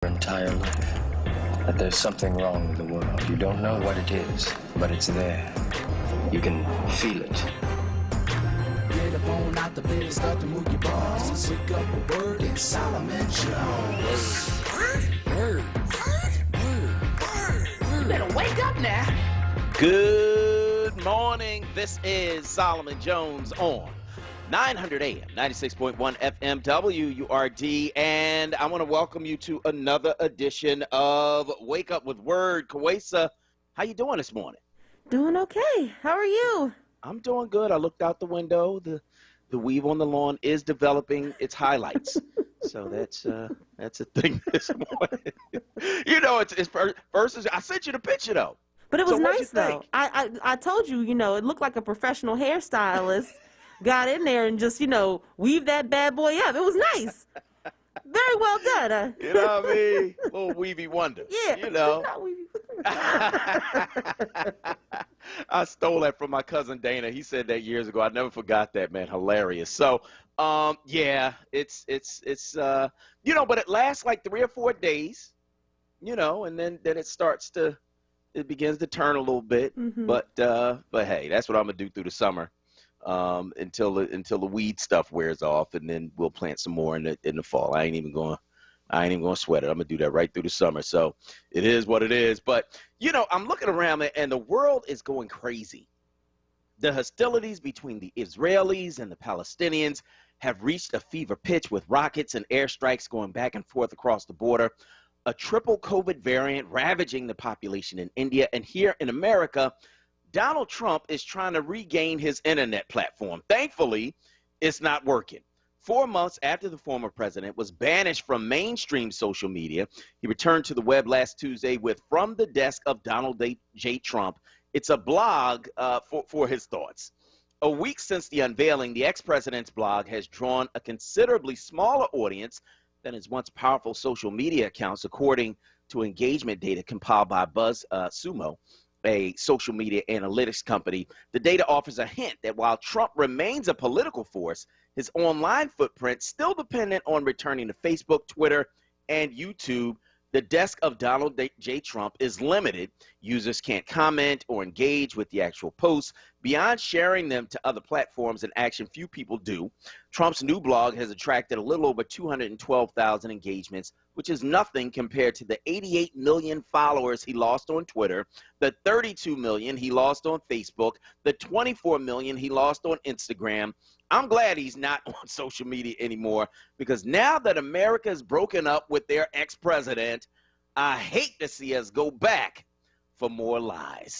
Your entire life that there's something wrong with the world. You don't know what it is, but it's there. You can feel it. Get up on out the bed and start to move your balls. Wake up a word in Solomon Jones. Word. You better wake up now. Good morning. This is Solomon Jones on 900 AM, 96.1 FM, WURD, and I want to welcome you to another edition of Wake Up with Word. Kawesa, how you doing this morning? Doing okay. How are you? I'm doing good. I looked out the window. The weave on the lawn is developing its highlights. So that's a thing this morning. You know, it's versus. I sent you the picture though. But it was So what'd you nice though. think? I told you, it looked like a professional hairstylist got in there and just, weaved that bad boy up. It was nice. Very well done. You know what I mean? Little weavy wonder. Yeah. You know. I stole that from my cousin Dana. He said that years ago. I never forgot that, man. Hilarious. So, yeah, it's but it lasts like 3 or 4 days, and then it begins to turn a little bit. Mm-hmm. But hey, that's what I'm gonna do through the summer, until the weed stuff wears off, and then we'll plant some more in the fall. I ain't even gonna sweat it. I'm gonna do that right through the summer. So it is what it is. But I'm looking around and the world is going crazy. The hostilities between the Israelis and the Palestinians have reached a fever pitch with rockets and airstrikes going back and forth across the border. A triple COVID variant ravaging the population in India, and here in America, Donald Trump is trying to regain his internet platform. Thankfully, it's not working. 4 months after the former president was banished from mainstream social media, he returned to the web last Tuesday with From the Desk of Donald J. Trump. It's a blog for his thoughts. A week since the unveiling, the ex-president's blog has drawn a considerably smaller audience than his once powerful social media accounts, according to engagement data compiled by BuzzSumo, a social media analytics company. The data offers a hint that while Trump remains a political force, his online footprint still dependent on returning to Facebook, Twitter, and YouTube. The desk of Donald J. Trump is limited. Users can't comment or engage with the actual posts. Beyond sharing them to other platforms, an action few people do, Trump's new blog has attracted a little over 212,000 engagements, which is nothing compared to the 88 million followers he lost on Twitter, the 32 million he lost on Facebook, the 24 million he lost on Instagram. I'm glad he's not on social media anymore, because now that America is broken up with their ex-president, I hate to see us go back for more lies.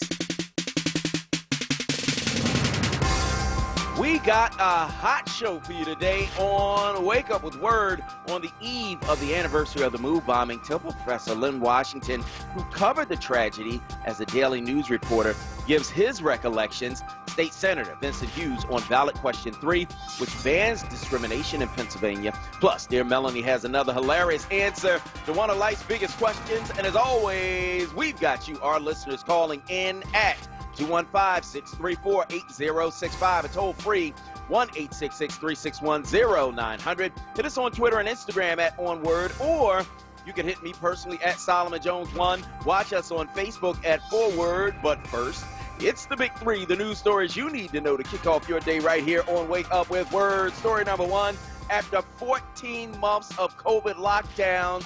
We got a hot show for you today on Wake Up with Word. On the eve of the anniversary of the MOVE bombing, Temple Professor Lynn Washington, who covered the tragedy as a Daily News reporter, gives his recollections. State Senator Vincent Hughes on ballot question 3, which bans discrimination in Pennsylvania. Plus, dear Melanie has another hilarious answer to one of life's biggest questions. And as always, we've got you, our listeners, calling in at 215-634-8065, a toll-free 1-866-361-0900. Hit us on Twitter and Instagram at onWURD, or you can hit me personally at Solomon Jones 1. Watch us on Facebook at 4Word. But first, it's the big three, the news stories you need to know to kick off your day right here on Wake Up with Word. Story number 1, after 14 months of COVID lockdowns,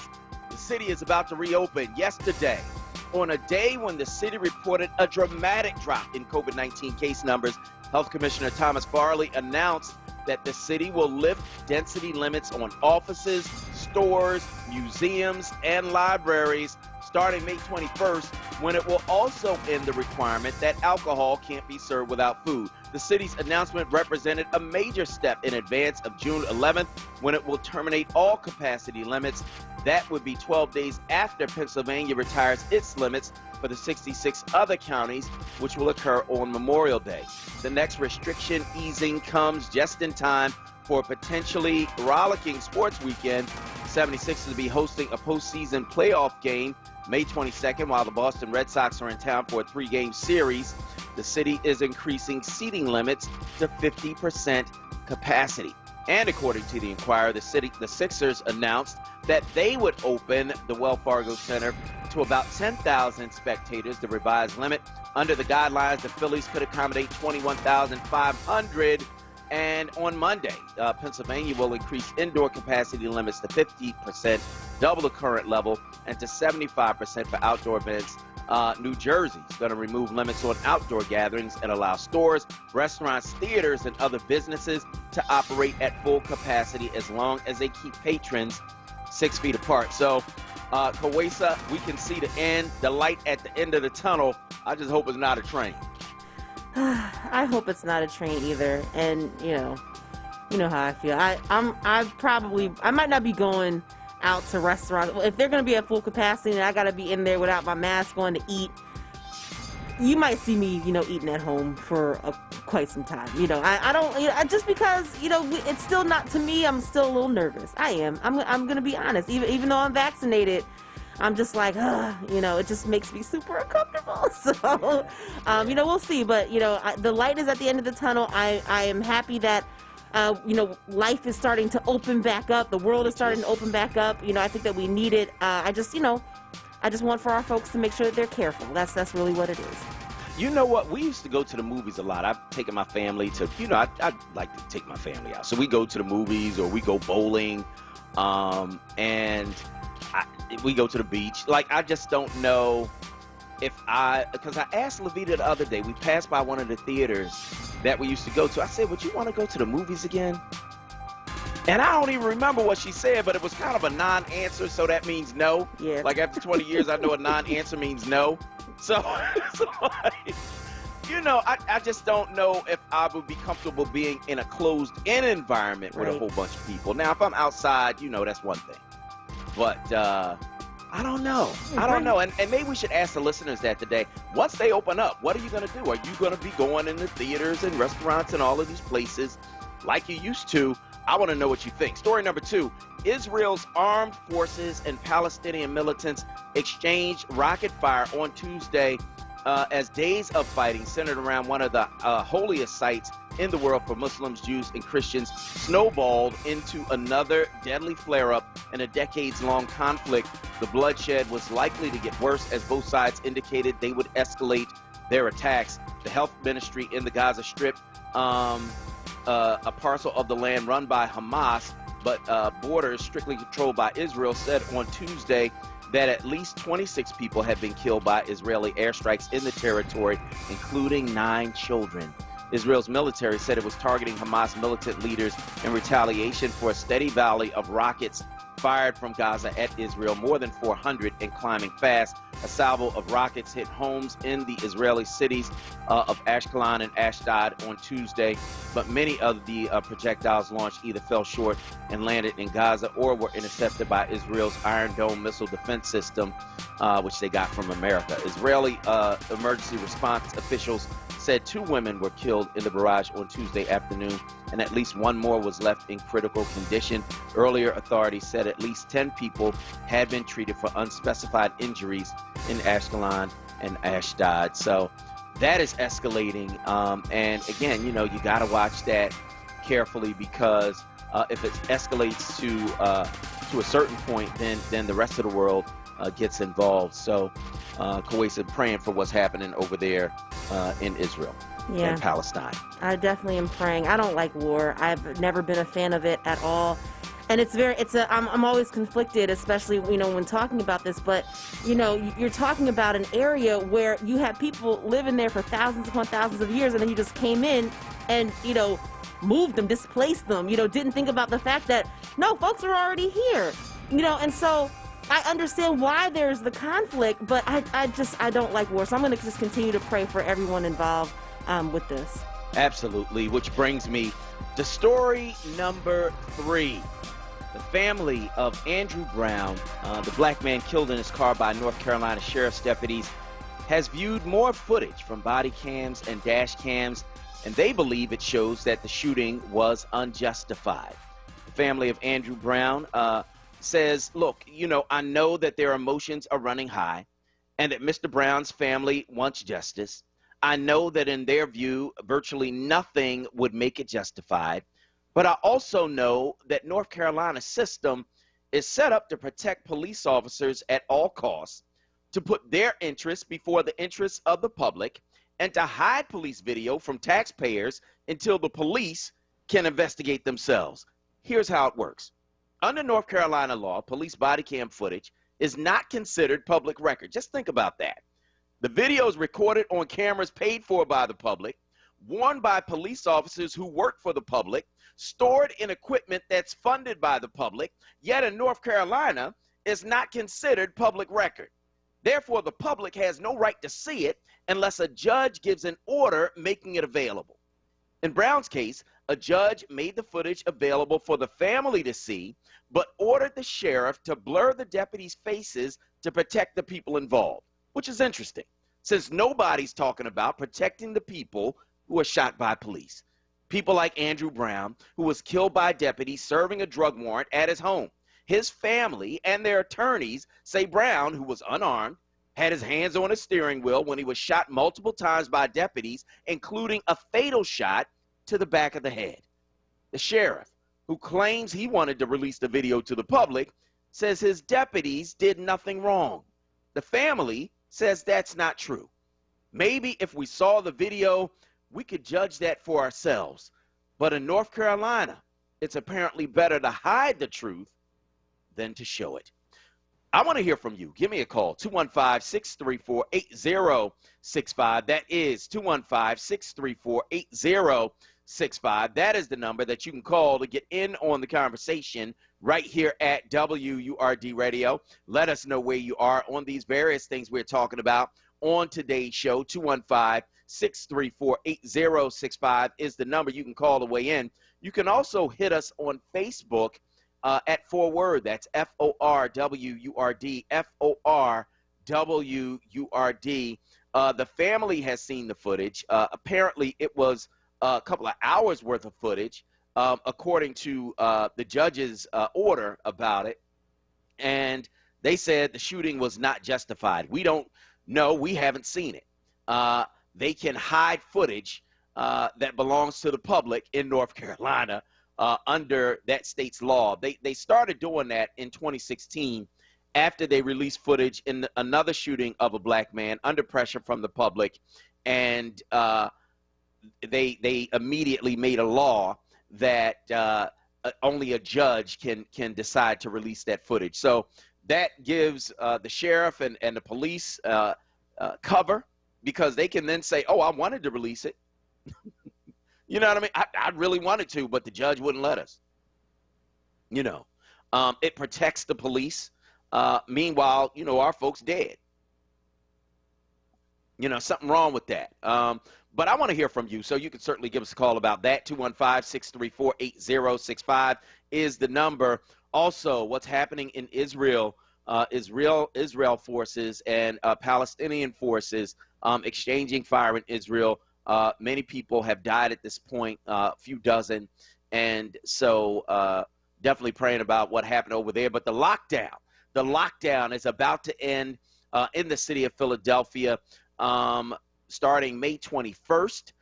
the city is about to reopen yesterday. On a day when the city reported a dramatic drop in COVID-19 case numbers, Health Commissioner Thomas Farley announced that the city will lift density limits on offices, stores, museums, and libraries starting May 21st, when it will also end the requirement that alcohol can't be served without food. The city's announcement represented a major step in advance of June 11th, when it will terminate all capacity limits. That would be 12 days after Pennsylvania retires its limits for the 66 other counties, which will occur on Memorial Day. The next restriction easing comes just in time for a potentially rollicking sports weekend. 76ers will be hosting a postseason playoff game May 22nd, while the Boston Red Sox are in town for a 3-game series. The city is increasing seating limits to 50% capacity. And according to the Inquirer, the Sixers announced that they would open the Wells Fargo Center to about 10,000 spectators, the revised limit. Under the guidelines, the Phillies could accommodate 21,500. And on Monday, Pennsylvania will increase indoor capacity limits to 50%, double the current level, and to 75% for outdoor events. New Jersey is going to remove limits on outdoor gatherings and allow stores, restaurants, theaters, and other businesses to operate at full capacity as long as they keep patrons 6 feet apart. So, Kawesa, we can see the light at the end of the tunnel. I just hope it's not a train. I hope it's not a train either. And you know how I feel. I might not be going out to restaurants. If they're going to be at full capacity and I got to be in there without my mask on to eat, you might see me, eating at home for quite some time. I don't, just because, it's still not, to me, I'm still a little nervous. I am. I'm going to be honest. Even though I'm vaccinated, I'm just like, it just makes me super uncomfortable. So, we'll see. But, the light is at the end of the tunnel. I am happy that, life is starting to open back up. The world is starting to open back up. I think that we need it. I just want for our folks to make sure that they're careful. That's really what it is. You know what? We used to go to the movies a lot. I've taken my family to, I like to take my family out. So we go to the movies or we go bowling. We go to the beach. Like, I just don't know because I asked Levita the other day, we passed by one of the theaters that we used to go to. I said, would you want to go to the movies again? And I don't even remember what she said, but it was kind of a non-answer, so that means no. Yeah. Like, after 20 years, I know a non-answer means no. So I just don't know if I would be comfortable being in a closed-in environment with a whole bunch of people. Now, if I'm outside, that's one thing. But I don't know. And maybe we should ask the listeners that today. Once they open up, what are you going to do? Are you going to be going into theaters and restaurants and all of these places like you used to? I want to know what you think. Story number 2, Israel's armed forces and Palestinian militants exchanged rocket fire on Tuesday as days of fighting centered around one of the holiest sites in the world for Muslims, Jews, and Christians snowballed into another deadly flare-up in a decades-long conflict. The bloodshed was likely to get worse as both sides indicated they would escalate their attacks. The health ministry in the Gaza Strip, a parcel of the land run by Hamas, but borders strictly controlled by Israel, said on Tuesday that at least 26 people had been killed by Israeli airstrikes in the territory, including 9 children. Israel's military said it was targeting Hamas militant leaders in retaliation for a steady volley of rockets fired from Gaza at Israel, more than 400 and climbing fast. A salvo of rockets hit homes in the Israeli cities of Ashkelon and Ashdod on Tuesday, but many of the projectiles launched either fell short and landed in Gaza or were intercepted by Israel's Iron Dome missile defense system, which they got from America. Israeli emergency response officials said 2 women were killed in the barrage on Tuesday afternoon, and at least 1 more was left in critical condition. Earlier, authorities said at least 10 people had been treated for unspecified injuries in Ashkelon and Ashdod. So that is escalating. And again, you got to watch that carefully, because if it escalates to a certain point, then the rest of the world gets involved. So Kuwait praying for what's happening over there in Israel and Palestine. I definitely am praying. I don't like war. I've never been a fan of it at all. And I'm always conflicted, especially, when talking about this, but, you're talking about an area where you have people living there for thousands upon thousands of years, and then you just came in and, moved them, displaced them, didn't think about the fact that, no, folks are already here, and so I understand why there's the conflict, but I don't like war. So I'm going to just continue to pray for everyone involved with this. Absolutely, which brings me to story number 3. The family of Andrew Brown, the black man killed in his car by North Carolina sheriff's deputies, has viewed more footage from body cams and dash cams, and they believe it shows that the shooting was unjustified. The family of Andrew Brown says, look, I know that their emotions are running high and that Mr. Brown's family wants justice. I know that in their view, virtually nothing would make it justified. But I also know that North Carolina's system is set up to protect police officers at all costs, to put their interests before the interests of the public, and to hide police video from taxpayers until the police can investigate themselves. Here's how it works. Under North Carolina law, police body cam footage is not considered public record. Just think about that. The video is recorded on cameras paid for by the public, worn by police officers who work for the public, stored in equipment that's funded by the public, yet in North Carolina is not considered public record. Therefore, the public has no right to see it unless a judge gives an order making it available. In Brown's case, a judge made the footage available for the family to see, but ordered the sheriff to blur the deputies' faces to protect the people involved, which is interesting, since nobody's talking about protecting the people who were shot by police. People like Andrew Brown, who was killed by deputies serving a drug warrant at his home. His family and their attorneys say Brown, who was unarmed, had his hands on a steering wheel when he was shot multiple times by deputies, including a fatal shot to the back of the head. The sheriff, who claims he wanted to release the video to the public, says his deputies did nothing wrong. The family says that's not true. Maybe if we saw the video, we could judge that for ourselves. But in North Carolina, it's apparently better to hide the truth than to show it. I want to hear from you. Give me a call, 215-634-8065. That is 215-634-8065. That is the number that you can call to get in on the conversation right here at WURD Radio. Let us know where you are on these various things we're talking about on today's show. 215-634-8065 is the number you can call to weigh in. You can also hit us on Facebook at onWURD. That's FORWURD, FORWURD. The family has seen the footage. Apparently, it was a couple of hours worth of footage, according to the judge's order about it. And they said the shooting was not justified. We don't know. We haven't seen it. They can hide footage that belongs to the public in North Carolina under that state's law. They started doing that in 2016 after they released footage in another shooting of a black man under pressure from the public, and they immediately made a law that only a judge can decide to release that footage. So that gives the sheriff and the police cover, because they can then say, oh, I wanted to release it. You know what I mean? I really wanted to, but the judge wouldn't let us. You know, it protects the police. Meanwhile, you know, our folks dead. You know, something wrong with that. But I want to hear from you, so you can certainly give us a call about that. 215-634-8065 is the number. Also, what's happening in Israel, Israel forces and Palestinian forces exchanging fire in Israel. Many people have died at this point, a few dozen. And so definitely praying about what happened over there. But the lockdown is about to end in the city of Philadelphia starting May 21st.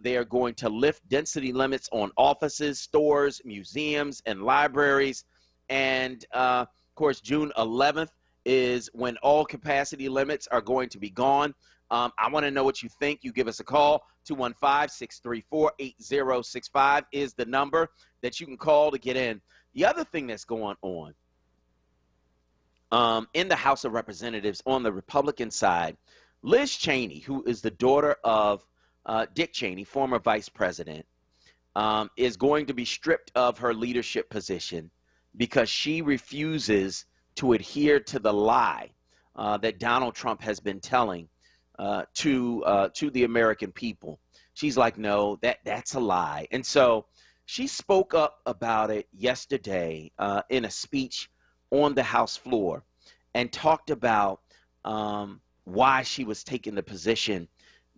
They are going to lift density limits on offices, stores, museums, and libraries. And, of course, June 11th is when all capacity limits are going to be gone. I want to know what you think. You give us a call. 215-634-8065 is the number that you can call to get in. The other thing that's going on in the House of Representatives on the Republican side, Liz Cheney, who is the daughter of Dick Cheney, former vice president, is going to be stripped of her leadership position because she refuses to adhere to the lie that Donald Trump has been telling to the American people. She's like, no, that's a lie. And so she spoke up about it yesterday in a speech on the House floor and talked about why she was taking the position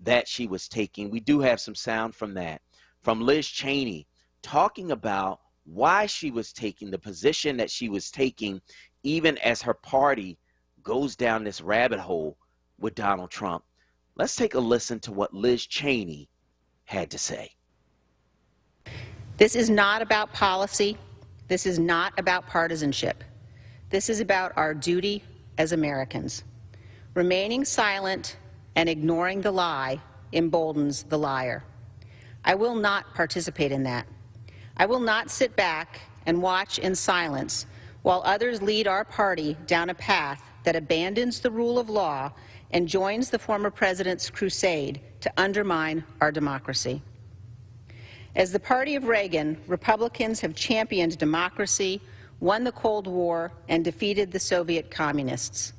that she was taking. We do have some sound from that, from Liz Cheney talking about why she was taking the position that she was taking, even as her party goes down this rabbit hole with Donald Trump. Let's take a listen to what Liz Cheney had to say. This is not about policy. This is not about partisanship. This is about our duty as Americans. Remaining silent and ignoring the lie emboldens the liar. I will not participate in that. I will not sit back and watch in silence while others lead our party down a path that abandons the rule of law and joins the former president's crusade to undermine our democracy. As the party of Reagan, Republicans have championed democracy, won the Cold War, and defeated the Soviet communists.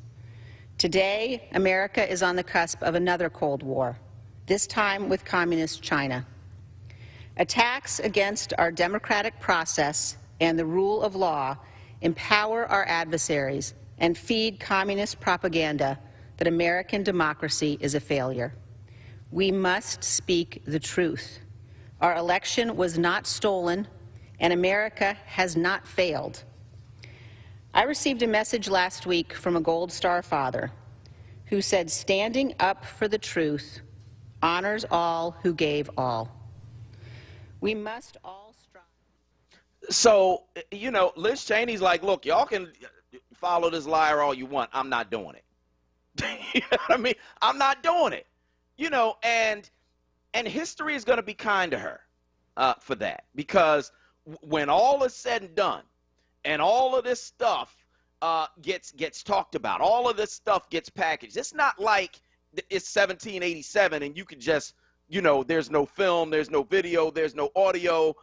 Today, America is on the cusp of another Cold War, this time with communist China. Attacks against our democratic process and the rule of law empower our adversaries and feed communist propaganda that American democracy is a failure. We must speak the truth. Our election was not stolen, and America has not failed. I received a message last week from a Gold Star father who said, "Standing up for the truth honors all who gave all." We must all strive. So, you know, Liz Cheney's like, look, y'all can follow this liar all you want. I'm not doing it. You know what I mean? I'm not doing it. You know, and history is going to be kind to her for that, because when all is said and done and all of this stuff gets talked about, all of this stuff gets packaged, it's not like it's 1787 and you can just, you know, there's no film, there's no video, there's no audio,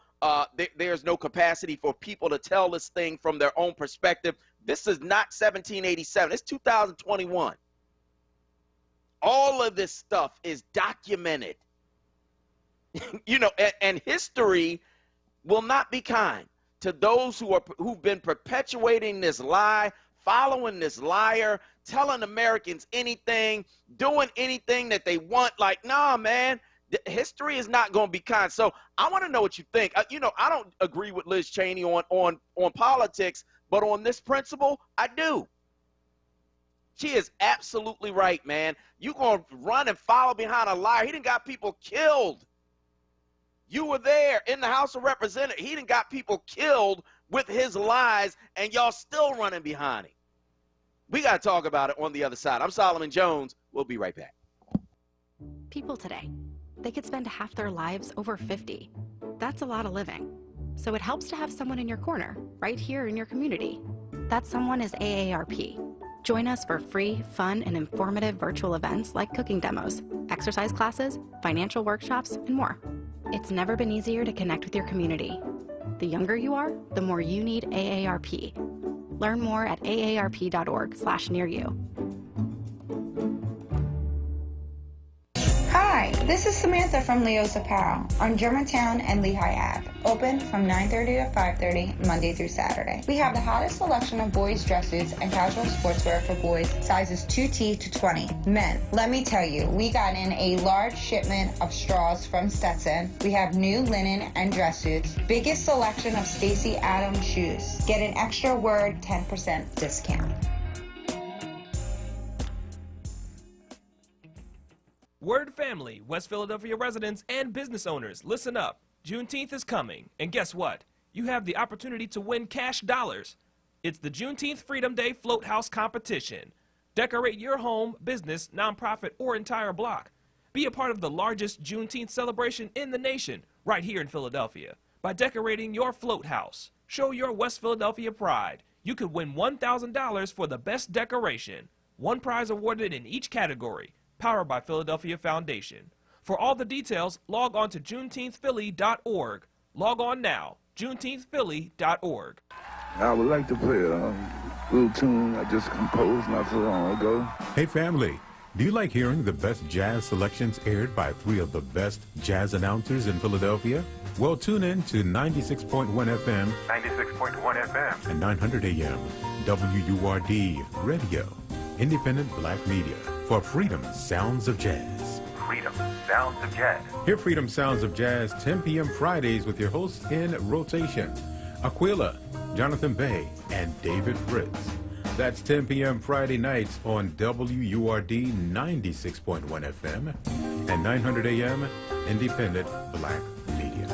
there's no capacity for people to tell this thing from their own perspective. This is not 1787. It's 2021. All of this stuff is documented. You know, and history will not be kind to those who've been perpetuating this lie, following this liar, telling Americans anything, doing anything that they want. Like, nah, man, history is not going to be kind. So I want to know what you think. You know, I don't agree with Liz Cheney on politics, but on this principle, I do. She is absolutely right, man. You going to run and follow behind a liar. He done got people killed. You were there in the House of Representatives. He done got people killed with his lies, and y'all still running behind him. We got to talk about it on the other side. I'm Solomon Jones. We'll be right back. People today, they could spend half their lives over 50. That's a lot of living. So it helps to have someone in your corner, right here in your community. That someone is AARP. Join us for free, fun, and informative virtual events like cooking demos, exercise classes, financial workshops, and more. It's never been easier to connect with your community. The younger you are, the more you need AARP. Learn more at aarp.org/nearyou. Hi, this is Samantha from Leo's Apparel on Germantown and Lehigh Ave. Open from 9:30 to 5:30, Monday through Saturday. We have the hottest selection of boys' dress suits and casual sportswear for boys, sizes 2T to 20. Men, let me tell you, we got in a large shipment of straws from Stetson. We have new linen and dress suits. Biggest selection of Stacey Adams shoes. Get an extra WURD 10% discount. WURD family, West Philadelphia residents and business owners, listen up. Juneteenth is coming, and guess what? You have the opportunity to win cash dollars. It's the Juneteenth Freedom Day Float House Competition. Decorate your home, business, nonprofit, or entire block. Be a part of the largest Juneteenth celebration in the nation, right here in Philadelphia, by decorating your float house. Show your West Philadelphia pride. You could win $1,000 for the best decoration. One prize awarded in each category. Powered by Philadelphia Foundation. For all the details, log on to juneteenthphilly.org. Log on now, juneteenthphilly.org. I would like to play a little tune I just composed not so long ago. Hey family, do you like hearing the best jazz selections aired by 3 of the best jazz announcers in Philadelphia? Well, tune in to 96.1 FM, 96.1 FM, and 900 AM, WURD Radio, independent black media, for Freedom Sounds of Jazz. Freedom Sounds of Jazz. Hear Freedom Sounds of Jazz 10 p.m. Fridays with your hosts in rotation, Aquila, Jonathan Bay, and David Fritz. That's 10 p.m. Friday nights on WURD 96.1 FM and 900 AM, independent black media.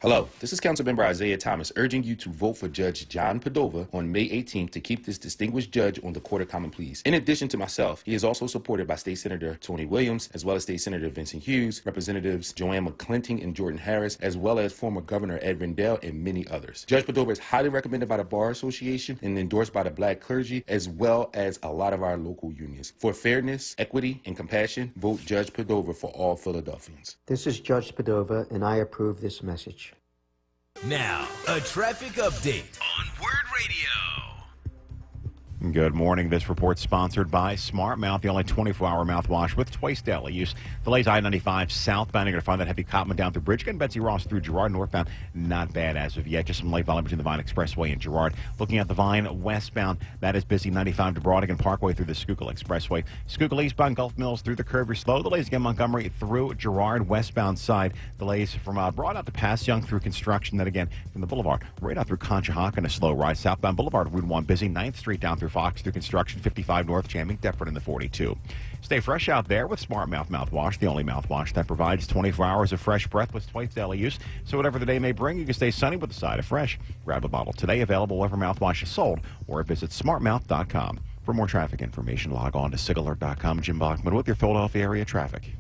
Hello, this is Councilmember Isaiah Thomas urging you to vote for Judge John Padova on May 18th to keep this distinguished judge on the Court of Common Pleas. In addition to myself, he is also supported by State Senator Tony Williams, as well as State Senator Vincent Hughes, Representatives Joanne McClinton and Jordan Harris, as well as former Governor Ed Rendell and many others. Judge Padova is highly recommended by the Bar Association and endorsed by the Black clergy, as well as a lot of our local unions. For fairness, equity, and compassion, vote Judge Padova for all Philadelphians. This is Judge Padova, and I approve this message. Now, a traffic update on WURD Radio. Good morning. This report sponsored by Smart Mouth, the only 24-hour mouthwash with twice daily use. Delays I-95 southbound. You're going to find that heavy Cotman down through Bridge. Getting Betsy Ross through Girard northbound. Not bad as of yet. Just some light volume between the Vine Expressway and Girard. Looking at the Vine westbound, that is busy. 95 to Broadigan Parkway through the Schuylkill Expressway. Schuylkill eastbound, Gulf Mills through the curve. You're slow. Delays again Montgomery through Girard westbound side. Delays from Broad out to Pass Young through construction. Then again from the Boulevard right out through Conshohocken. A slow ride. Southbound Boulevard, Route 1 busy. 9th Street down through Fox through construction. 55 north, jamming Deptford in the 42. Stay fresh out there with Smart Mouth mouthwash, the only mouthwash that provides 24 hours of fresh breath with twice daily use. So whatever the day may bring, you can stay sunny with a side of fresh. Grab a bottle today, available wherever mouthwash is sold, or visit smartmouth.com. For more traffic information, log on to sigalert.com. Jim Bachman with your Philadelphia area traffic.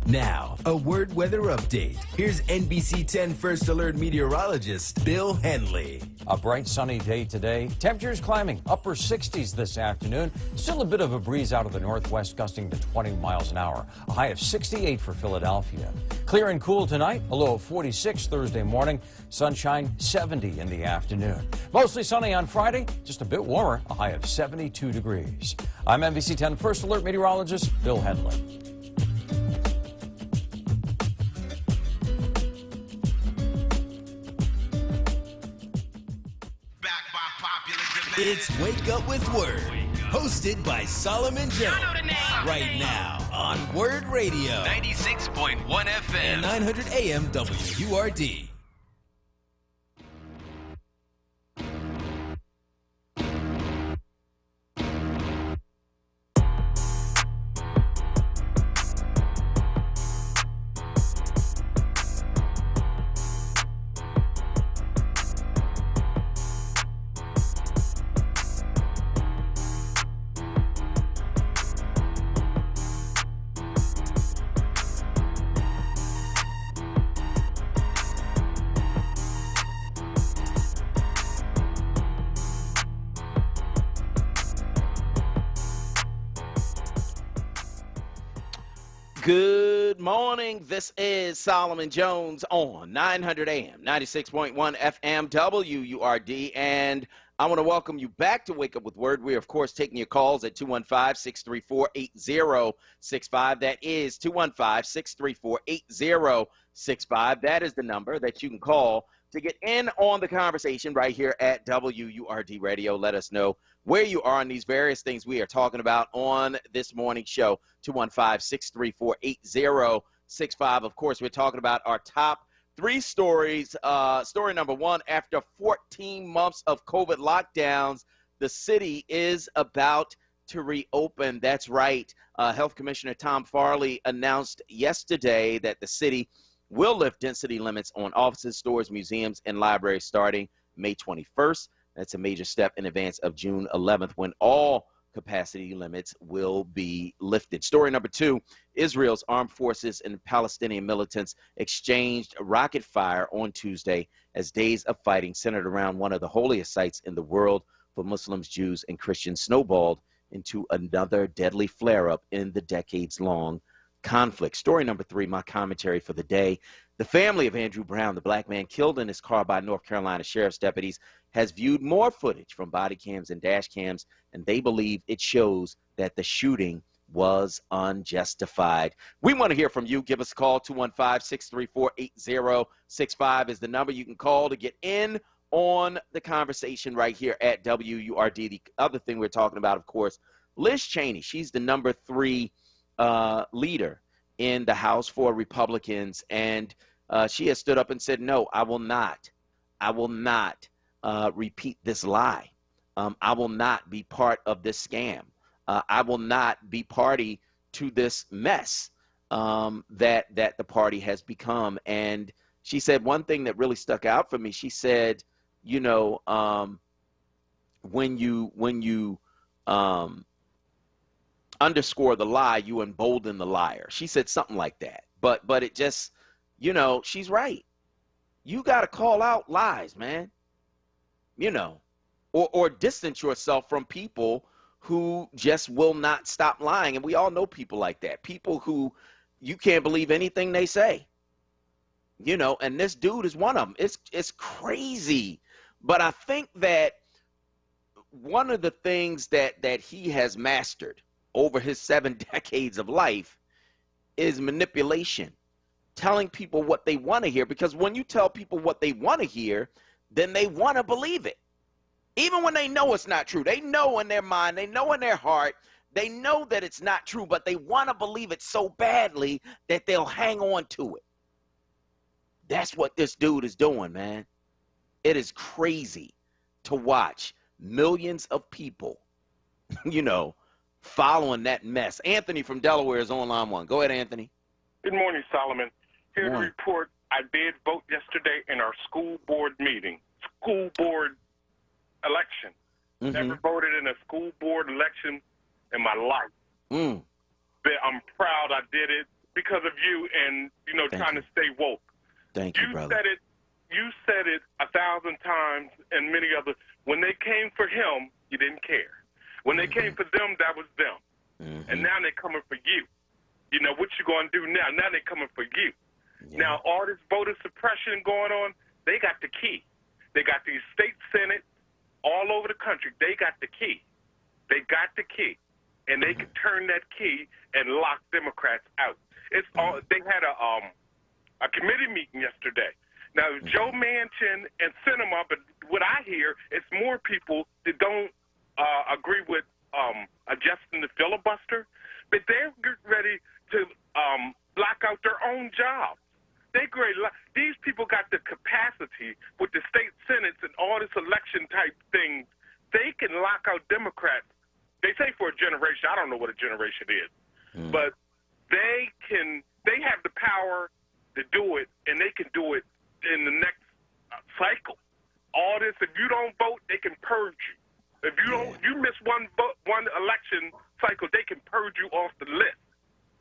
Now, a WURD weather update. Here's NBC 10 First Alert meteorologist Bill Henley. A bright sunny day today. Temperatures climbing upper 60s this afternoon. Still a bit of a breeze out of the northwest, gusting to 20 miles an hour. A high of 68 for Philadelphia. Clear and cool tonight. A low of 46 Thursday morning. Sunshine 70 in the afternoon. Mostly sunny on Friday. Just a bit warmer. A high of 72 degrees. I'm NBC 10 First Alert meteorologist Bill Henley. It's Wake Up with WURD, hosted by Solomon Jones. Right now on WURD Radio, 96.1 FM and 900 AM WURD. Good morning. This is Solomon Jones on 900 AM, 96.1 FM, WURD, and I want to welcome you back to Wake Up with WURD. We're, of course, taking your calls at 215-634-8065. That is 215-634-8065. That is the number that you can call to get in on the conversation right here at WURD Radio. Let us know where you are on these various things we are talking about on this morning's show, 215-634-8065. Of course, we're talking about our top three stories. Story number one, after 14 months of COVID lockdowns, the city is about to reopen. That's right. Health Commissioner Tom Farley announced yesterday that the city will lift density limits on offices, stores, museums, and libraries starting May 21st. That's a major step in advance of June 11th, when all capacity limits will be lifted. Story number two, Israel's armed forces and Palestinian militants exchanged rocket fire on Tuesday as days of fighting centered around one of the holiest sites in the world for Muslims, Jews, and Christians snowballed into another deadly flare-up in the decades-long conflict. Story number three, my commentary for the day. The family of Andrew Brown, the black man killed in his car by North Carolina sheriff's deputies, has viewed more footage from body cams and dash cams, and they believe it shows that the shooting was unjustified. We want to hear from you. Give us a call. 215-634-8065 is the number you can call to get in on the conversation right here at WURD. The other thing we're talking about, of course, Liz Cheney. She's the number 3 leader in the House for Republicans, and she has stood up and said, no, I will not repeat this lie. I will not be part of this scam. I will not be party to this mess. that the party has become. And she said one thing that really stuck out for me. She said, you know, when you underscore the lie, you embolden the liar. She said something like that. But it just, you know, she's right. You got to call out lies, man. You know, or distance yourself from people who just will not stop lying. And we all know people like that. People who you can't believe anything they say. You know, and this dude is one of them. It's crazy. But I think that one of the things that he has mastered over his 7 decades of life is manipulation, telling people what they want to hear. Because when you tell people what they want to hear, then they want to believe it. Even when they know it's not true. They know in their mind, they know in their heart, they know that it's not true, but they want to believe it so badly that they'll hang on to it. That's what this dude is doing, man. It is crazy to watch millions of people, you know, following that mess. Anthony from Delaware is on line 1. Go ahead, Anthony. Good morning, Solomon. Here to report, I did vote yesterday in our school board meeting, school board election. Never voted in a school board election in my life. But I'm proud I did it because of you and, you know, trying to stay woke. Thank you, brother. You said it 1,000 times and many others. When they came for him, you didn't care. When they came for them, that was them. And now they're coming for you. You know, what you going to do now? Now they're coming for you. Now, all this voter suppression going on, they got the key. They got these state senate all over the country. They got the key. They got the key. And they can turn that key and lock Democrats out. It's all. They had a committee meeting yesterday. Now, Joe Manchin and Sinema, but what I hear is more people that don't agree with adjusting the filibuster, but they're ready to block out their own jobs. These people got the capacity with the state senates and all this election type things. They can lock out Democrats. They say for a generation. I don't know what a generation is, but they have the power to do it, and they can do it in the next cycle. All this, if you don't vote, they can purge you. If you miss one election cycle, they can purge you off the list.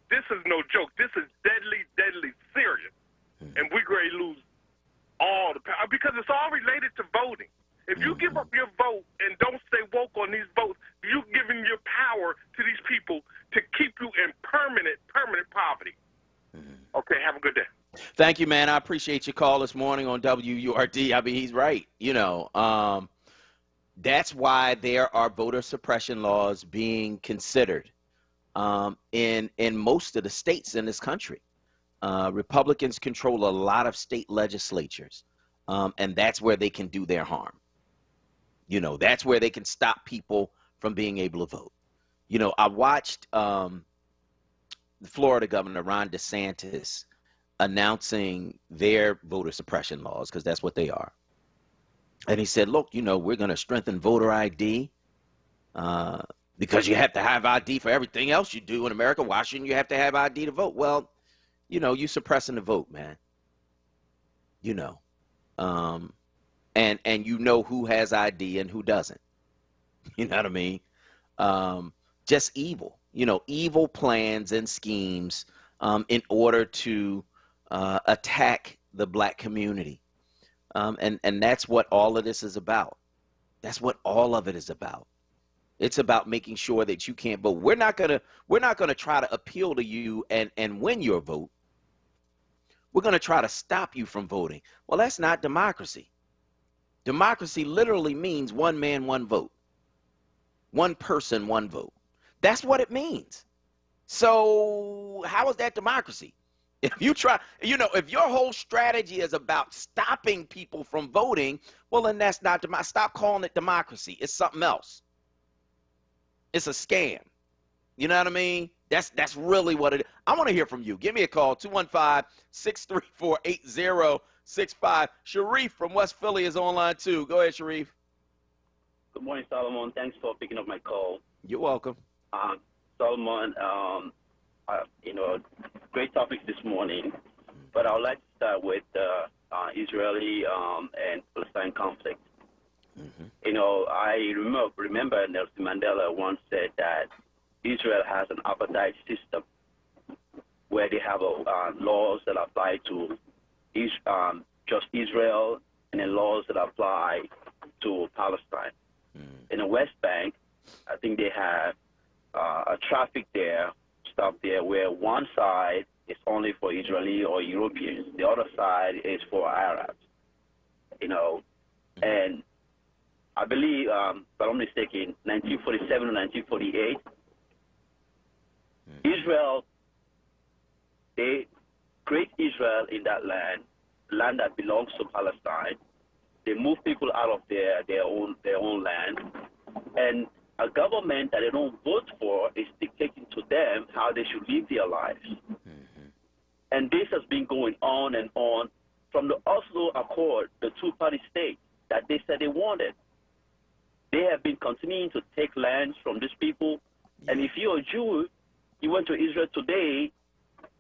This is no joke. This is deadly, deadly serious. And we're going to lose all the power because it's all related to voting. If you give up your vote and don't stay woke on these votes, you're giving your power to these people to keep you in permanent poverty. Okay, have a good day. Thank you, man. I appreciate your call this morning on WURD. I mean, he's right. You know, that's why there are voter suppression laws being considered in most of the states in this country. Republicans control a lot of state legislatures, and that's where they can do their harm. You know, that's where they can stop people from being able to vote. You know, I watched the Florida Governor Ron DeSantis announcing their voter suppression laws, because that's what they are. And he said, look, you know, we're going to strengthen voter ID because you have to have ID for everything else you do in America. Why shouldn't you have to have ID to vote? Well, you know, you suppressing the vote, man. You know. And you know who has ID and who doesn't. You know what I mean? Just evil. You know, evil plans and schemes in order to attack the black community. And that's what all of this is about. That's what all of it is about. It's about making sure that you can't vote. We're not gonna try to appeal to you and win your vote. We're gonna try to stop you from voting. Well, that's not democracy. Democracy literally means one man, one vote. One person, one vote. That's what it means. So how is that democracy? If you try, you know, if your whole strategy is about stopping people from voting, well, then that's not democracy. Stop calling it democracy. It's something else. It's a scam. You know what I mean? That's really what it is. I want to hear from you. Give me a call, 215-634-8065. Sharif from West Philly is on line 2. Go ahead, Sharif. Good morning, Solomon. Thanks for picking up my call. You're welcome. Solomon, great topic this morning, but I would like to start with the Israeli and Palestine conflict. I remember Nelson Mandela once said that Israel has an apartheid system where they have laws that apply to just Israel and then laws that apply to Palestine. In the West Bank, I think they have a traffic stop there where one side is only for Israeli or Europeans, the other side is for Arabs. And I believe, if I'm not mistaken, 1947 or 1948, Israel, they create Israel in that land that belongs to Palestine. They move people out of their own land, and a government that they don't vote for is dictating to them how they should live their lives. And this has been going on and on from the Oslo Accord, the two-party state that they said they wanted. They have been continuing to take lands from these people, and if you're a Jew, you went to Israel today,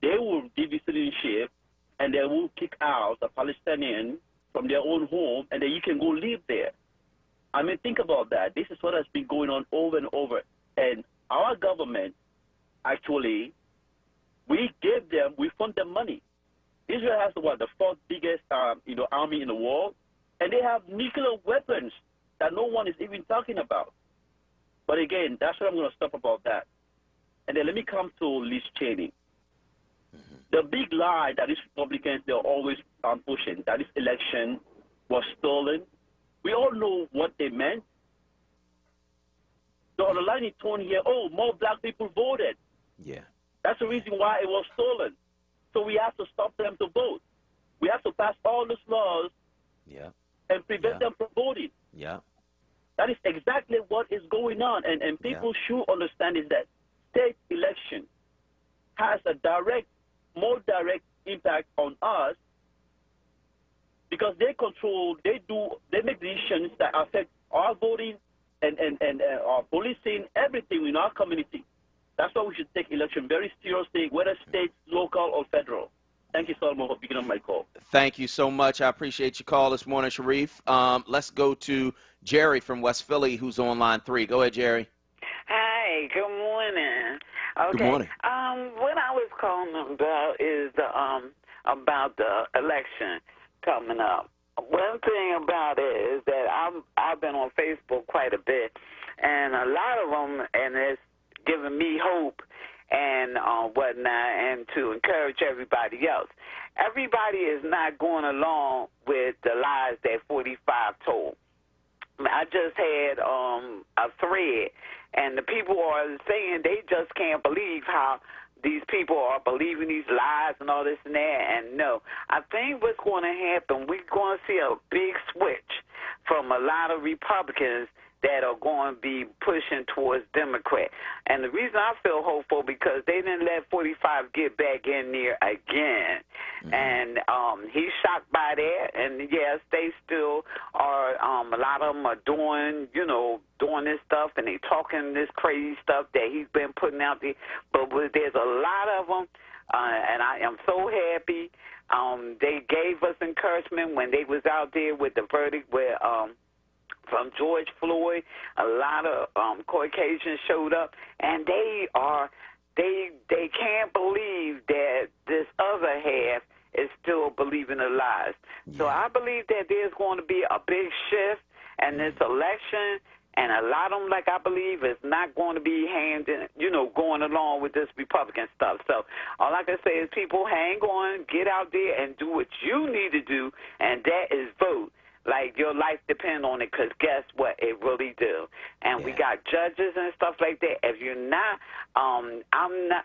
they will give you citizenship, and they will kick out a Palestinian from their own home, and then you can go live there. I mean, think about that. This is what has been going on over and over. And our government, actually, we fund them money. Israel has the fourth biggest, army in the world, and they have nuclear weapons that no one is even talking about. But again, that's what I'm going to stop about that. And then let me come to Liz Cheney. The big lie that these Republicans, they're always pushing, that this election was stolen. We all know what they meant. The line is torn here, more black people voted. Yeah. That's the reason why it was stolen. So we have to stop them to vote. We have to pass all these laws and prevent them from voting. Yeah. That is exactly what is going on. And people should understand is that state election has a more direct impact on us because they make decisions that affect our voting and our policing, everything in our community. That's why we should take election very seriously, whether state, local, or federal. Thank you, Solomon, for picking up my call. Thank you so much. I appreciate your call this morning, Sharif. Let's go to Jerry from West Philly, who's on line 3. Go ahead, Jerry. Hi, good morning. Okay. Good morning. What I was calling about is about the election coming up. One thing about it is that I've been on Facebook quite a bit, and a lot of them, and it's giving me hope and whatnot, and to encourage everybody else. Everybody is not going along with the lies that 45 told. I just had a thread, and the people are saying they just can't believe how these people are believing these lies and all this and that. And no, I think what's going to happen, we're going to see a big switch from a lot of Republicans that are going to be pushing towards Democrat. And the reason I feel hopeful because they didn't let 45 get back in there again. And he's shocked by that. And yes, they still are, a lot of them are doing this stuff, and they talking this crazy stuff that he's been putting out there. But there's a lot of them, and I am so happy. They gave us encouragement when they was out there with the verdict where, from George Floyd, a lot of Caucasians showed up, and they can't believe that this other half is still believing the lies. So I believe that there's going to be a big shift in this election, and a lot of them, like I believe, is not going to be going along with this Republican stuff. So all I can say is people hang on, get out there, and do what you need to do, and that is vote. Like your life depends on it, because guess what? It really do. And we got judges and stuff like that. If you're not, a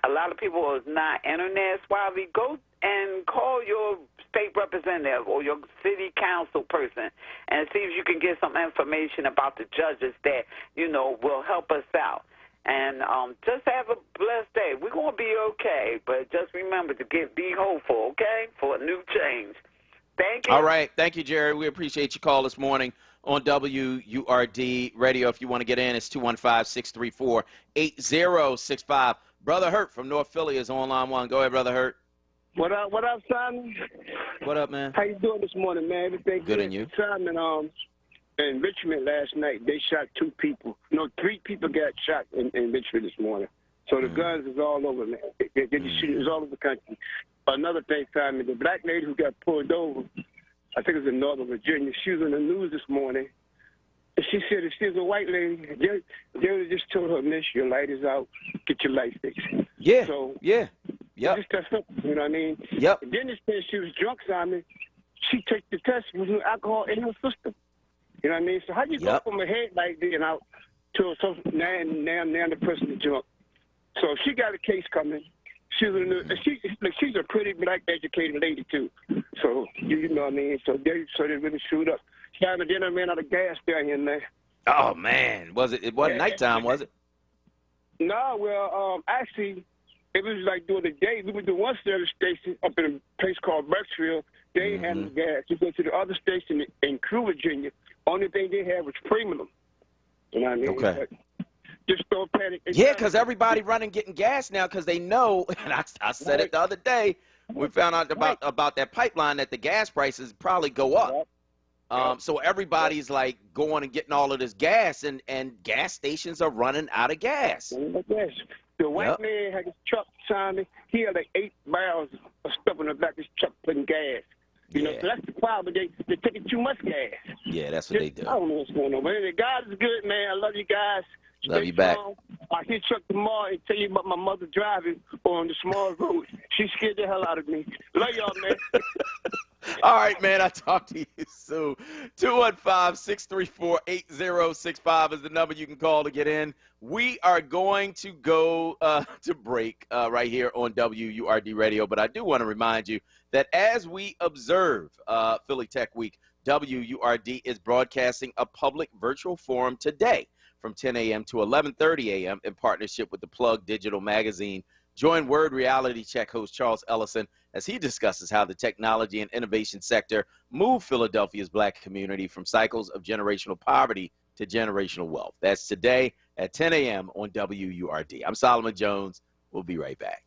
lot of people is not internet savvy. Go and call your state representative or your city council person and see if you can get some information about the judges that, will help us out. And just have a blessed day. We're going to be okay, but just remember to be hopeful, okay, for a new change. Thank you. All right. Thank you, Jerry. We appreciate your call this morning on WURD Radio. If you want to get in, it's 215-634-8065. Brother Hurt from North Philly is on line one. Go ahead, Brother Hurt. What up, Simon? What up, man? How you doing this morning, man? Everything good? And you? Simon, in Richmond last night, they shot 2 people. No, 3 people got shot in Richmond this morning. So the guns is all over, man. It's all over the country. Another thing, Simon, the black lady who got pulled over, I think it was in Northern Virginia, she was on the news this morning. And she said if she was a white lady, they just told her, miss, your light is out, get your light fixed. Yeah, so, yeah. Yep. Just that simple, you know what I mean? Yep. And then they said she was drunk, Simon. She took the test with no alcohol in her system. You know what I mean? So how you go from a headlight being out to now the person is drunk? So she got a case coming. She's a pretty black educated lady too. So you know what I mean? So they really screwed up. Simon, then I ran out of gas down here, man. Oh man, it wasn't nighttime, was it? No, well, actually, it was like during the day. We went to one service station up in a place called Berksville. They ain't had no gas. You go to the other station in Crew, Virginia. Only thing they had was premium. You know what I mean? Okay. But just don't panic. Yeah, because everybody running getting gas now because they know, and I said it the other day, we found out about that pipeline that the gas prices probably go up. So everybody's like going and getting all of this gas, and gas stations are running out of gas. The white man had his truck, Simon. He had like 8 barrels of stuff in the back of his truck putting gas. You know, so that's the problem. They're taking too much gas. Yeah, that's what they do. I don't know what's going on. But anyway, God is good, man. I love you guys. Love you back. I'll hit Chuck tomorrow and tell you about my mother driving on the small road. She scared the hell out of me. Love y'all, man. All right, man. I'll talk to you soon. 215-634-8065 is the number you can call to get in. We are going to go to break right here on WURD Radio, but I do want to remind you that as we observe Philly Tech Week, WURD is broadcasting a public virtual forum today from 10 a.m. to 11:30 a.m. in partnership with the Plug Digital Magazine. Join WURD Reality Check host Charles Ellison as he discusses how the technology and innovation sector move Philadelphia's black community from cycles of generational poverty to generational wealth. That's today at 10 a.m. on WURD. I'm Solomon Jones. We'll be right back.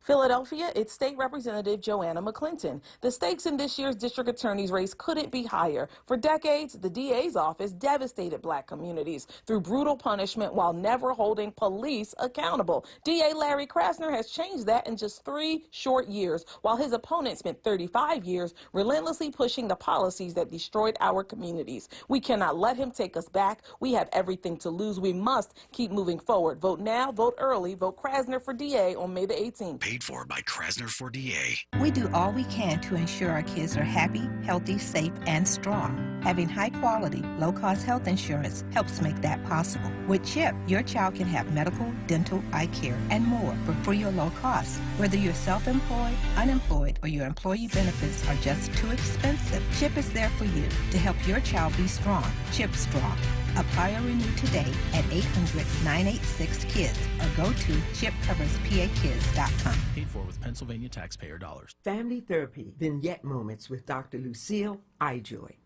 Philadelphia, it's State Representative Joanna McClinton. The stakes in this year's district attorney's race couldn't be higher. For decades, the DA's office devastated black communities through brutal punishment while never holding police accountable. DA Larry Krasner has changed that in just 3 short years, while his opponent spent 35 years relentlessly pushing the policies that destroyed our communities. We cannot let him take us back. We have everything to lose. We must keep moving forward. Vote now, vote early, vote Krasner for DA on May the 18th. Paid for by Krasner for DA. We do all we can to ensure our kids are happy, healthy, safe, and strong. Having high-quality, low-cost health insurance helps make that possible. With CHIP, your child can have medical, dental, eye care, and more for free or low cost. Whether you're self-employed, unemployed, or your employee benefits are just too expensive, CHIP is there for you to help your child be strong. CHIP Strong. Apply or renew today at 800-986-KIDS or go to chipcoverspakids.com. Paid for with Pennsylvania taxpayer dollars. Family Therapy Vignette Moments with Dr. Lucille Ijoy.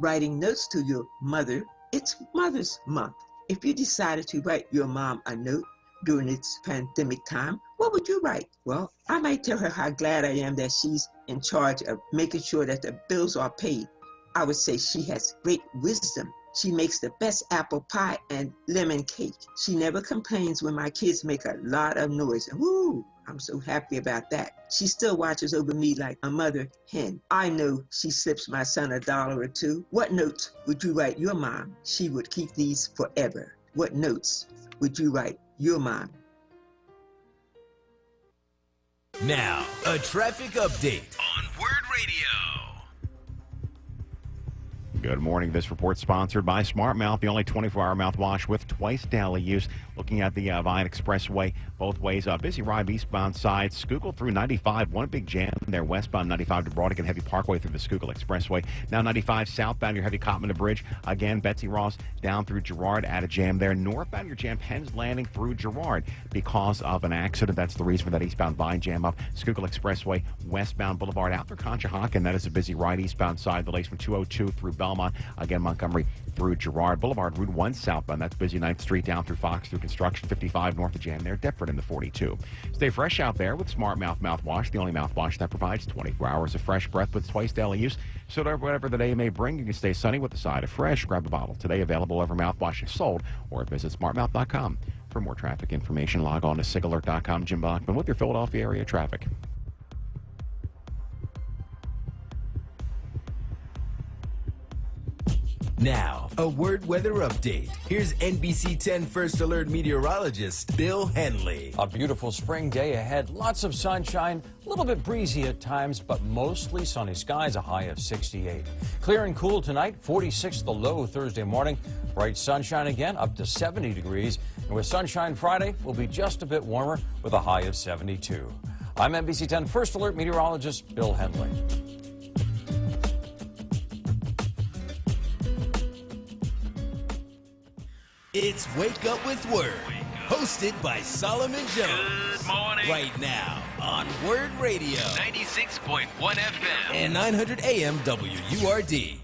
Writing notes to your mother, it's Mother's Month. If you decided to write your mom a note during this pandemic time, what would you write? Well, I might tell her how glad I am that she's in charge of making sure that the bills are paid. I would say she has great wisdom. She makes the best apple pie and lemon cake. She never complains when my kids make a lot of noise. Woo! I'm so happy about that. She still watches over me like a mother hen. I know she slips my son $1 or $2. What notes would you write your mom? She would keep these forever. What notes would you write your mom? Now, a traffic update on WURD Radio. Good morning. This report sponsored by Smart Mouth, the only 24-hour mouthwash with twice daily use. Looking at the Vine Expressway, both ways. Busy ride eastbound side. Schuylkill through 95. One big jam there westbound 95 to Broadigan Heavy Parkway through the Schuylkill Expressway. Now 95 southbound, your heavy Cotman to Bridge. Again, Betsy Ross down through Girard at a jam there. Northbound, your jam Penn's Landing through Girard because of an accident. That's the reason for that eastbound Vine jam up. Schuylkill Expressway, westbound Boulevard out through Conshohocken. That is a busy ride eastbound side. Delays from 202 through Belmont. Again, Montgomery through Girard Boulevard, Route 1 southbound. That's busy 9th Street down through Fox through construction, 55 north of Jam there, Deptford in the 42. Stay fresh out there with Smart Mouth mouthwash, the only mouthwash that provides 24 hours of fresh breath with twice daily use. So whatever the day may bring, you can stay sunny with the side of fresh. Grab a bottle today, available wherever mouthwash is sold, or visit smartmouth.com. For more traffic information, log on to sigalert.com. Jim Bachman with your Philadelphia area traffic. Now, a word weather update. Here's NBC 10 First Alert meteorologist Bill Henley. A beautiful spring day ahead. Lots of sunshine, a little bit breezy at times, but mostly sunny skies, a high of 68. Clear and cool tonight, 46 the low Thursday morning. Bright sunshine again, up to 70 degrees. And with sunshine Friday, we'll be just a bit warmer with a high of 72. I'm NBC 10 First Alert meteorologist Bill Henley. It's Wake Up with Word, hosted by Solomon Jones. Good morning. Right now on WURD Radio. 96.1 FM. And 900 AM WURD.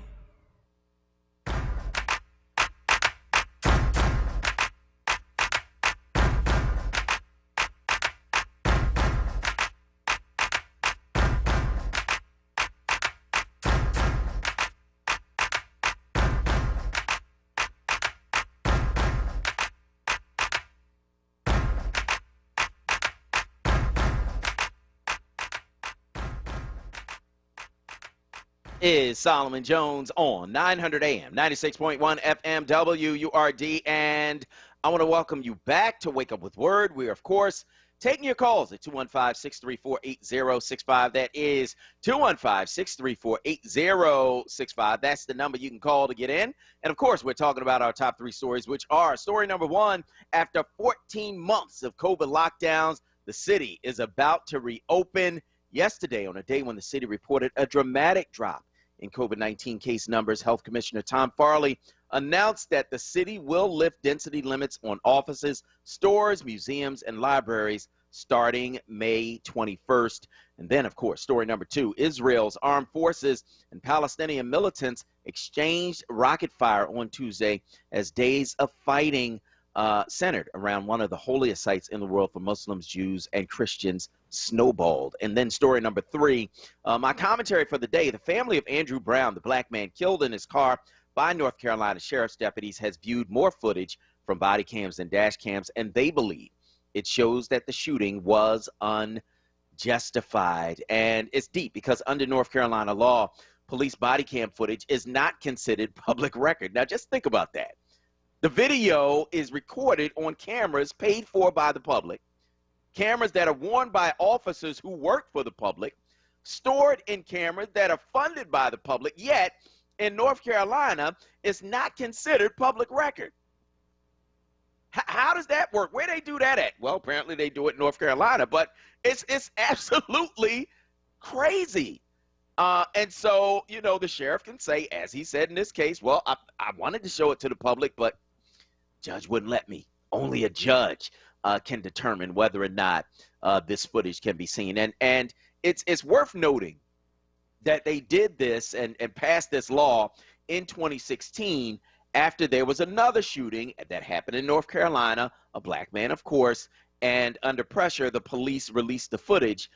Is Solomon Jones on 900 AM, 96.1 FM, WURD, and I want to welcome you back to Wake Up with Word. We are, of course, taking your calls at 215-634-8065. That is 215-634-8065. That's the number you can call to get in. And, of course, we're talking about our top three stories, which are story number one, after 14 months of COVID lockdowns, the city is about to reopen. Yesterday, on a day when the city reported a dramatic drop in COVID-19 case numbers, Health Commissioner Tom Farley announced that the city will lift density limits on offices, stores, museums, and libraries starting May 21st. And then, of course, story number two, Israel's armed forces and Palestinian militants exchanged rocket fire on Tuesday as days of fighting centered around one of the holiest sites in the world for Muslims, Jews, and Christians snowballed. And then story number three, my commentary for the day, the family of Andrew Brown, the black man killed in his car by North Carolina sheriff's deputies, has viewed more footage from body cams and dash cams, and they believe it shows that the shooting was unjustified. And it's deep because under North Carolina law, police body cam footage is not considered public record. Now just think about that. The video is recorded on cameras paid for by the public, cameras that are worn by officers who work for the public, stored in cameras that are funded by the public, yet in North Carolina, it's not considered public record. How does that work? Where they do that at? Well, apparently they do it in North Carolina, but it's absolutely crazy. And so, you know, the sheriff can say, as he said in this case, well, I wanted to show it to the public, but judge wouldn't let me. Only a judge can determine whether or not this footage can be seen. And it's worth noting that they did this and passed this law in 2016 after there was another shooting that happened in North Carolina, a black man, of course, and under pressure, the police released the footage.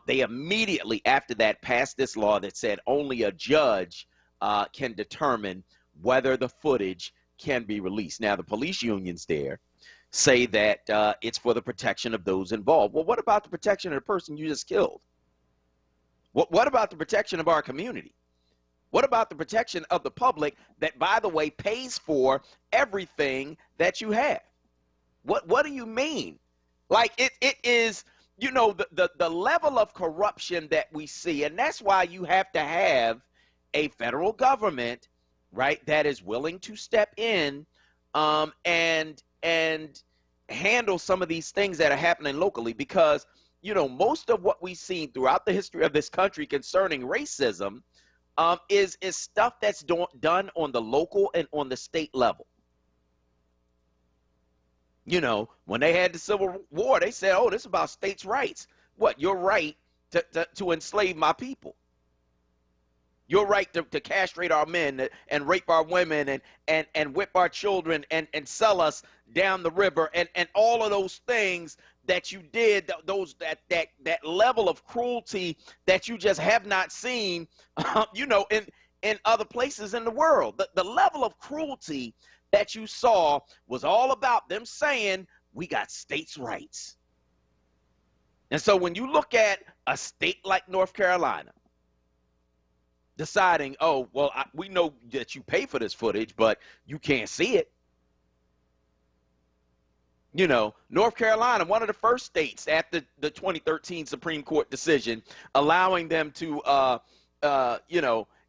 They immediately after that passed this law that said only a judge can determine whether the footage can be released. Now, the police unions there say that it's for the protection of those involved. Well, what about the protection of the person you just killed? What about the protection of our community? What about the protection of the public that, by the way, pays for everything that you have? What do you mean? Like it is, you know, the level of corruption that we see, and that's why you have to have a federal government, right, that is willing to step in and handle some of these things that are happening locally, because, you know, most of what we've seen throughout the history of this country concerning racism is stuff that's done on the local and on the state level. You know, when they had the Civil War, they said, oh, this is about states' rights. What, your right to enslave my people? Your right to castrate our men and rape our women and whip our children and sell us down the river and all of those things that you did, that level of cruelty that you just have not seen, in other places in the world. The level of cruelty that you saw was all about them saying, we got states' rights. And so when you look at a state like North Carolina, deciding, oh, well, we know that you pay for this footage, but you can't see it. North Carolina, one of the first states after the 2013 Supreme Court decision, allowing them to,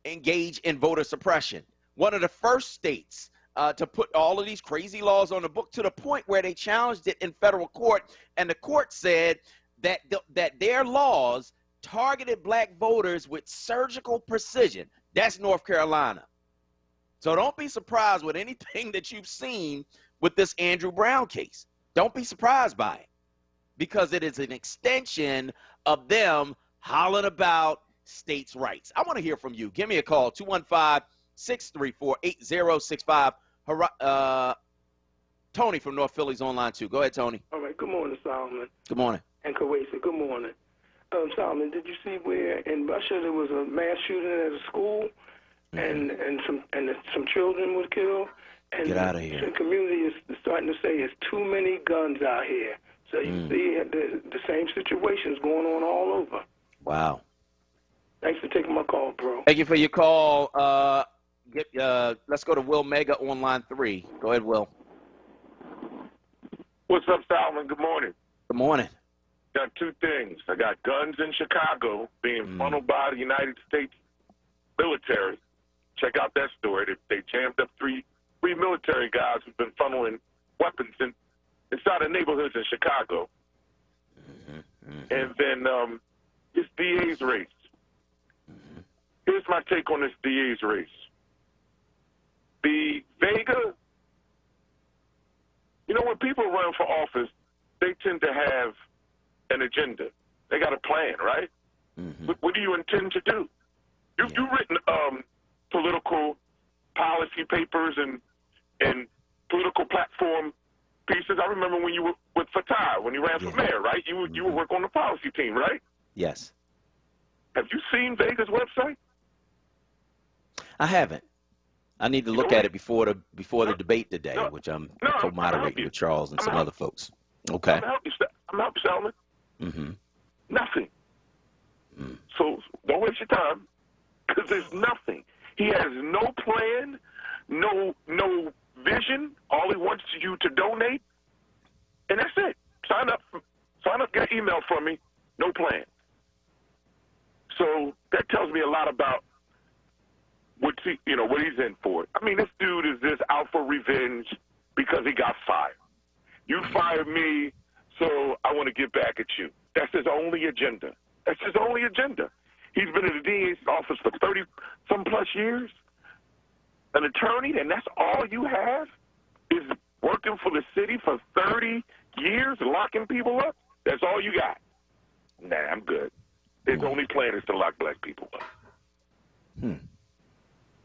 engage in voter suppression. One of the first states to put all of these crazy laws on the book, to the point where they challenged it in federal court, and the court said that their laws targeted black voters with surgical precision. That's North Carolina. So don't be surprised with anything that you've seen with this Andrew Brown case. Don't be surprised by it, because it is an extension of them hollering about states' rights. I want to hear from you. Give me a call, 215-634-8065. Tony from North Philly's on line 2. Go ahead, Tony. All right. Good morning, Solomon. Good morning. And Kuwaisa, good morning. Solomon, did you see where in Russia there was a mass shooting at a school, and some children were killed? And get out of here. The community is starting to say it's too many guns out here. So you see the same situations going on all over. Wow. Thanks for taking my call, bro. Thank you for your call. Let's go to Will Mega on line 3. Go ahead, Will. What's up, Solomon? Good morning. Good morning. Got two things. I got guns in Chicago being funneled by the United States military. Check out that story. They jammed up three military guys who've been funneling weapons inside of neighborhoods in Chicago. And then this DA's race. Here's my take on this DA's race. The Vega, when people run for office, they tend to have an agenda. They got a plan, right? What do you intend to do? You've written political policy papers and political platform pieces. I remember when you were with Fatah, when you ran for mayor, right? You were working on the policy team, right? Yes. Have you seen Vega's website? I haven't. I need to look at it before the debate today, which I'm co-moderating with Charles and some other folks. Okay. I'm helping you, Salman. Nothing. So don't waste your time, because there's nothing. He has no plan, no vision. All he wants you to donate, and that's it. Sign up, get an email from me. No plan. So that tells me a lot about what he's in for. I mean, this dude is just out for revenge because he got fired. You fired me, so I want to get back at you. That's his only agenda. That's his only agenda. He's been in the DA's office for 30-some plus years, an attorney, and that's all you have is working for the city for 30 years, locking people up? That's all you got? Nah, I'm good. His only plan is to lock black people up.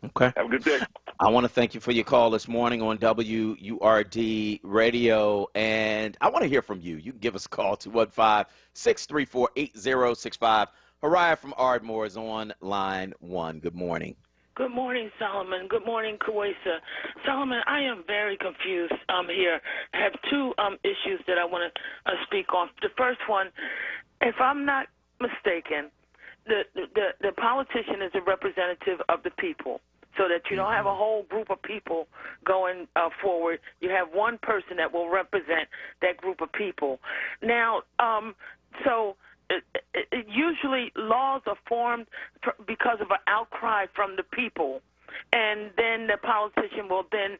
Okay. Have a good day. I want to thank you for your call this morning on WURD Radio, and I want to hear from you. You can give us a call, 215-634-8065. Hariah from Ardmore is on line 1. Good morning. Good morning, Solomon. Good morning, Kuwaisa. Solomon, I am very confused here. I have two issues that I want to speak on. The first one, if I'm not mistaken, the politician is a representative of the people, so that you don't have a whole group of people going forward. You have one person that will represent that group of people. Now, usually laws are formed because of an outcry from the people, and then the politician will then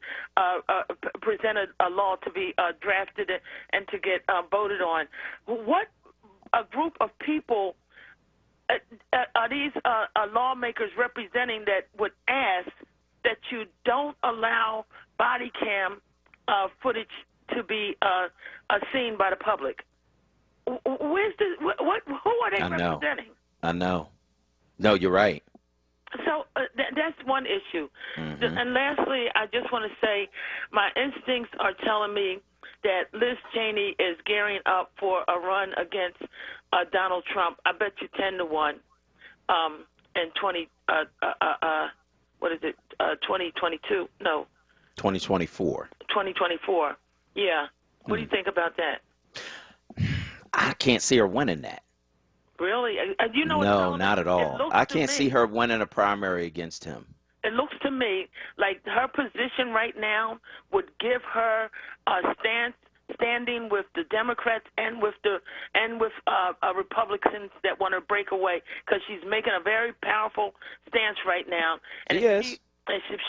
present a law to be drafted and to get voted on. What a group of people are these lawmakers representing that would ask that you don't allow body cam footage to be seen by the public? Where's this? Who are they representing? I know. No, you're right. So that's one issue. And lastly, I just want to say my instincts are telling me that Liz Cheney is gearing up for a run against Donald Trump. I bet you 10-1 in 2022? No. 2024. 2024. Yeah. What do you think about that? I can't see her winning that. Really? You know, no, not at all. I can't see her winning a primary against him. It looks to me like her position right now would give her a standing with the Democrats and with Republicans that want to break away, because she's making a very powerful stance right now. And if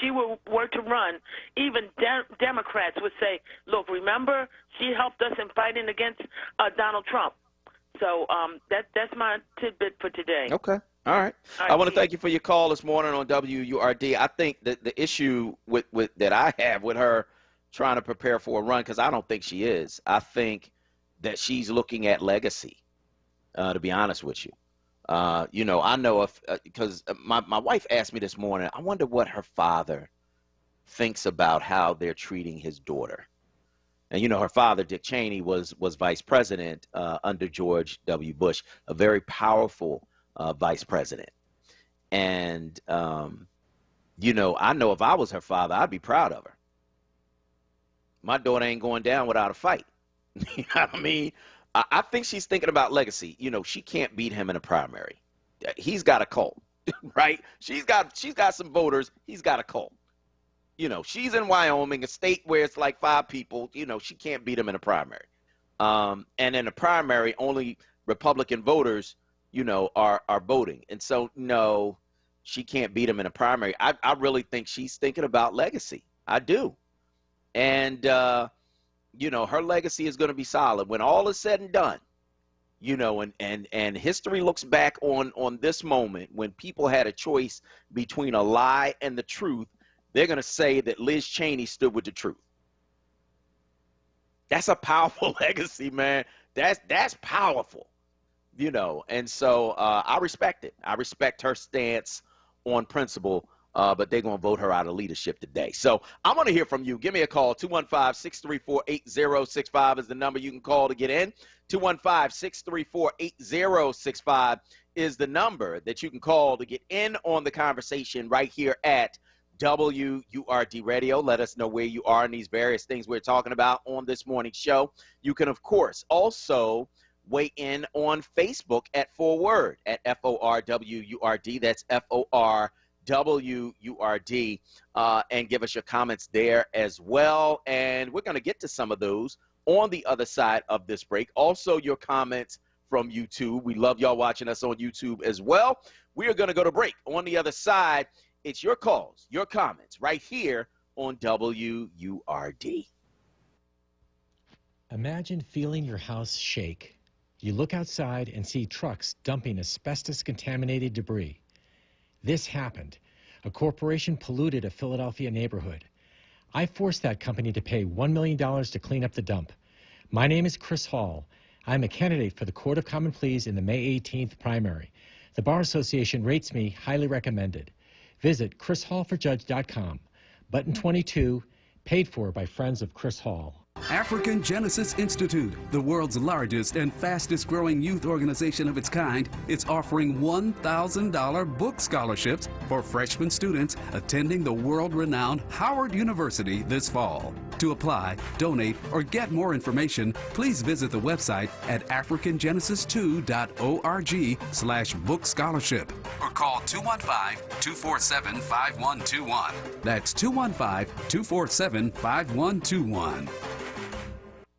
she were to run, even Democrats would say, "Look, remember, she helped us in fighting against Donald Trump." So that's my tidbit for today. Okay. All right. I want to thank you for your call this morning on WURD. I think that the issue with that I have with her trying to prepare for a run, because I don't think she is. I think that she's looking at legacy, to be honest with you. You know, I know because my wife asked me this morning, I wonder what her father thinks about how they're treating his daughter. And, you know, her father, Dick Cheney, was vice president under George W. Bush, a very powerful vice president. And, you know if I was her father, I'd be proud of her. My daughter ain't going down without a fight. You know what I mean? I think she's thinking about legacy. You know, she can't beat him in a primary. He's got a cult, right? She's got some voters. He's got a cult. You know, she's in Wyoming, a state where it's like 5 people. You know, she can't beat him in a primary. And in a primary, only Republican voters, you know, are voting. And so, no, she can't beat him in a primary. I really think she's thinking about legacy. I do. And, you know, her legacy is going to be solid when all is said and done. You know, and history looks back on this moment when people had a choice between a lie and the truth. They're going to say that Liz Cheney stood with the truth. That's a powerful legacy, man. That's powerful, you know. And so I respect it. I respect her stance on principle, but they're going to vote her out of leadership today. So I want to hear from you. Give me a call. 215-634-8065 is the number you can call to get in. 215-634-8065 is the number that you can call to get in on the conversation right here at WURD Radio. Let us know where you are in these various things we're talking about on this morning's show. You can, of course, also weigh in on Facebook at onWURD, at FORWURD. That's FORWURD, and give us your comments there as well. And we're going to get to some of those on the other side of this break. Also, your comments from YouTube. We love y'all watching us on YouTube as well. We are going to go to break. On the other side, it's your calls, your comments, right here on WURD. Imagine feeling your house shake. You look outside and see trucks dumping asbestos-contaminated debris. This happened. A corporation polluted a Philadelphia neighborhood. I forced that company to pay $1 million to clean up the dump. My name is Chris Hall. I'm a candidate for the Court of Common Pleas in the May 18th primary. The Bar Association rates me highly recommended. Visit chrishallforjudge.com. Button 22, paid for by friends of Chris Hall. African Genesis Institute, the world's largest and fastest growing youth organization of its kind, is offering $1,000 book scholarships for freshman students attending the world-renowned Howard University this fall. To apply, donate, or get more information, please visit the website at africangenesis2.org/book scholarship or call 215-247-5121. That's 215-247-5121.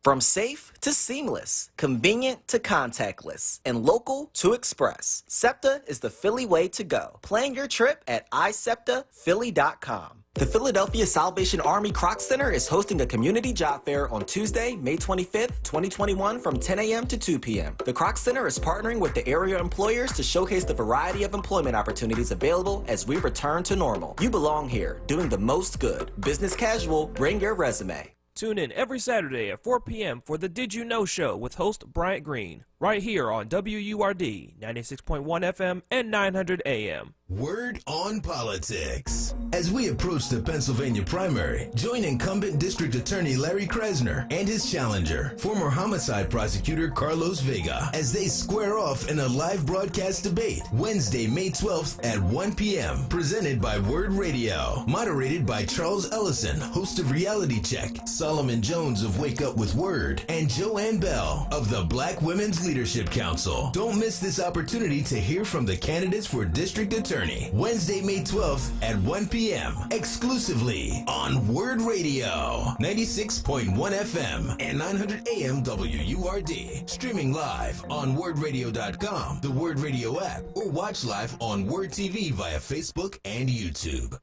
From safe to seamless, convenient to contactless, and local to express, SEPTA is the Philly way to go. Plan your trip at iseptaphilly.com. The Philadelphia Salvation Army Croc Center is hosting a community job fair on Tuesday, May 25th, 2021 from 10 a.m. to 2 p.m. The Croc Center is partnering with the area employers to showcase the variety of employment opportunities available as we return to normal. You belong here, doing the most good. Business casual, bring your resume. Tune in every Saturday at 4 p.m. for the Did You Know Show with host Bryant Green, right here on WURD 96.1 FM and 900 AM. Word on Politics. As we approach the Pennsylvania primary, join incumbent District Attorney Larry Krasner and his challenger, former homicide prosecutor Carlos Vega, as they square off in a live broadcast debate Wednesday, May 12th at 1 p.m. Presented by WURD Radio. Moderated by Charles Ellison, host of Reality Check, Solomon Jones of Wake Up with WURD, and Joanne Bell of the Black Women's Leadership Council. Don't miss this opportunity to hear from the candidates for District Attorney. Wednesday, May 12th at 1 p.m. exclusively on WURD Radio, 96.1 FM and 900 AM WURD. Streaming live on WURDradio.com, the WURD Radio app, or watch live on WURD TV via Facebook and YouTube.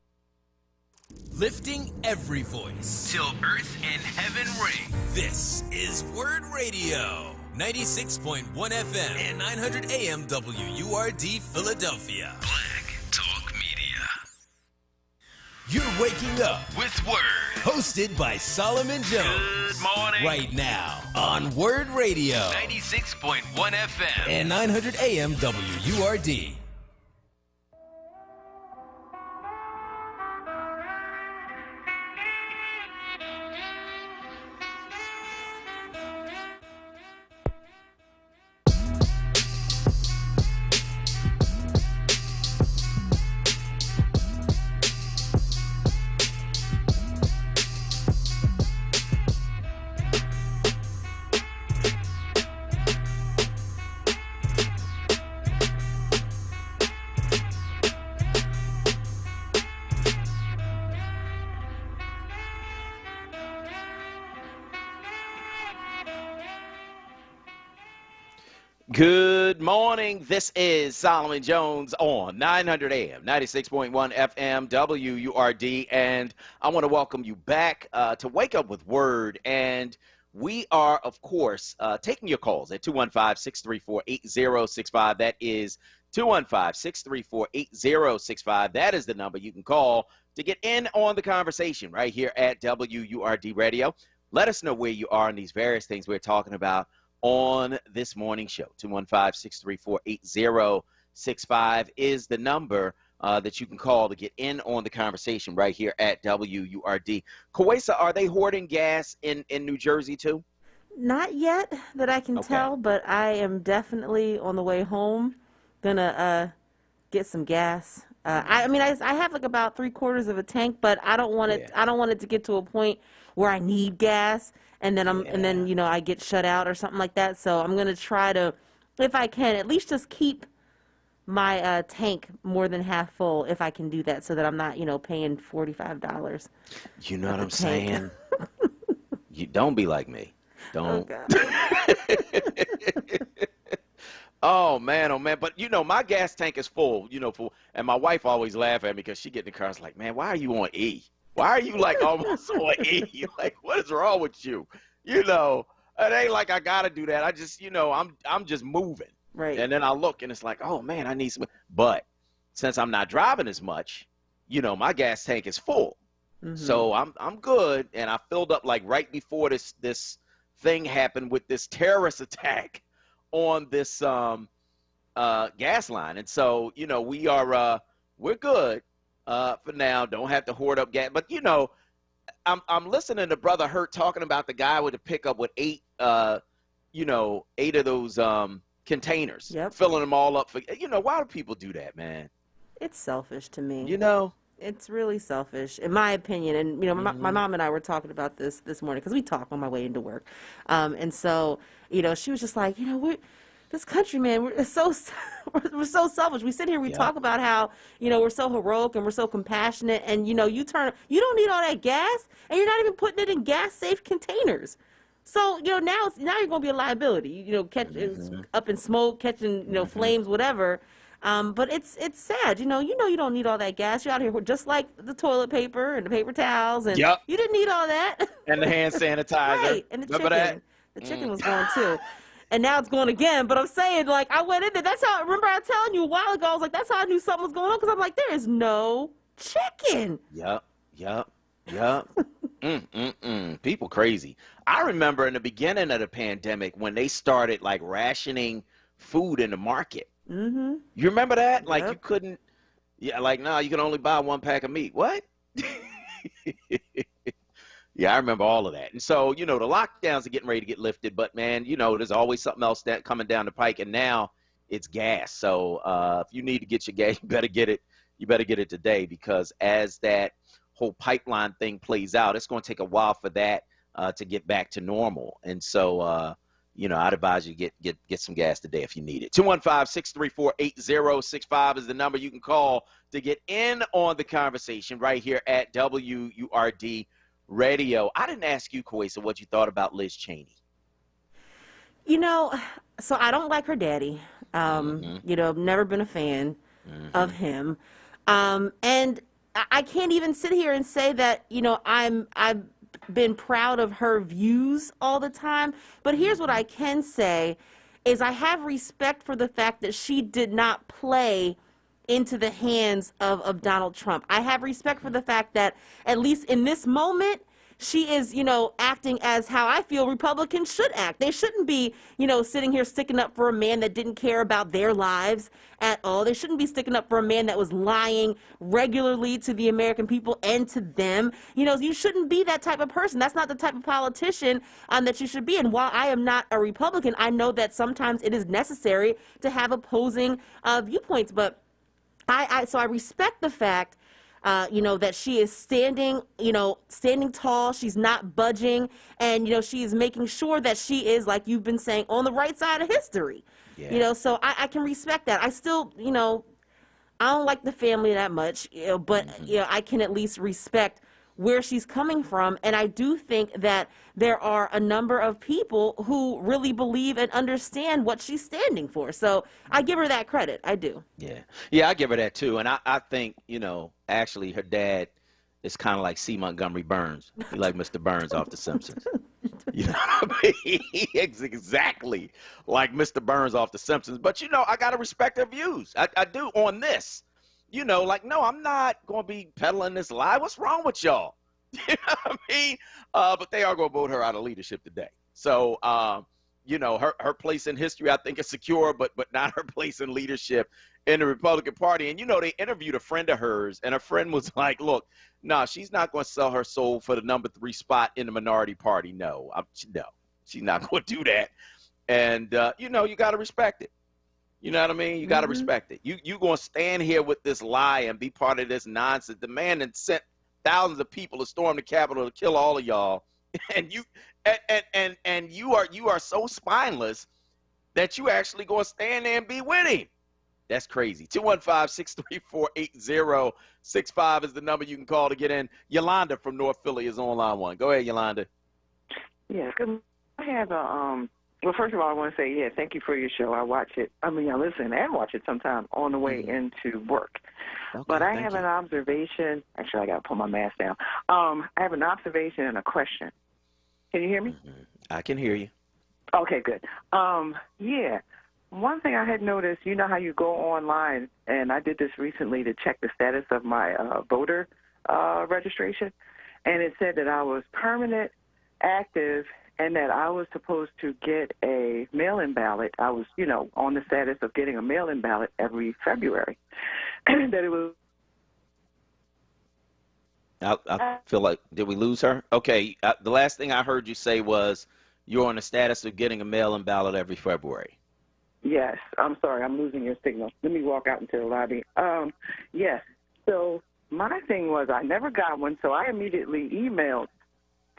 Lifting every voice till earth and heaven ring. This is WURD Radio, 96.1 FM and 900 AM WURD Philadelphia. Black Talk Media. You're waking up with WURD. Hosted by Solomon Jones. Good morning. Right now on WURD Radio. 96.1 FM and 900 AM WURD. Good morning. This is Solomon Jones on 900 AM, 96.1 FM, WURD, and I want to welcome you back to Wake Up with WURD. And we are, of course, taking your calls at 215-634-8065. That is 215-634-8065. That is the number you can call to get in on the conversation right here at WURD Radio. Let us know where you are on these various things we're talking about on this morning show. 215-634-8065 is the number that you can call to get in on the conversation right here at WURD. Kawesa, are they hoarding gas in New Jersey too? Not yet that I can tell, but I am definitely on the way home gonna get some gas. I have like about 3/4 of a tank, but I don't want it. I don't want it to get to a point where I need gas and then I get shut out or something like that. So I'm gonna try to, if I can, at least just keep my tank more than half full if I can do that, so that I'm not paying $45. You know what I'm saying? You don't be like me. Don't. Oh man, but my gas tank is full, and my wife always laugh at me because she get in the car. It's like, man, why are you on E? Why are you like almost on E? Like, what is wrong with you? It ain't like I gotta do that. I just, I'm just moving. Right. And then I look and it's like, oh man, I need some. But since I'm not driving as much, my gas tank is full. Mm-hmm. So I'm good, and I filled up like right before this thing happened with this terrorist attack on this gas line. And so, we're good for now. Don't have to hoard up gas. But, I'm listening to Brother Hurt talking about the guy with a pickup with 8 of those containers, filling them all up. Why do people do that, man? It's selfish to me. It's really selfish, in my opinion. And, my mom and I were talking about this morning because we talk on my way into work. And so, she was just like, this country, man, we're so selfish. We sit here, we talk about how, we're so heroic and we're so compassionate. And, you don't need all that gas, and you're not even putting it in gas-safe containers. So, now you're going to be a liability, up in smoke, catching, flames, whatever. But it's sad, you don't need all that gas. You're out here just like the toilet paper and the paper towels, and you didn't need all that. And the hand sanitizer. Right, and the chicken. The chicken was going too. And now it's going again. But I'm saying, like, I went in there. That's how, remember I was telling you a while ago, I was like, that's how I knew something was going on. Because I'm like, there is no chicken. Yep. People crazy. I remember in the beginning of the pandemic when they started like rationing food in the market. Mm-hmm. You remember that? Yep. Like you couldn't, you can only buy 1 pack of meat. What? Yeah, I remember all of that. And so, the lockdowns are getting ready to get lifted, but man, there's always something else that coming down the pike, and now it's gas. So if you need to get your gas, you better get it. You better get it today, because as that whole pipeline thing plays out, it's going to take a while for that to get back to normal. And so, I'd advise you get some gas today if you need it. 215-634-8065 is the number you can call to get in on the conversation right here at WURD Radio. I didn't ask you, Kwesa, what you thought about Liz Cheney. So I don't like her daddy. I've never been a fan of him. And I can't even sit here and say that, I've been proud of her views all the time. But here's what I can say is I have respect for the fact that she did not play into the hands of Donald Trump. I have respect for the fact that, at least in this moment, she is, acting as how I feel Republicans should act. They shouldn't be, sitting here sticking up for a man that didn't care about their lives at all. They shouldn't be sticking up for a man that was lying regularly to the American people and to them. You shouldn't be that type of person. That's not the type of politician that you should be. And while I am not a Republican, I know that sometimes it is necessary to have opposing viewpoints. But I respect the fact that she is standing tall. She's not budging. And, she is making sure that she is, like you've been saying, on the right side of history. Yeah. So I can respect that. I still, I don't like the family that much, but, I can at least respect where she's coming from. And I do think that there are a number of people who really believe and understand what she's standing for. So I give her that credit. I do. Yeah, I give her that too. And I think, actually her dad is kind of like C. Montgomery Burns. He like Mr. Burns off The Simpsons. You know what I mean? He's exactly like Mr. Burns off The Simpsons. But, I got to respect her views. I do on this. No, I'm not going to be peddling this lie. What's wrong with y'all? You know what I mean? But they are going to vote her out of leadership today. So, her place in history, I think, is secure, but not her place in leadership in the Republican Party. And, they interviewed a friend of hers, and her friend was like, look, no, she's not going to sell her soul for the number 3 spot in the minority party. No, she's not going to do that. And, you got to respect it. You know what I mean? You got to respect it. You going to stand here with this lie and be part of this nonsense. The man that sent thousands of people to storm the Capitol to kill all of y'all, and you are so spineless that you actually going to stand there and be with him. That's crazy. 215-634-8065 is the number you can call to get in. Yolanda from North Philly is on line 1. Go ahead, Yolanda. Yes, I have a well, first of all, I want to say, thank you for your show. I watch it. I listen and watch it sometime on the way into work. Okay, but I have an observation. Actually, I got to pull my mask down. I have an observation and a question. Can you hear me? I can hear you. Okay, good. One thing I had noticed, you know how you go online, and I did this recently to check the status of my voter registration, and it said that I was permanent, active, and that I was supposed to get a mail-in ballot. I was, on the status of getting a mail-in ballot every February. That it was. I feel like, did we lose her? Okay, the last thing I heard you say was you're on the status of getting a mail-in ballot every February. Yes, I'm sorry, I'm losing your signal. Let me walk out into the lobby. Yes, so my thing was I never got one, so I immediately emailed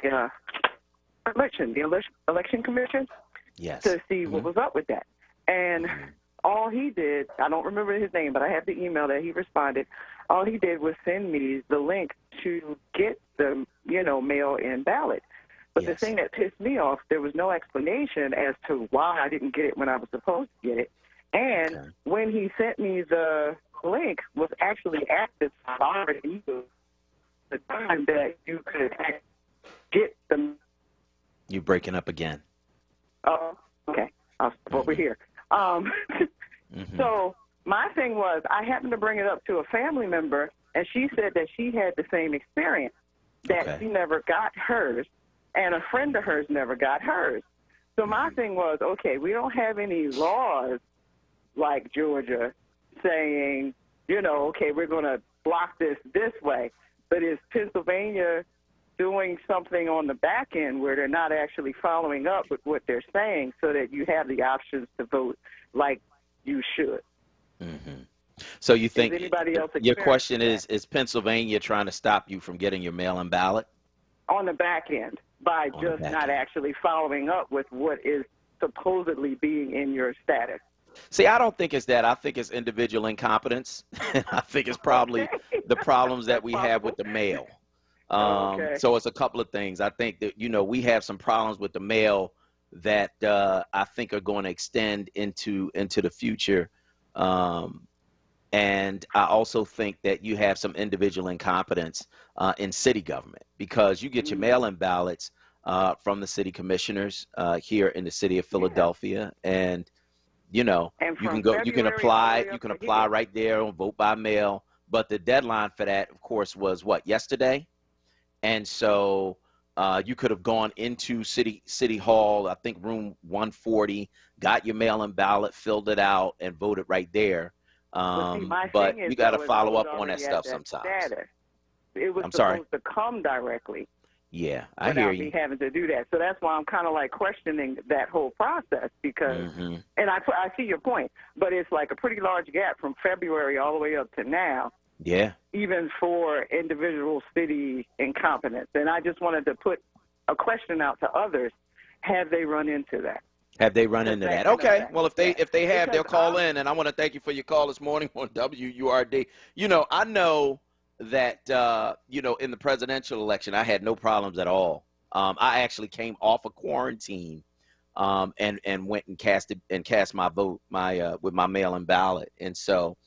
the election commission to see what was up with that. And all he did, I don't remember his name, but I have the email that he responded. All he did was send me the link to get the, mail-in ballot. But the thing that pissed me off, there was no explanation as to why I didn't get it when I was supposed to get it. And when he sent me the link, was actually active. I already knew the time that you could get the. You're breaking up again. Oh, okay. I'll stop over here. So my thing was, I happened to bring it up to a family member, and she said that she had the same experience. that she never got hers, and a friend of hers never got hers. So my thing was, okay, we don't have any laws like Georgia saying, you know, okay, we're going to block this way. But is Pennsylvania doing something on the back end where they're not actually following up with what they're saying so that you have the options to vote like you should? Mm-hmm. So you think anybody else your question is Pennsylvania trying to stop you from getting your mail-in ballot? On the back end, by just not actually following up with what is supposedly being in your status. See, I don't think it's that. I think it's individual incompetence. I think it's probably the problems that we have with the mail. So it's a couple of things. I think that, you know, we have some problems with the mail that I think are going to extend into the future. And I also think that you have some individual incompetence in city government, because you get your mail-in ballots from the city commissioners here in the city of Philadelphia, and you know, you can go, you can apply right there on vote by mail. But the deadline for that, of course, was what, yesterday? And so you could have gone into City Hall, I think room 140, got your mail-in ballot, filled it out, and voted right there. But you got to follow up on that stuff sometimes. It was supposed to come directly. Yeah, I hear you. Without me having to do that. So that's why I'm kind of like questioning that whole process, because, and I see your point, but it's like a pretty large gap from February all the way up to now. Yeah. Even for individual city incompetence. And I just wanted to put a question out to others. Have they run into that? Have they run into that? Okay. Well, if they have, they'll call in. And I want to thank you for your call this morning on WURD. You know, I know that, you know, in the presidential election, I had no problems at all. I actually came off of quarantine and went and cast my vote with my mail-in ballot. And so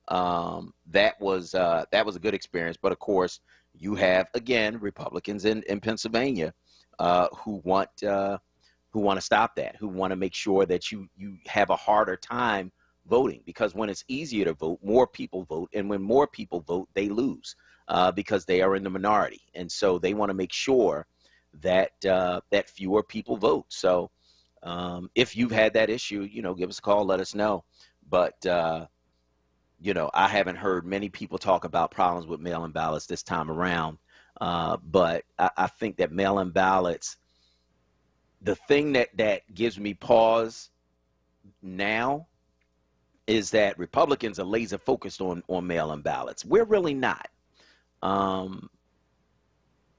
that was a good experience. But of course, you have, again, Republicans in Pennsylvania who want to stop that, who want to make sure that you have a harder time voting, because when it's easier to vote, more people vote, and when more people vote, they lose because they are in the minority, and so they want to make sure that that fewer people vote. So if you've had that issue, you know, give us a call, let us know. But you know, I haven't heard many people talk about problems with mail-in ballots this time around. But I think that mail-in ballots, the thing that gives me pause now is that Republicans are laser focused on mail-in ballots. We're really not.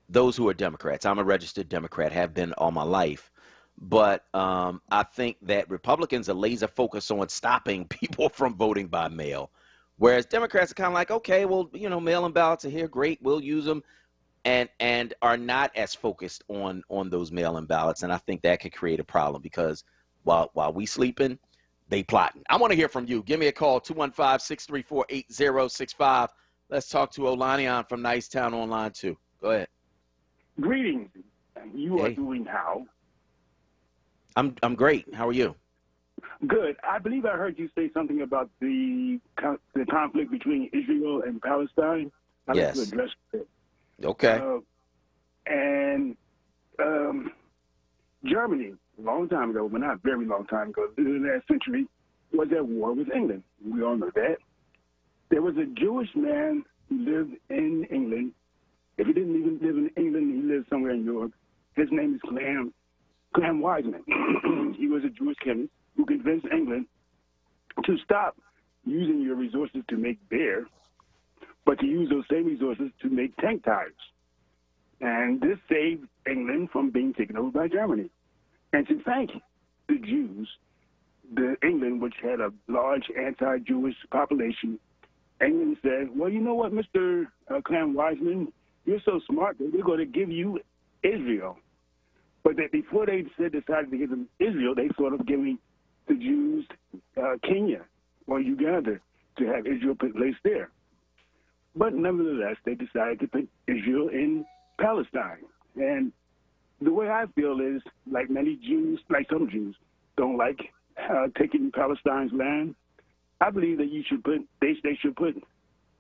Those who are Democrats, I'm a registered Democrat, have been all my life. But I think that Republicans are laser focused on stopping people from voting by mail. Whereas Democrats are kind of like, okay, well, you know, mail-in ballots are here, great, we'll use them, and are not as focused on those mail-in ballots. And I think that could create a problem, because while we sleeping, they plotting. I want to hear from you. Give me a call, 215-634-8065. Let's talk to Olanian from Nicetown on line 2. Go ahead. Greetings. You are doing how? I'm great. How are you? Good. I believe I heard you say something about the conflict between Israel and Palestine. I'd like to address it. Okay. And Germany, a long time ago, but not a very long time ago, in the last century, was at war with England. We all know that. There was a Jewish man who lived in England. If he didn't even live in England, he lived somewhere in Europe. His name is Clam Wiseman. He was a Jewish chemist who convinced England to stop using your resources to make beer, but to use those same resources to make tank tires. And this saved England from being taken over by Germany. And to thank the Jews, England, which had a large anti-Jewish population, England said, well, you know what, Mr. Clam Wiseman, you're so smart that we're going to give you Israel. But that before they decided to give them Israel, they thought of giving the Jews Kenya or Uganda to have Israel placed there. But nevertheless, they decided to put Israel in Palestine. And the way I feel is, like many Jews, like some Jews, don't like taking Palestine's land. I believe that they should put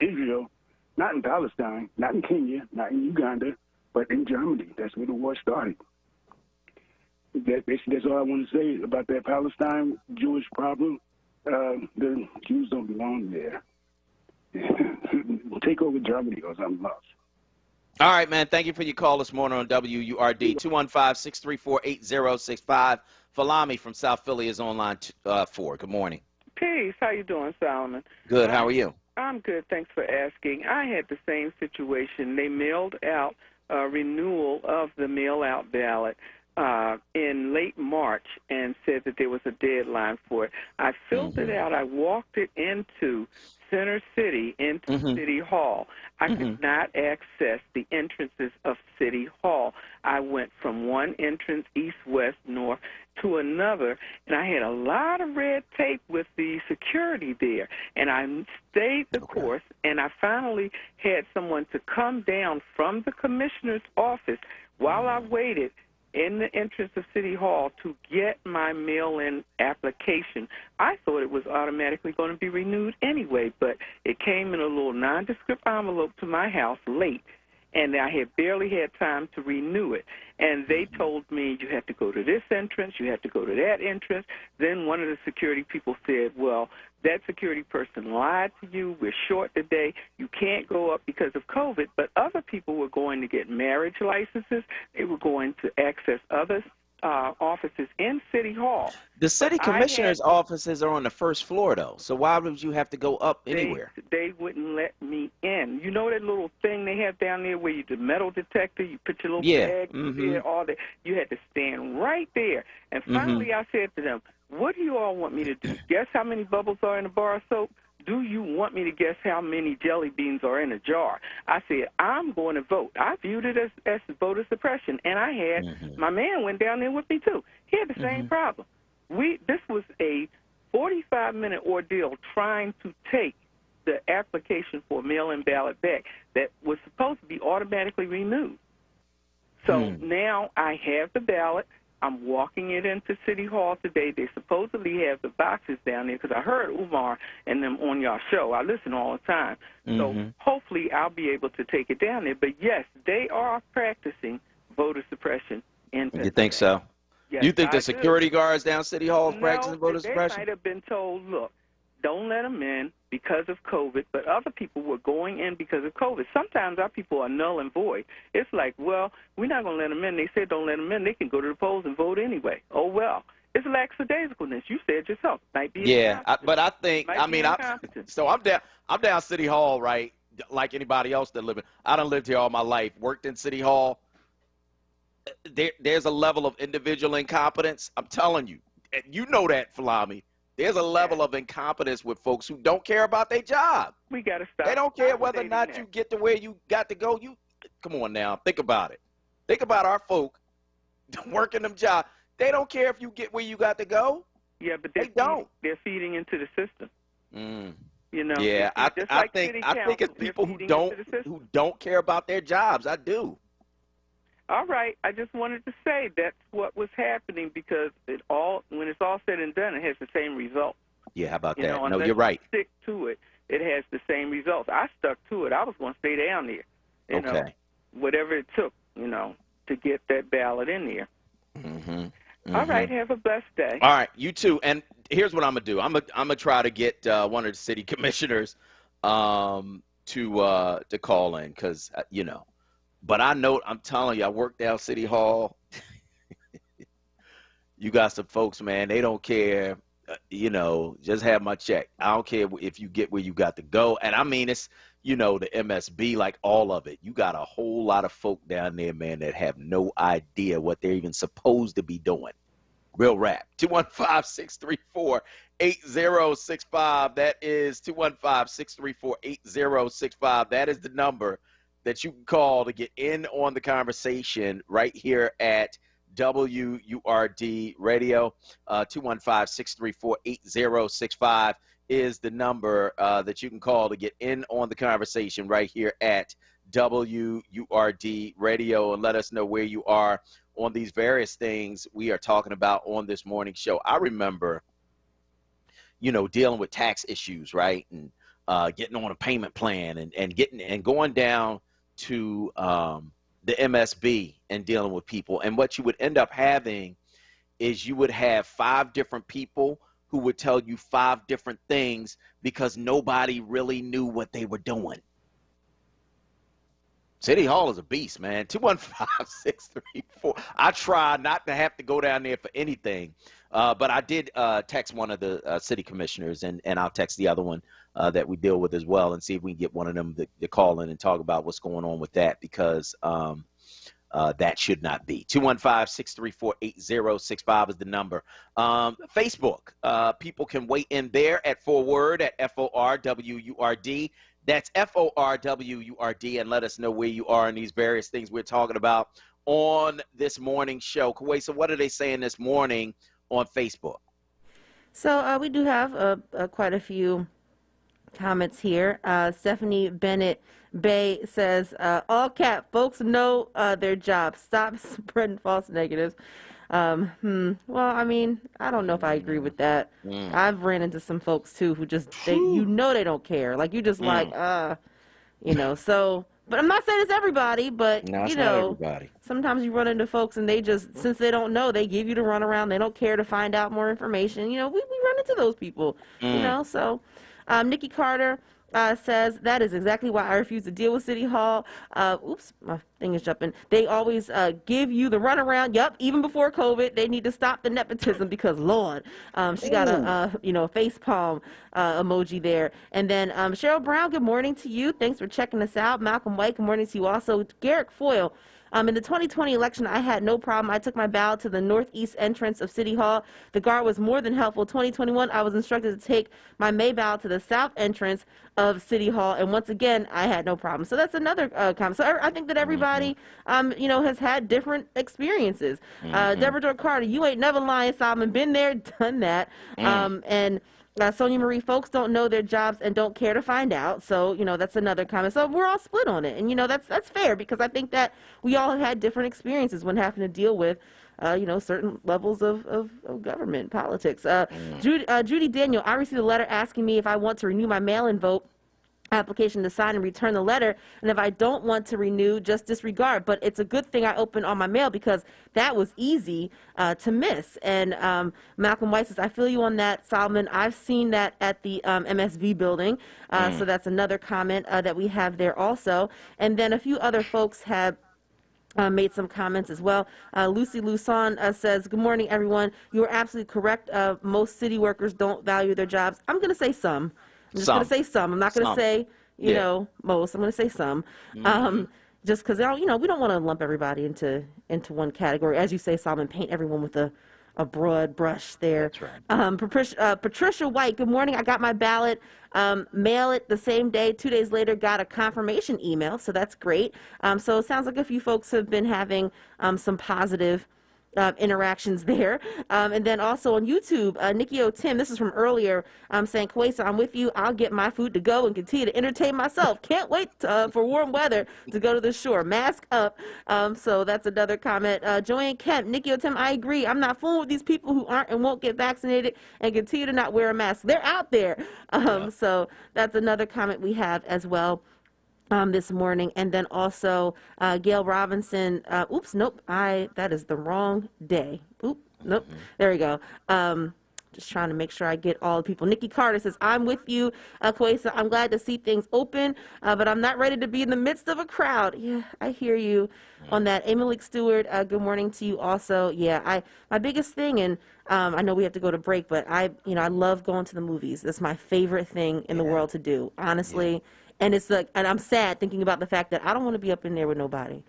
Israel not in Palestine, not in Kenya, not in Uganda, but in Germany. That's where the war started. That's all I want to say about that Palestine Jewish problem. The Jews don't belong there. Take over Germany or something else. All right, man. Thank you for your call this morning on WURD. 215-634-8065. Falami from South Philly is on line 4. Good morning. Peace. How you doing, Solomon? Good. How are you? I'm good. Thanks for asking. I had the same situation. They mailed out a renewal of the mail-out ballot in late March and said that there was a deadline for it. I filled it out. I walked it into Center City, into City Hall. I could not access the entrances of City Hall. I went from one entrance, east, west, north, to another, and I had a lot of red tape with the security there. And I stayed the course, and I finally had someone to come down from the commissioner's office while I waited in the entrance of City Hall to get my mail-in application. I thought it was automatically going to be renewed anyway, but it came in a little nondescript envelope to my house late, and I had barely had time to renew it. And they told me, you have to go to this entrance, you have to go to that entrance. Then one of the security people said, well, that security person lied to you. We're short today. You can't go up because of COVID. But other people were going to get marriage licenses. They were going to access other offices in City Hall. The city commissioner's offices are on the first floor, though. So why would you have to go up anywhere? They wouldn't let me in. You know that little thing they have down there where you the metal detector, you put your little bag there, all that. You had to stand right there. And finally I said to them, what do you all want me to do? Guess how many bubbles are in a bar of soap? Do you want me to guess how many jelly beans are in a jar? I said, I'm going to vote. I viewed it as voter suppression, and I had my man went down there with me, too. He had the same problem. This was a 45-minute ordeal trying to take the application for a mail-in ballot back that was supposed to be automatically renewed. So now I have the ballot. I'm walking it into City Hall today. They supposedly have the boxes down there because I heard Umar and them on your show. I listen all the time. So hopefully I'll be able to take it down there. But, yes, they are practicing voter suppression in Pennsylvania. You think so? Yes, you think the security guards down City Hall is practicing voter suppression? They might have been told, look, don't let them in because of COVID, but other people were going in because of COVID. Sometimes our people are null and void. It's like, well, we're not going to let them in. They said don't let them in. They can go to the polls and vote anyway. Oh, well. It's lackadaisicalness. You said yourself. Might be but I think, I'm down City Hall, right, like anybody else that living. I done lived here all my life, worked in City Hall. There's a level of individual incompetence. I'm telling you. And you know that, Falami. There's a level of incompetence with folks who don't care about their job. We got to stop. They don't care whether or not you get to where you got to go. Come on now. Think about it. Think about our folk working them jobs. They don't care if you get where you got to go. Yeah, but they don't. They're feeding into the system. You know. Yeah, I think it's people who don't care about their jobs. I do. All right, I just wanted to say that's what was happening because when it's all said and done, it has the same result. Yeah, how about that? No, you're right. You stick to it, it has the same results. I stuck to it. I was going to stay down there. You know, whatever it took, to get that ballot in there. All right, have a blessed day. All right, you too. And here's what I'm gonna do. I'm gonna try to get one of the city commissioners to call in because But I'm telling you, I work down City Hall. You got some folks, man, they don't care, just have my check. I don't care if you get where you got to go. And I mean, it's, the MSB, like all of it. You got a whole lot of folk down there, man, that have no idea what they're even supposed to be doing. Real rap. 215-634-8065. That is 215-634-8065. That is the number that you can call to get in on the conversation right here at WURD Radio. 215-634-8065 is the number that you can call to get in on the conversation right here at WURD Radio and let us know where you are on these various things we are talking about on this morning show. I remember, dealing with tax issues, right? And getting on a payment plan and going down to the MSB and dealing with people. And what you would end up having is you would have 5 different people who would tell you 5 different things because nobody really knew what they were doing. City Hall is a beast, man. 215-634. I try not to have to go down there for anything. But I did text one of the city commissioners, and I'll text the other one that we deal with as well and see if we can get one of them to call in and talk about what's going on with that, because that should not be. 215-634-8065 is the number. Facebook, people can weigh in there at FORWURD, at FORWURD. That's FORWURD, and let us know where you are in these various things we're talking about on this morning's show. Kuwaisa, what are they saying this morning on Facebook? So we do have quite a few comments here. Stephanie Bennett Bay says, all cap, folks know their job. Stop spreading false negatives. Well, I mean, I don't know if I agree with that. I've ran into some folks too who just, they don't care. Like, you just so, but I'm not saying it's everybody, but no, it's not everybody. Sometimes you run into folks and they just, since they don't know, they give you the runaround. They don't care to find out more information. We run into those people, so Nikki Carter says, that is exactly why I refuse to deal with City Hall. Oops, my thing is jumping. They always give you the runaround. Yep, even before COVID, they need to stop the nepotism because, Lord, she got a face palm emoji there. And then Cheryl Brown, good morning to you. Thanks for checking us out. Malcolm White, good morning to you also. Garrick Foyle. In the 2020 election, I had no problem. I took my ballot to the northeast entrance of City Hall. The guard was more than helpful. 2021, I was instructed to take my May ballot to the south entrance of City Hall, and once again, I had no problem. So that's another comment. So I think that everybody, has had different experiences. Deborah Dorr Carter, you ain't never lying, Solomon. Been there, done that. And Sonia Marie, folks don't know their jobs and don't care to find out. So, that's another comment. So we're all split on it. And, that's fair, because I think that we all have had different experiences when having to deal with, certain levels of government politics. Judy Daniel, I received a letter asking me if I want to renew my mail-in vote application to sign and return the letter, and if I don't want to renew, just disregard. But it's a good thing I opened on my mail, because that was easy to miss. And Malcolm White says, I feel you on that, Solomon. I've seen that at the MSB building. So that's another comment that we have there also. And then a few other folks have made some comments as well. Lucy Luson says, good morning, everyone. You are absolutely correct. Most city workers don't value their jobs. I'm going to say some. I'm just going to say some. I'm not going to say, most. I'm going to say some. Just because, we don't want to lump everybody into one category. As you say, Solomon, paint everyone with a broad brush there. That's right. Patricia White, good morning. I got my ballot. Mail it the same day. 2 days later, got a confirmation email. So that's great. So it sounds like a few folks have been having some positive interactions there. And then also on YouTube, Nikki O. Tim, this is from earlier, saying, Kuwaisa, I'm with you. I'll get my food to go and continue to entertain myself. Can't wait for warm weather to go to the shore. Mask up. So that's another comment. Joanne Kemp, Nikki O. Tim, I agree. I'm not fooling with these people who aren't and won't get vaccinated and continue to not wear a mask. They're out there. So that's another comment we have as well. This morning. And then also Gail Robinson, that is the wrong day. There we go. Just trying to make sure I get all the people. Nikki Carter says, I'm with you, Kuwaisa. I'm glad to see things open, but I'm not ready to be in the midst of a crowd. Yeah, I hear you on that. Emily Stewart, good morning to you also. Yeah, my biggest thing, and I know we have to go to break, but I love going to the movies. That's my favorite thing in the world to do, honestly. And it's like, and I'm sad thinking about the fact that I don't want to be up in there with nobody.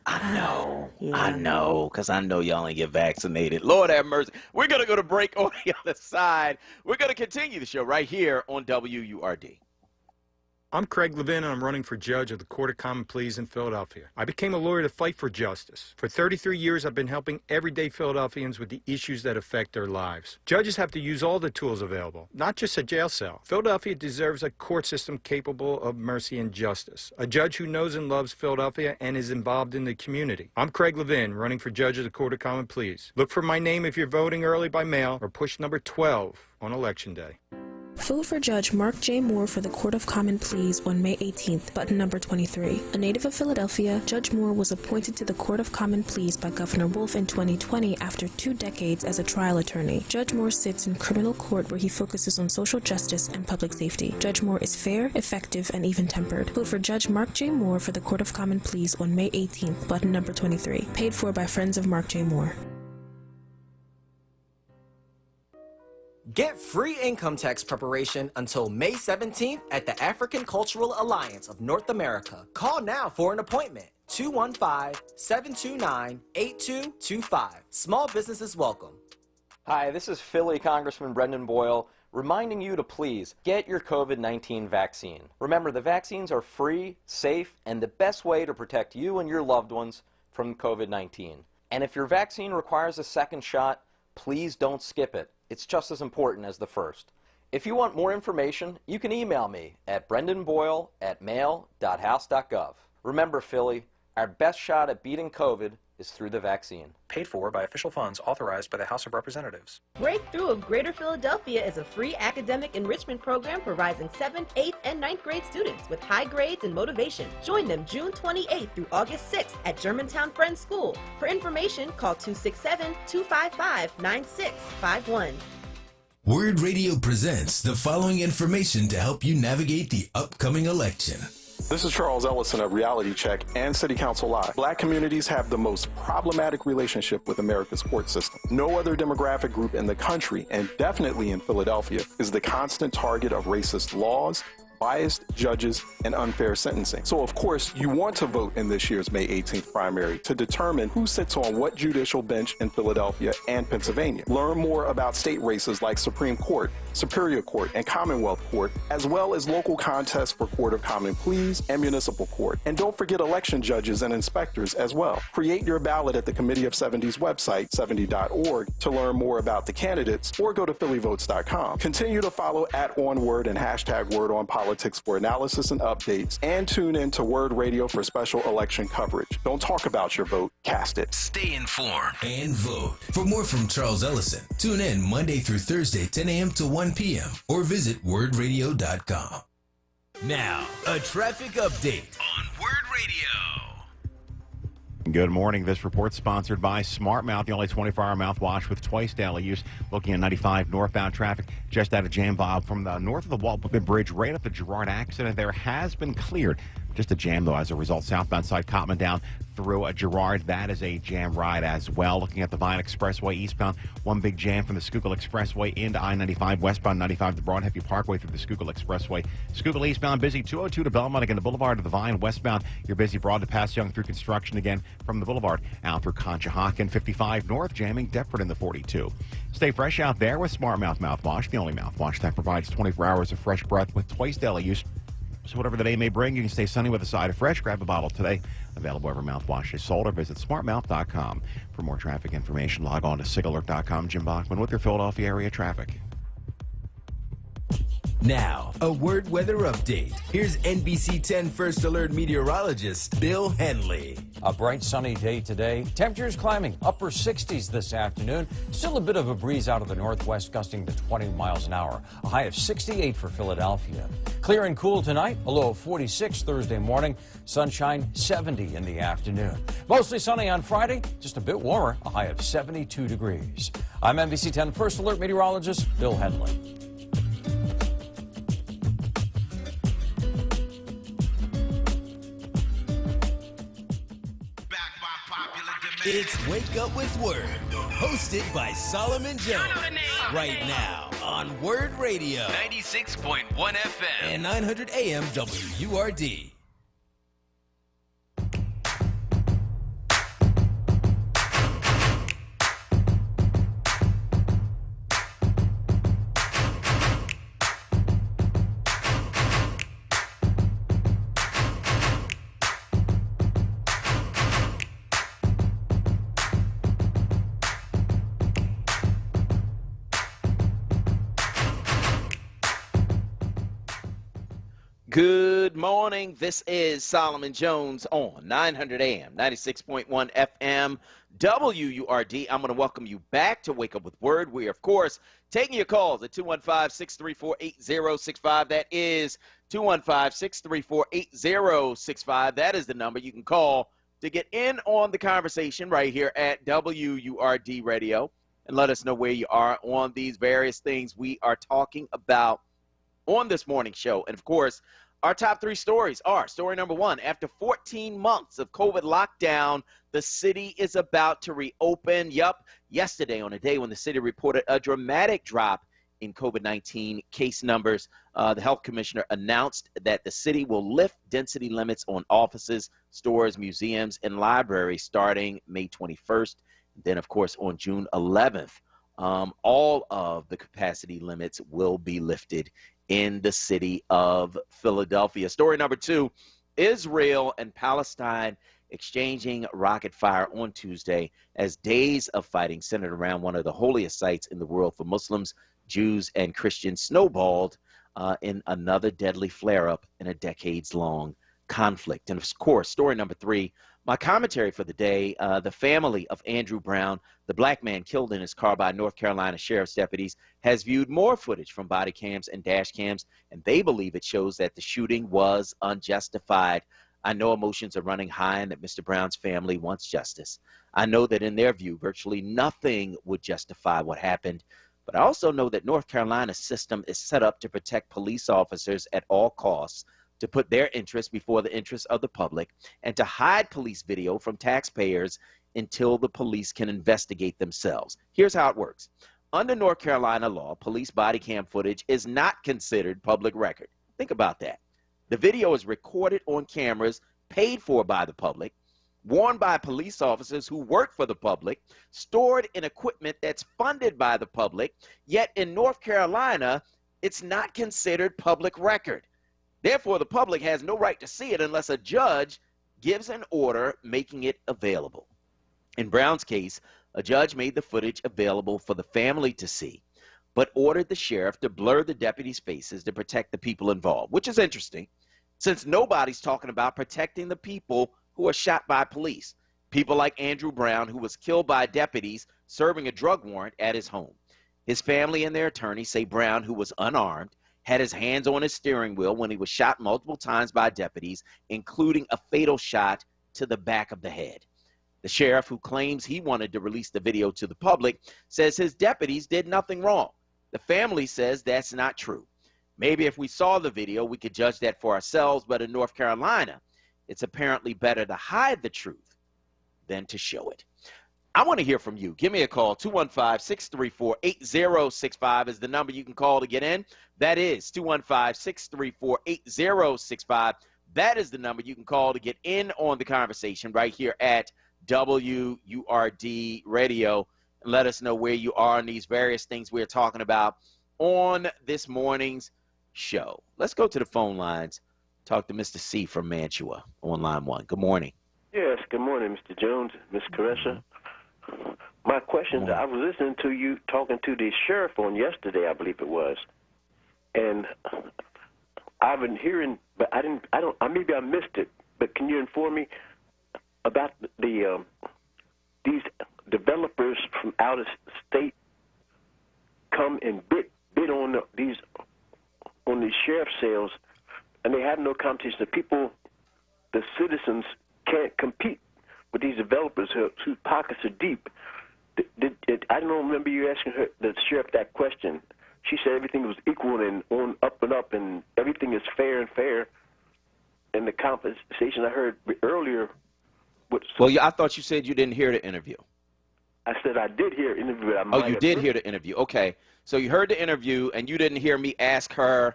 I know, because I know y'all ain't get vaccinated. Lord have mercy. We're going to go to break on the other side. We're going to continue the show right here on WURD. I'm Craig Levin, and I'm running for judge of the Court of Common Pleas in Philadelphia. I became a lawyer to fight for justice. For 33 years, I've been helping everyday Philadelphians with the issues that affect their lives. Judges have to use all the tools available, not just a jail cell. Philadelphia deserves a court system capable of mercy and justice. A judge who knows and loves Philadelphia and is involved in the community. I'm Craig Levin, running for judge of the Court of Common Pleas. Look for my name if you're voting early by mail, or push number 12 on Election Day. Vote for Judge Mark J. Moore for the Court of Common Pleas on May 18th, button number 23. A native of Philadelphia, Judge Moore was appointed to the Court of Common Pleas by Governor Wolf in 2020 after 2 decades as a trial attorney. Judge Moore sits in criminal court where he focuses on social justice and public safety. Judge Moore is fair, effective, and even-tempered. Vote for Judge Mark J. Moore for the Court of Common Pleas on May 18th, button number 23. Paid for by Friends of Mark J. Moore. Get free income tax preparation until May 17th at the African Cultural Alliance of North America. Call now for an appointment. 215-729-8225. Small businesses welcome. Hi, this is Philly Congressman Brendan Boyle reminding you to please get your COVID-19 vaccine. Remember, the vaccines are free, safe, and the best way to protect you and your loved ones from COVID-19. And if your vaccine requires a second shot, please don't skip it. It's just as important as the first. If you want more information, you can email me at brendanboyle@mail.house.gov. Remember, Philly, our best shot at beating COVID is through the vaccine. Paid for by official funds authorized by the House of Representatives. Breakthrough of Greater Philadelphia is a free academic enrichment program providing 7th, 8th, and 9th grade students with high grades and motivation. Join them June 28th through August 6th at Germantown Friends School. For information, call 267-255-9651. WURD Radio presents the following information to help you navigate the upcoming election. This is Charles Ellison of Reality Check and City Council Live. Black communities have the most problematic relationship with America's court system. No other demographic group in the country, and definitely in Philadelphia, is the constant target of racist laws, biased judges, and unfair sentencing. So, of course, you want to vote in this year's May 18th primary to determine who sits on what judicial bench in Philadelphia and Pennsylvania. Learn more about state races like Supreme Court, Superior Court, and Commonwealth Court, as well as local contests for Court of Common Pleas and Municipal Court. And don't forget election judges and inspectors as well. Create your ballot at the Committee of 70's website, 70.org, to learn more about the candidates, or go to phillyvotes.com. Continue to follow @onWURD and #WordOnPolitics for analysis and updates, and tune in to WURD Radio for special election coverage. Don't talk about your vote, cast it. Stay informed and vote. For more from Charles Ellison, tune in Monday through Thursday, 10 a.m. to 1 p.m. or visit wordradio.com. Now, a traffic update on WURD Radio. Good morning. This report sponsored by Smart Mouth, the only 24-hour mouthwash with twice daily use. Looking at 95 northbound traffic, just out of jam vibe from the north of the Walton Bridge, right up the Girard accident. There has been cleared. Just a jam, though, as a result. Southbound side, Cotman down through Girard. That is a jam ride as well. Looking at the Vine Expressway eastbound, one big jam from the Schuylkill Expressway into I-95, westbound 95 to Broad Heavy Parkway through the Schuylkill Expressway. Schuylkill eastbound busy, 202 to Belmont, again the Boulevard to the Vine. Westbound, you're busy Broad to Pass Young through construction again from the Boulevard out through Conshohocken. 55 north, jamming Deptford in the 42. Stay fresh out there with Smart Mouth mouthwash, the only mouthwash that provides 24 hours of fresh breath with twice daily use. So whatever the day may bring, you can stay sunny with a side of fresh. Grab a bottle today. Available wherever mouthwash is sold, or visit smartmouth.com. For more traffic information, log on to sigalert.com. Jim Bachman with your Philadelphia area traffic. Now, a WURD weather update. Here's NBC 10 First Alert meteorologist Bill Henley. A bright sunny day today. Temperatures climbing upper 60s this afternoon. Still a bit of a breeze out of the northwest, gusting to 20 miles an hour. A high of 68 for Philadelphia. Clear and cool tonight. A low of 46 Thursday morning. Sunshine 70 in the afternoon. Mostly sunny on Friday. Just a bit warmer. A high of 72 degrees. I'm NBC 10 First Alert meteorologist Bill Henley. It's Wake Up with WURD, hosted by Solomon Jones. Right now on WURD Radio. 96.1 FM. And 900 AM WURD. Good morning. This is Solomon Jones on 900 AM, 96.1 FM, WURD. I'm going to welcome you back to Wake Up with Word. We are, of course, taking your calls at 215-634-8065. That is 215-634-8065. That is the number you can call to get in on the conversation right here at WURD Radio and let us know where you are on these various things we are talking about on this morning show. And, of course, our top three stories are story number one. After 14 months of COVID lockdown, the city is about to reopen. Yup, yesterday on a day when the city reported a dramatic drop in COVID-19 case numbers, the health commissioner announced that the city will lift density limits on offices, stores, museums, and libraries starting May 21st. Then, of course, on June 11th, all of the capacity limits will be lifted in the city of Philadelphia. Story number two, Israel and Palestine exchanging rocket fire on Tuesday as days of fighting centered around one of the holiest sites in the world for Muslims, Jews, and Christians snowballed in another deadly flare-up in a decades-long conflict. And, of course, story number three, my commentary for the day, the family of Andrew Brown, the black man killed in his car by North Carolina sheriff's deputies, has viewed more footage from body cams and dash cams, and they believe it shows that the shooting was unjustified. I know emotions are running high and that Mr. Brown's family wants justice. I know that in their view, virtually nothing would justify what happened, but I also know that North Carolina's system is set up to protect police officers at all costs, to put their interests before the interests of the public, and to hide police video from taxpayers until the police can investigate themselves. Here's how it works. Under North Carolina law, police body cam footage is not considered public record. Think about that. The video is recorded on cameras paid for by the public, worn by police officers who work for the public, stored in equipment that's funded by the public, yet in North Carolina, it's not considered public record. Therefore, the public has no right to see it unless a judge gives an order making it available. In Brown's case, a judge made the footage available for the family to see, but ordered the sheriff to blur the deputies' faces to protect the people involved, which is interesting, since nobody's talking about protecting the people who are shot by police, people like Andrew Brown, who was killed by deputies serving a drug warrant at his home. His family and their attorney say Brown, who was unarmed, had his hands on his steering wheel when he was shot multiple times by deputies, including a fatal shot to the back of the head. The sheriff, who claims he wanted to release the video to the public, says his deputies did nothing wrong. The family says that's not true. Maybe if we saw the video, we could judge that for ourselves, but in North Carolina, it's apparently better to hide the truth than to show it. I want to hear from you. Give me a call. 215-634-8065 is the number you can call to get in. That is 215-634-8065. That is the number you can call to get in on the conversation right here at WURD Radio. And let us know where you are on these various things we're talking about on this morning's show. Let's go to the phone lines. Talk to Mr. C from Mantua on line one. Good morning. Yes, good morning, Mr. Jones, Ms. Caressa. My question, I was listening to you talking to the sheriff on yesterday, I believe it was, and I've been hearing, but maybe I missed it, but can you inform me about these developers from out of state come and bid on these sheriff sales, and they have no competition. The people, the citizens can't compete with these developers whose pockets are deep. I don't remember you asking the sheriff that question. She said everything was equal and on up and up, and everything is fair and fair. And the conversation I heard earlier. Well, I thought you said you didn't hear the interview. I said I did hear an interview. But you did hear the interview. Okay. So you heard the interview, and you didn't hear me ask her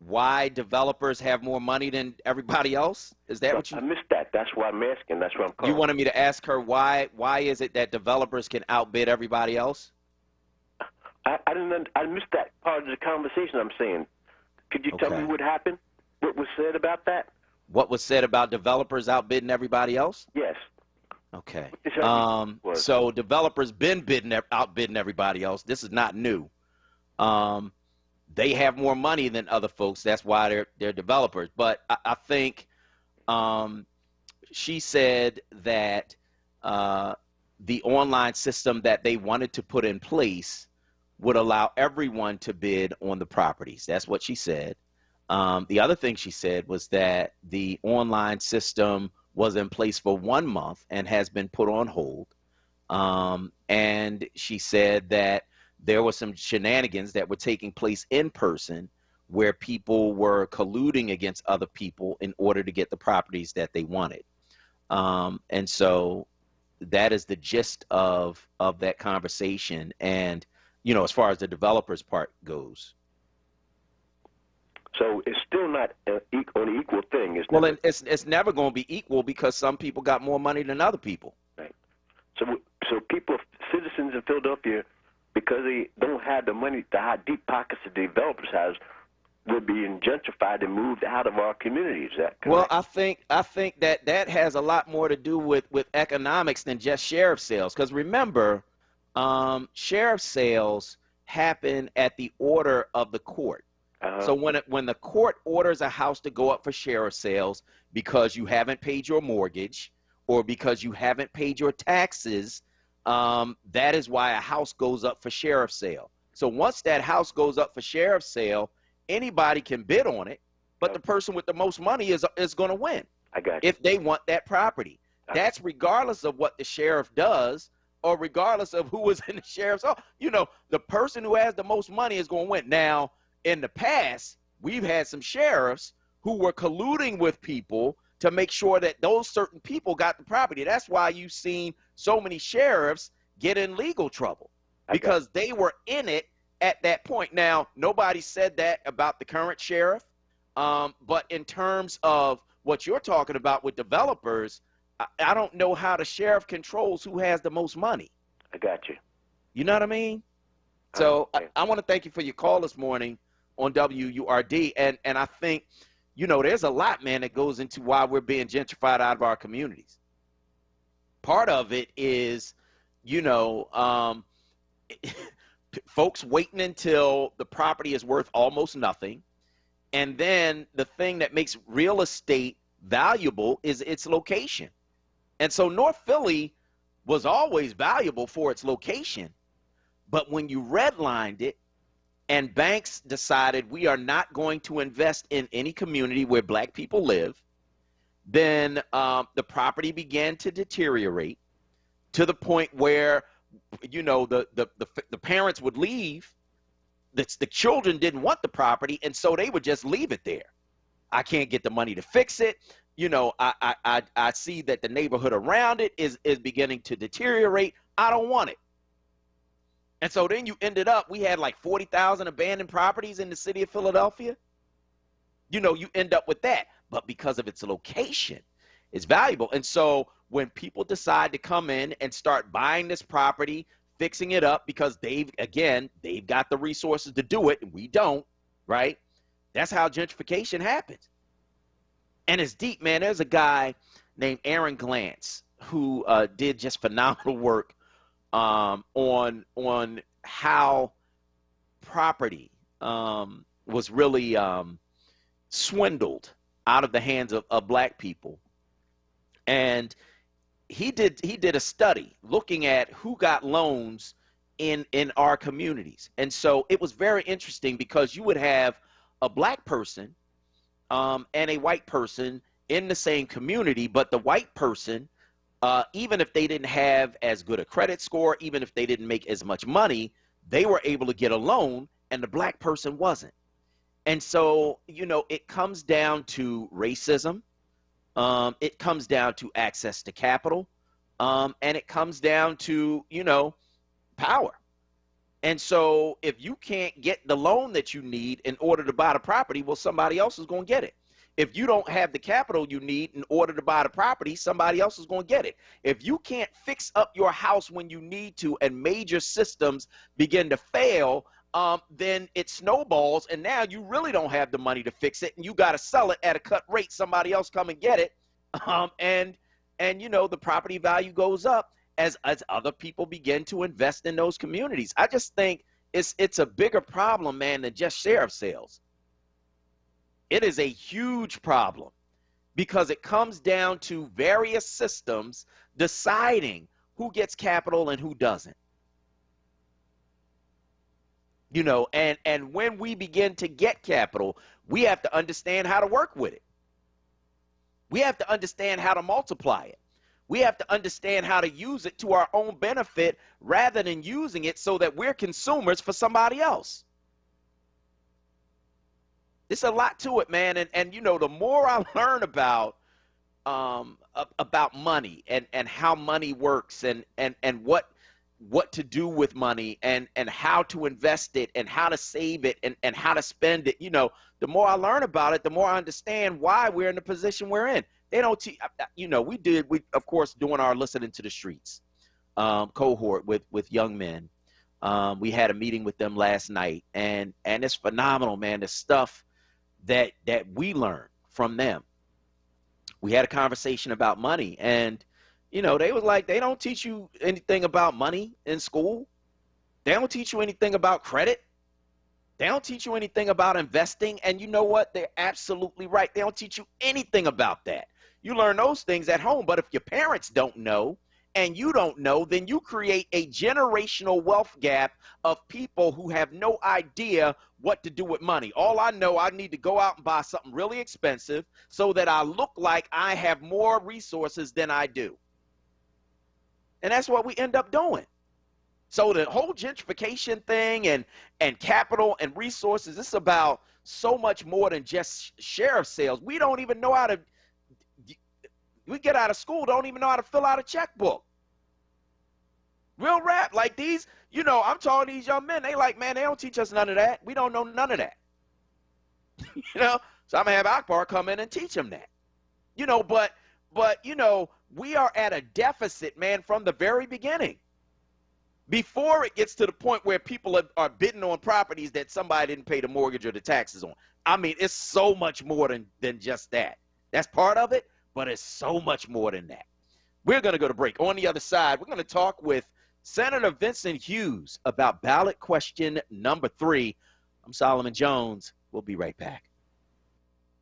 why developers have more money than everybody else? Is that what you... I missed that. That's why I'm asking. That's what I'm calling. You wanted me to ask her why is it that developers can outbid everybody else? I missed that part of the conversation I'm saying. Could you tell me what happened? What was said about that? What was said about developers outbidding everybody else? Yes. Okay. So developers been outbidding everybody else. This is not new. they have more money than other folks. That's why they're developers. But I think she said that the online system that they wanted to put in place would allow everyone to bid on the properties. That's what she said. The other thing she said was that the online system was in place for 1 month and has been put on hold. And she said that there were some shenanigans that were taking place in person where people were colluding against other people in order to get the properties that they wanted. And so that is the gist of that conversation. And, you know, as far as the developers part goes. So it's still not an equal thing. It's never going to be equal because some people got more money than other people. Right. So people, citizens in Philadelphia, because they don't have the money, the high deep pockets the developers have, will be gentrified and moved out of our communities. Is that correct? Well, I think that has a lot more to do with economics than just sheriff sales. Because remember, sheriff sales happen at the order of the court. So when the court orders a house to go up for sheriff sales because you haven't paid your mortgage or because you haven't paid your taxes, that is why a house goes up for sheriff sale. So once that house goes up for sheriff sale, anybody can bid on it, but the person with the most money is going to win. I got you. If they want that property. That's regardless of what the sheriff does or regardless of who is in the sheriff's office. You know, the person who has the most money is going to win. Now, in the past, we've had some sheriffs who were colluding with people to make sure that those certain people got the property. That's why you've seen so many sheriffs get in legal trouble because they were in it at that point. Now, nobody said that about the current sheriff, but in terms of what you're talking about with developers, I don't know how the sheriff controls who has the most money. I got you. You know what I mean? So I want to thank you for your call this morning on WURD. And I think, you know, there's a lot, man, that goes into why we're being gentrified out of our communities. Part of it is, you know, folks waiting until the property is worth almost nothing. And then the thing that makes real estate valuable is its location. And so North Philly was always valuable for its location. But when you redlined it, and banks decided we are not going to invest in any community where black people live, then the property began to deteriorate to the point where, you know, the parents would leave. The children didn't want the property, and so they would just leave it there. I can't get the money to fix it. You know, I see that the neighborhood around it is beginning to deteriorate. I don't want it. And so then you ended up, we had like 40,000 abandoned properties in the city of Philadelphia. You know, you end up with that. But because of its location, it's valuable. And so when people decide to come in and start buying this property, fixing it up because they've got the resources to do it and we don't, right? That's how gentrification happens. And it's deep, man. There's a guy named Aaron Glantz who did just phenomenal work on how property was really swindled out of the hands of black people. And he did a study looking at who got loans in our communities. And so it was very interesting because you would have a black person and a white person in the same community, but the white person, even if they didn't have as good a credit score, even if they didn't make as much money, they were able to get a loan and the black person wasn't. And so, you know, it comes down to racism. It comes down to access to capital. And it comes down to, you know, power. And so if you can't get the loan that you need in order to buy the property, well, somebody else is going to get it. If you don't have the capital you need in order to buy the property, somebody else is going to get it. If you can't fix up your house when you need to and major systems begin to fail, then it snowballs and now you really don't have the money to fix it and you got to sell it at a cut rate. Somebody else come and get it. And you know, the property value goes up as other people begin to invest in those communities. I just think it's a bigger problem, man, than just sheriff sales. It is a huge problem because it comes down to various systems deciding who gets capital and who doesn't. You know, and when we begin to get capital, we have to understand how to work with it. We have to understand how to multiply it. We have to understand how to use it to our own benefit rather than using it so that we're consumers for somebody else. There's a lot to it, man. And you know, the more I learn about money and how money works and what to do with money and how to invest it and how to save it and how to spend it, you know, the more I learn about it, the more I understand why we're in the position we're in. They don't teach, you know, we of course, doing our listening to the streets cohort with young men. We had a meeting with them last night, and it's phenomenal, man, the stuff that we learned from them. We had a conversation about money, and you know, they was like, they don't teach you anything about money in school. They don't teach you anything about credit. They don't teach you anything about investing. And you know what? They're absolutely right. They don't teach you anything about that. You learn those things at home. But if your parents don't know and you don't know, then you create a generational wealth gap of people who have no idea what to do with money. All I know, I need to go out and buy something really expensive so that I look like I have more resources than I do. And that's what we end up doing. So the whole gentrification thing and capital and resources, it's about so much more than just sheriff sales. We don't even know how to, we get out of school, don't even know how to fill out a checkbook. Real rap, like these, you know, I'm talking to these young men, they like, man, they don't teach us none of that. We don't know none of that. You know, so I'm gonna have Akbar come in and teach them that. You know, but you know, we are at a deficit, man, from the very beginning. Before it gets to the point where people are bidding on properties that somebody didn't pay the mortgage or the taxes on. I mean, it's so much more than just that. That's part of it, but it's so much more than that. We're going to go to break. On the other side, we're going to talk with Senator Vincent Hughes about ballot question number 3. I'm Solomon Jones. We'll be right back.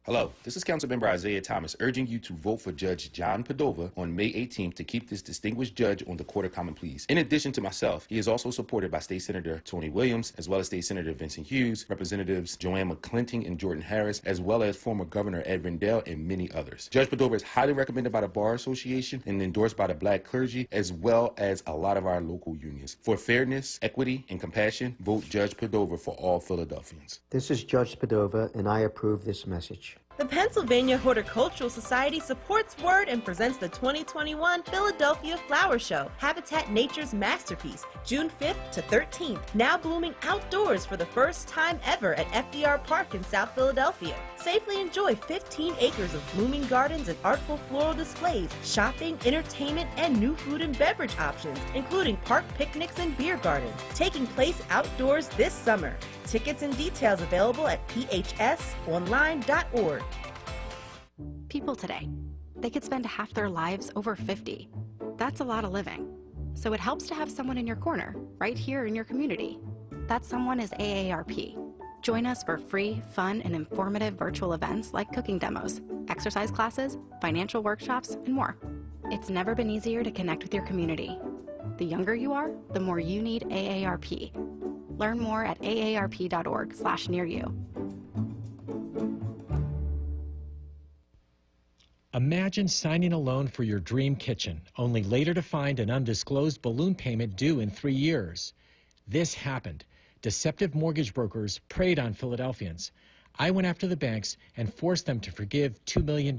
Hello, this is Councilmember Isaiah Thomas urging you to vote for Judge John Padova on May 18th to keep this distinguished judge on the Court of Common Pleas. In addition to myself, he is also supported by State Senator Tony Williams, as well as State Senator Vincent Hughes, Representatives Joanne McClinton and Jordan Harris, as well as former Governor Ed Rendell and many others. Judge Padova is highly recommended by the Bar Association and endorsed by the Black clergy, as well as a lot of our local unions. For fairness, equity, and compassion, vote Judge Padova for all Philadelphians. This is Judge Padova, and I approve this message. The Pennsylvania Horticultural Society supports WURD and presents the 2021 Philadelphia Flower Show, Habitat Nature's Masterpiece, June 5th to 13th. Now blooming outdoors for the first time ever at FDR Park in South Philadelphia. Safely enjoy 15 acres of blooming gardens and artful floral displays, shopping, entertainment, and new food and beverage options, including park picnics and beer gardens, taking place outdoors this summer. Tickets and details available at phsonline.org. People today, they could spend half their lives over 50. That's a lot of living. So it helps to have someone in your corner, right here in your community. That someone is AARP. Join us for free, fun, and informative virtual events like cooking demos, exercise classes, financial workshops, and more. It's never been easier to connect with your community. The younger you are, the more you need AARP. Learn more at aarp.org/nearyou. Imagine signing a loan for your dream kitchen, only later to find an undisclosed balloon payment due in 3 years. This happened. Deceptive mortgage brokers preyed on Philadelphians. I went after the banks and forced them to forgive $2 million.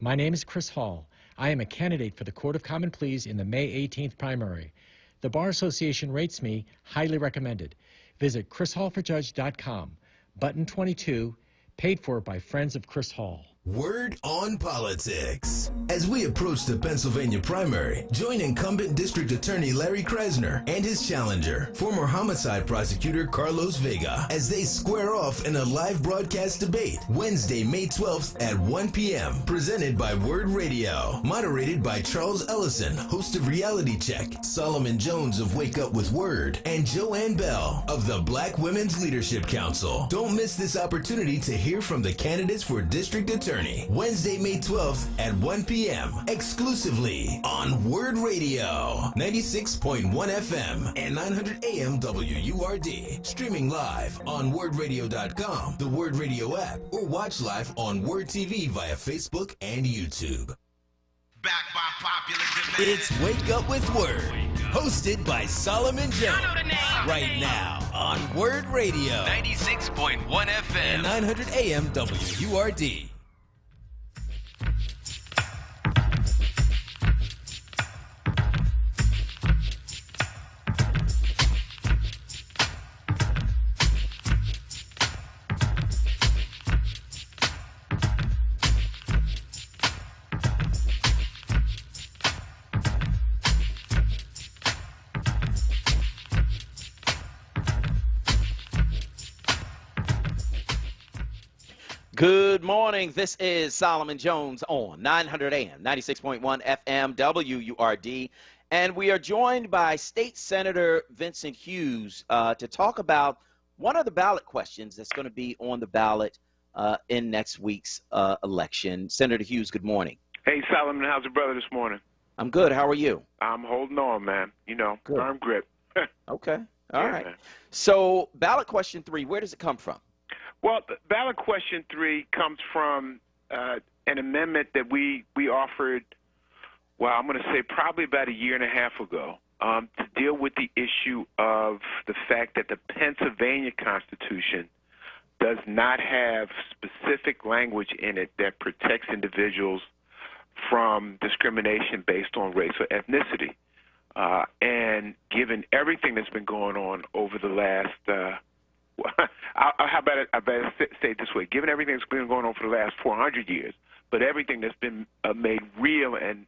My name is Chris Hall. I am a candidate for the Court of Common Pleas in the May 18th primary. The Bar Association rates me highly recommended. Visit chrishallforjudge.com. Button 22, paid for by Friends of Chris Hall. Word on Politics. As we approach the Pennsylvania primary, join incumbent District Attorney Larry Krasner and his challenger, former homicide prosecutor Carlos Vega, as they square off in a live broadcast debate Wednesday, May 12th at 1 p.m. Presented by WURD Radio. Moderated by Charles Ellison, host of Reality Check, Solomon Jones of Wake Up with WURD, and Joanne Bell of the Black Women's Leadership Council. Don't miss this opportunity to hear from the candidates for District Attorney. Wednesday, May 12th at 1 p.m. exclusively on WURD Radio, 96.1 FM and 900 AM WURD. Streaming live on WURDradio.com, the WURD Radio app, or watch live on WURD TV via Facebook and YouTube. Back by popular demand. It's Wake Up with WURD, hosted by Solomon Jones. Right now on WURD Radio, 96.1 FM and 900 AM WURD. Good morning. This is Solomon Jones on 900 AM, 96.1 FM, WURD. And we are joined by State Senator Vincent Hughes to talk about one of the ballot questions that's going to be on the ballot in next week's election. Senator Hughes, good morning. Hey, Solomon, how's your brother this morning? I'm good. How are you? I'm holding on, man. You know, Good. firm grip. Okay. All Yeah, right. man. So ballot question 3, where does it come from? Well, ballot question 3 comes from an amendment that we offered, well, I'm going to say probably about a year and a half ago, to deal with the issue of the fact that the Pennsylvania Constitution does not have specific language in it that protects individuals from discrimination based on race or ethnicity. And given everything that's been going on over the last how about I better say it this way. Given everything that's been going on for the last 400 years, but everything that's been made real and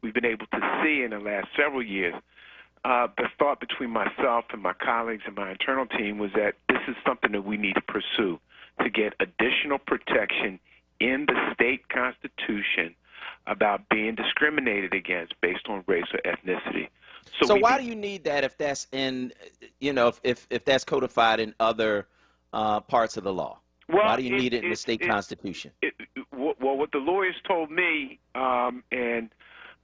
we've been able to see in the last several years, the thought between myself and my colleagues and my internal team was that this is something that we need to pursue to get additional protection in the state constitution about being discriminated against based on race or ethnicity. So why do you need that if that's in, you know, if that's codified in other parts of the law? Well, why do you need it in the state constitution? Well, what the lawyers told me, and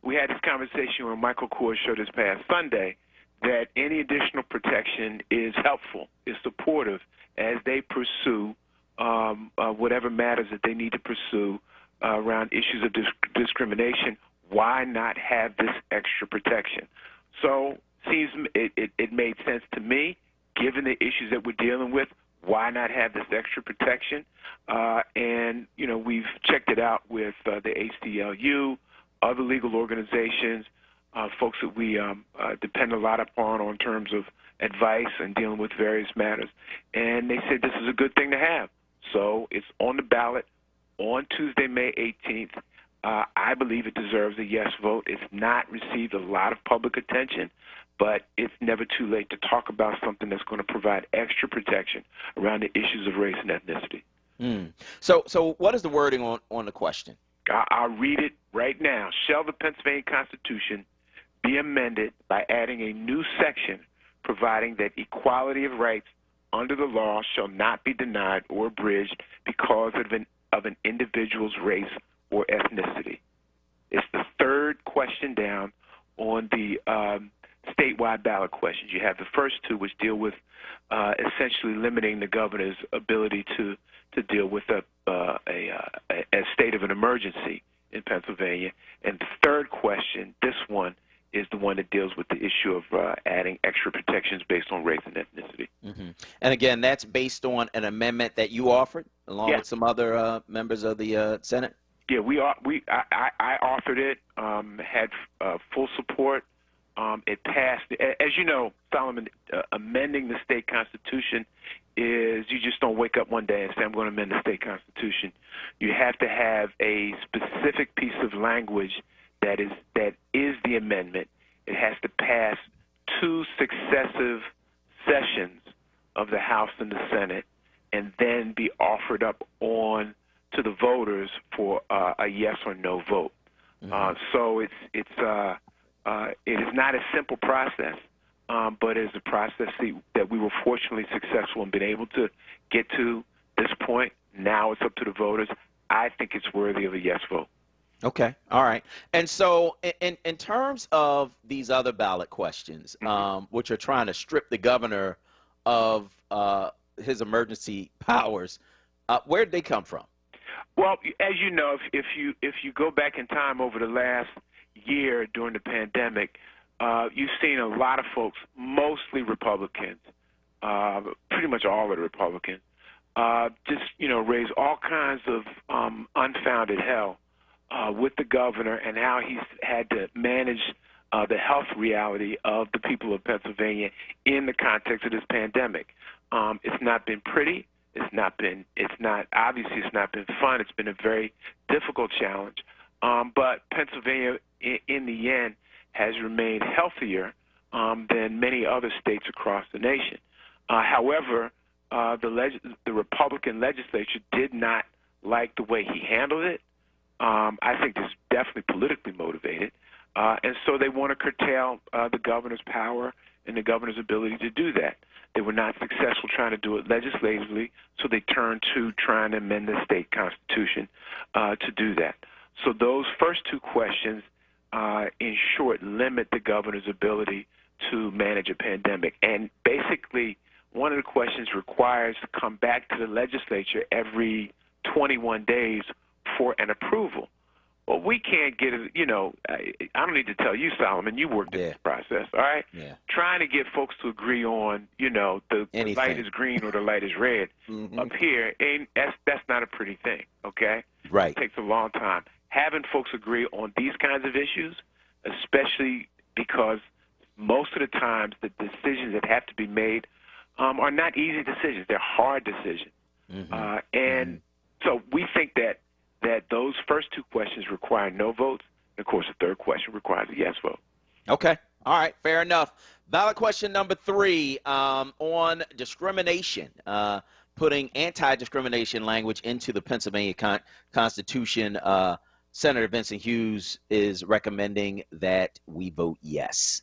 we had this conversation on Michael Kors' show this past Sunday, that any additional protection is helpful, is supportive as they pursue whatever matters that they need to pursue around issues of discrimination. Why not have this extra protection? So it made sense to me, given the issues that we're dealing with. Why not have this extra protection? And, you know, we've checked it out with the ACLU, other legal organizations, folks that we depend a lot upon in terms of advice and dealing with various matters. And they said this is a good thing to have. So it's on the ballot on Tuesday, May 18th. I believe it deserves a yes vote. It's not received a lot of public attention, but it's never too late to talk about something that's going to provide extra protection around the issues of race and ethnicity. So what is the wording on the question? I'll read it right now. Shall the Pennsylvania Constitution be amended by adding a new section providing that equality of rights under the law shall not be denied or abridged because of an individual's race or ethnicity? It's the third question down on the statewide ballot questions. You have the first two, which deal with essentially limiting the governor's ability to deal with a state of an emergency in Pennsylvania. And the third question, this one, is the one that deals with the issue of adding extra protections based on race and ethnicity. And again, that's based on an amendment that you offered along with some other members of the Senate? Yeah, I authored it, had full support it passed. As you know, Solomon, amending the state constitution is you just don't wake up one day and say, I'm going to amend the state constitution. You have to have a specific piece of language that is the amendment. It has to pass 2 successive sessions of the House and the Senate, and then be offered up on to the voters for a yes or no vote. So it is not a simple process, but it is a process that we were fortunately successful in being able to get to this point. Now it's up to the voters. I think it's worthy of a yes vote. Okay. All right. And so in terms of these other ballot questions, which are trying to strip the governor of his emergency powers, where did they come from? Well, as you know, if you go back in time over the last year during the pandemic, you've seen a lot of folks, mostly Republicans, pretty much all of the Republicans, just raise all kinds of unfounded hell with the governor and how he's had to manage the health reality of the people of Pennsylvania in the context of this pandemic. It's not been pretty. It's not been fun. It's been a very difficult challenge. But Pennsylvania, in the end, has remained healthier than many other states across the nation. However, the Republican legislature did not like the way he handled it. I think this is definitely politically motivated. And so they want to curtail the governor's power and the governor's ability to do that. They were not successful trying to do it legislatively, so they turned to trying to amend the state constitution to do that. So those first 2 questions, in short, limit the governor's ability to manage a pandemic. And basically, one of the questions requires to come back to the legislature every 21 days for an approval. Well, we can't get it, I don't need to tell you, Solomon, you worked in this process, all right? Yeah. Trying to get folks to agree on, the light is green or the light is red up here, that's not a pretty thing, okay? Right. It takes a long time. Having folks agree on these kinds of issues, especially because most of the times the decisions that have to be made are not easy decisions. They're hard decisions. And so we think that those first 2 questions require no votes. And, of course, the third question requires a yes vote. Okay. All right. Fair enough. Ballot question number 3 on discrimination, putting anti-discrimination language into the Pennsylvania Constitution. Senator Vincent Hughes is recommending that we vote yes.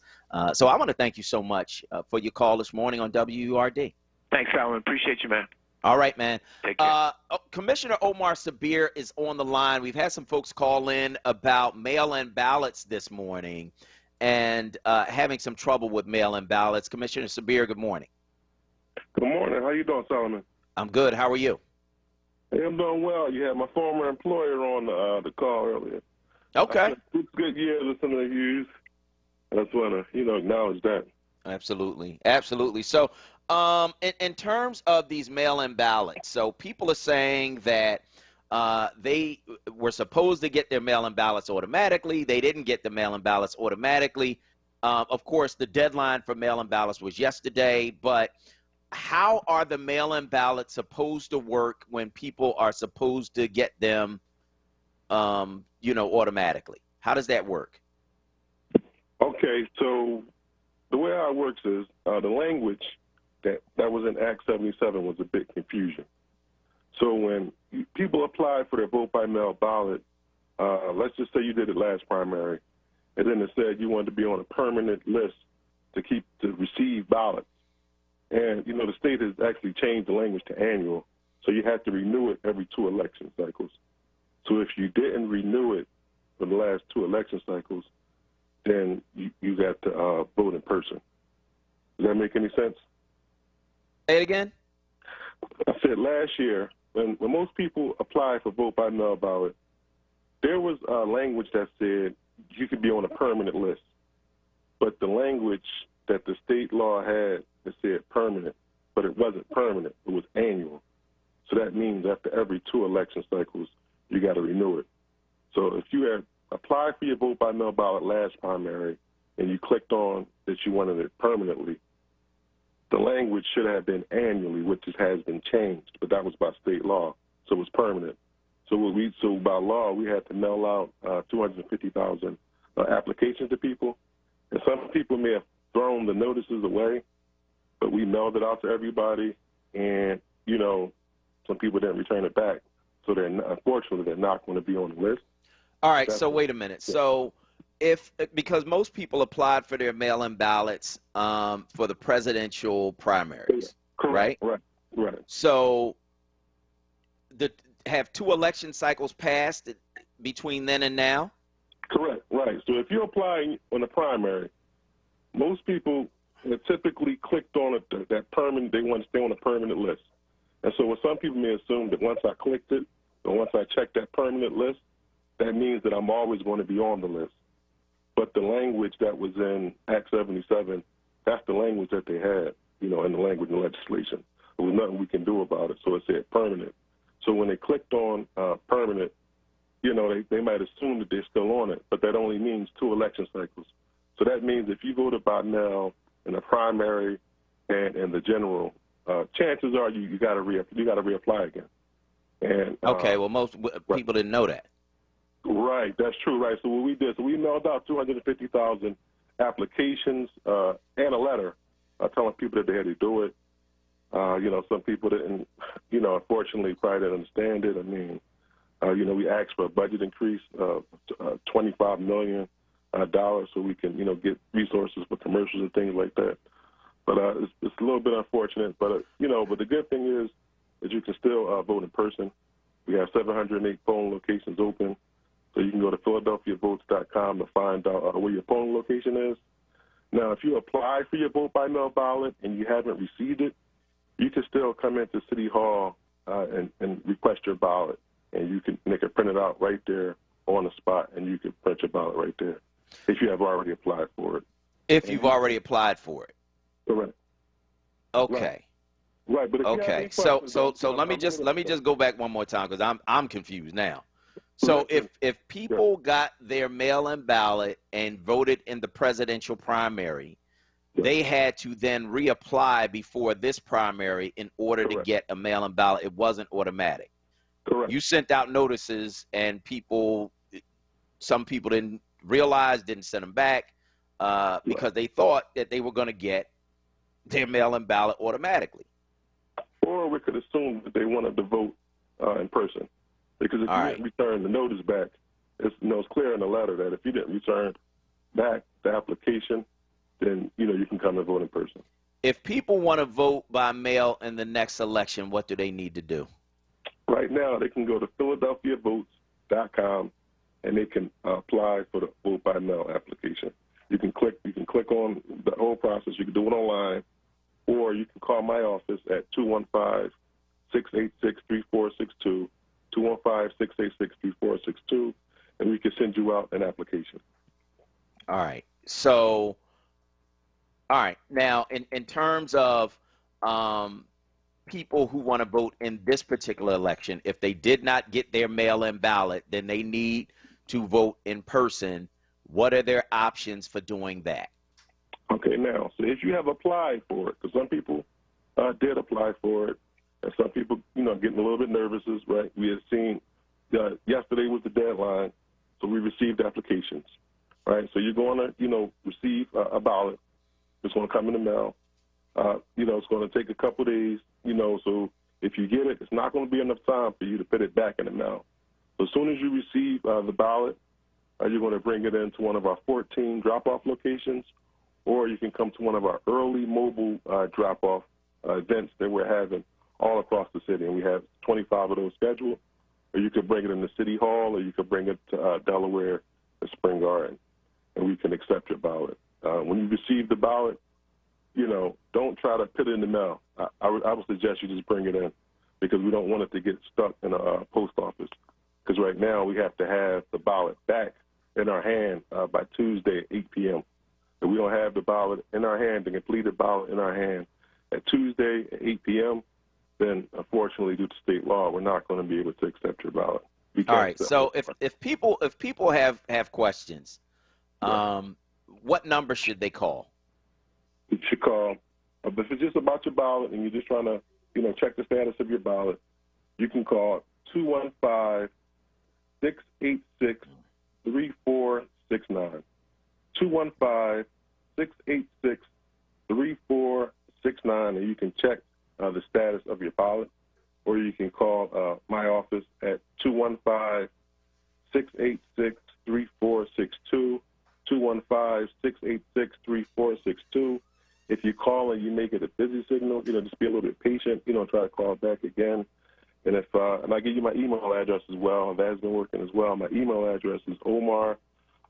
So I want to thank you so much for your call this morning on WURD. Thanks, Alan. Appreciate you, man. All right, man. Take care. Commissioner Omar Sabir is on the line. We've had some folks call in about mail-in ballots this morning and having some trouble with mail-in ballots. Commissioner Sabir, good morning. Good morning. How you doing, Solomon? I'm good. How are you? Hey, I'm doing well. You had my former employer on the call earlier. Okay. It's good years listening to Hughes. I just want to, acknowledge that. Absolutely. Absolutely. So in terms of these mail-in ballots, so people are saying that they were supposed to get their mail-in ballots automatically. They didn't get the mail-in ballots automatically. Of course, the deadline for mail-in ballots was yesterday, but how are the mail-in ballots supposed to work when people are supposed to get them, automatically? How does that work? Okay, so the way how it works is the language that was in Act 77 was a bit confusion. So when people applied for their vote-by-mail ballot, let's just say you did it last primary, and then it said you wanted to be on a permanent list to receive ballots. And, the state has actually changed the language to annual, so you have to renew it every 2 election cycles. So if you didn't renew it for the last 2 election cycles, then you got to vote in person. Does that make any sense? Say it again. I said last year, when most people apply for vote-by-mail ballot, there was language that said you could be on a permanent list. But the language that the state law had that said permanent, but it wasn't permanent. It was annual. So that means after every 2 election cycles, you got to renew it. So if you had applied for your vote-by-mail ballot last primary and you clicked on that you wanted it permanently, the language should have been annually, which has been changed, but that was by state law, so it was permanent. So by law, we had to mail out 250,000 applications to people, and some people may have thrown the notices away, but we mailed it out to everybody, and, you know, some people didn't return it back. So unfortunately, they're not going to be on the list. All right, so wait a minute. Yeah. So because most people applied for their mail-in ballots for the presidential primaries, correct, right? Right. So have 2 election cycles passed between then and now? Correct, right. So if you're applying on a primary, most people typically clicked on it, that permanent, they want to stay on a permanent list. And so what some people may assume that once I clicked it, or once I checked that permanent list, that means that I'm always going to be on the list. But the language that was in Act 77, that's the language that they had, you know, in the language and legislation. There was nothing we can do about it, so it said permanent. So when they clicked on permanent, you know, they might assume that they're still on it, but that only means 2 election cycles. So that means if you voted by mail in the primary and in the general, chances are you got to reapply again. And okay, well, most people didn't know that. Right, that's true. Right. So what we did, we mailed out 250,000 applications and a letter telling people that they had to do it. You know, some people didn't. You know, unfortunately, probably didn't understand it. I mean, you know, we asked for a budget increase of $25 million so we can, you know, get resources for commercials and things like that. But it's a little bit unfortunate. But you know, but the good thing is that you can still vote in person. We have 708 polling locations open. So you can go to PhiladelphiaVotes.com to find out where your polling location is. Now, if you apply for your vote by mail ballot and you haven't received it, you can still come into City Hall and request your ballot, and you can make it printed out right there on the spot, and you can print your ballot right there if you have already applied for it. If you've already applied for it. Correct. Okay. Right. But okay. So let me just go back one more time because I'm confused now. So if people got their mail-in ballot and voted in the presidential primary, they had to then reapply before this primary in order to get a mail-in ballot. It wasn't automatic. Correct. You sent out notices, and some people didn't realize, didn't send them back because they thought that they were going to get their mail-in ballot automatically. Or we could assume that they wanted to vote in person. Because if you didn't return the notice back, it's clear in the letter that if you didn't return back the application, then, you know, you can come and vote in person. If people want to vote by mail in the next election, what do they need to do? Right now, they can go to PhiladelphiaVotes.com and they can apply for the vote by mail application. You can click on the whole process. You can do it online, or you can call my office at 215-686-3462. 215-686-3462, and we can send you out an application. All right. So, all right. Now, in terms of people who want to vote in this particular election, if they did not get their mail-in ballot, then they need to vote in person. What are their options for doing that? Okay. Now, so if you have applied for it, because some people did apply for it, and some people, you know, getting a little bit nervous, right? We had seen yesterday was the deadline, so we received applications, right? So you're going to, you know, receive a ballot. It's going to come in the mail. You know, it's going to take a couple days, you know, so if you get it, it's not going to be enough time for you to put it back in the mail. So as soon as you receive the ballot, you're going to bring it into one of our 14 drop-off locations, or you can come to one of our early mobile drop-off events that we're having all across the city, and we have 25 of those scheduled. Or you could bring it in the City Hall, or you could bring it to Delaware, the Spring Garden, and we can accept your ballot. When you receive the ballot, you know, don't try to put it in the mail. I would suggest you just bring it in, because we don't want it to get stuck in a post office. Because right now we have to have the ballot back in our hand by Tuesday at 8 p.m. If we don't have the ballot in our hand, the completed ballot in our hand at Tuesday at 8 p.m., then unfortunately, due to state law, we're not going to be able to accept your ballot. All right. So if people have questions, what number should they call? You should call. If it's just about your ballot and you're just trying to, check the status of your ballot, you can call 215-686-3469. 215-686-3469, and you can check the status of your ballot, or you can call my office at 215-686-3462, 215-686-3462. If you call and you make it a busy signal, just be a little bit patient, try to call back again. And if and I give you my email address as well, and that has been working as well. My email address is Omar,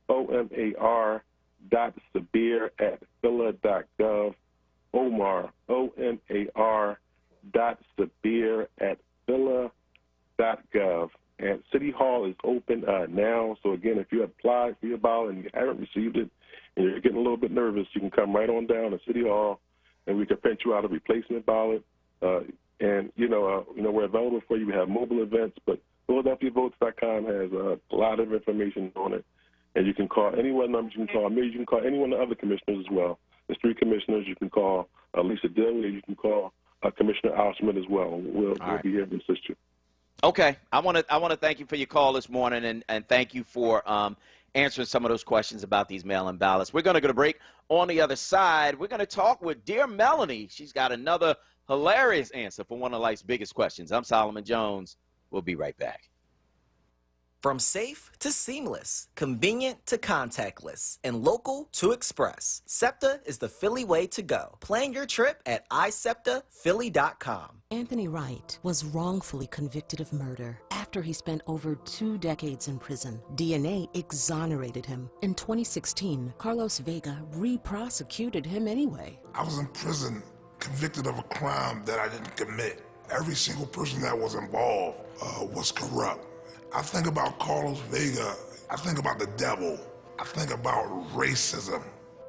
omar.sabir@phila.gov. Omar, omar.sabir@phila.gov. And City Hall is open now. So, again, if you applied for your ballot and you haven't received it and you're getting a little bit nervous, you can come right on down to City Hall and we can print you out a replacement ballot. And, we're available for you. We have mobile events, but PhiladelphiaVotes.com has a lot of information on it. And you can call any one number. You can call me. You can call any one of the other commissioners as well. There's 3 commissioners. You can call Lisa Dilley. You can call Commissioner Ausman as well. We'll be here to assist you. Okay. I want to thank you for your call this morning, and thank you for answering some of those questions about these mail-in ballots. We're going to go to break. On the other side, we're going to talk with dear Melanie. She's got another hilarious answer for one of life's biggest questions. I'm Solomon Jones. We'll be right back. From safe to seamless, convenient to contactless, and local to express, SEPTA is the Philly way to go. Plan your trip at iseptaphilly.com. Anthony Wright was wrongfully convicted of murder after he spent over 2 decades in prison. DNA exonerated him. In 2016, Carlos Vega re-prosecuted him anyway. I was in prison, convicted of a crime that I didn't commit. Every single person that was involved was corrupt. I think about Carlos Vega. I think about the devil. I think about racism.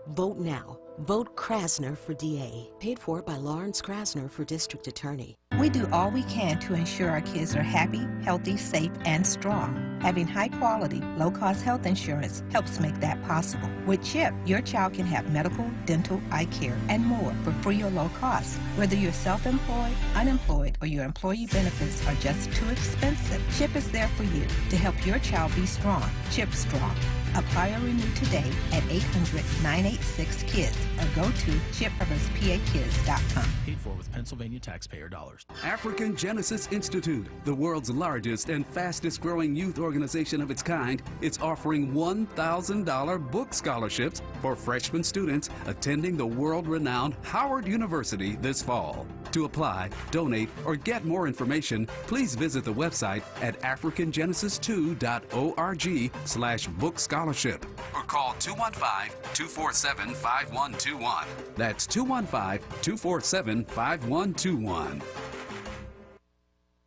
Vote now. Vote Krasner for DA. Paid for by Lawrence Krasner for District Attorney. We do all we can to ensure our kids are happy, healthy, safe, and strong. Having high-quality, low-cost health insurance helps make that possible. With CHIP, your child can have medical, dental, eye care, and more for free or low cost. Whether you're self-employed, unemployed, or your employee benefits are just too expensive, CHIP is there for you to help your child be strong. CHIP Strong. Apply or renew today at 800-986-KIDS or go to chipreverspakids.com. Paid for with Pennsylvania taxpayer dollars. African Genesis Institute, the world's largest and fastest growing youth organization of its kind, is offering $1,000 book scholarships for freshman students attending the world-renowned Howard University this fall. To apply, donate, or get more information, please visit the website at africangenesis2.org/book scholarship or call 215-247-5121. That's 215-247-5121.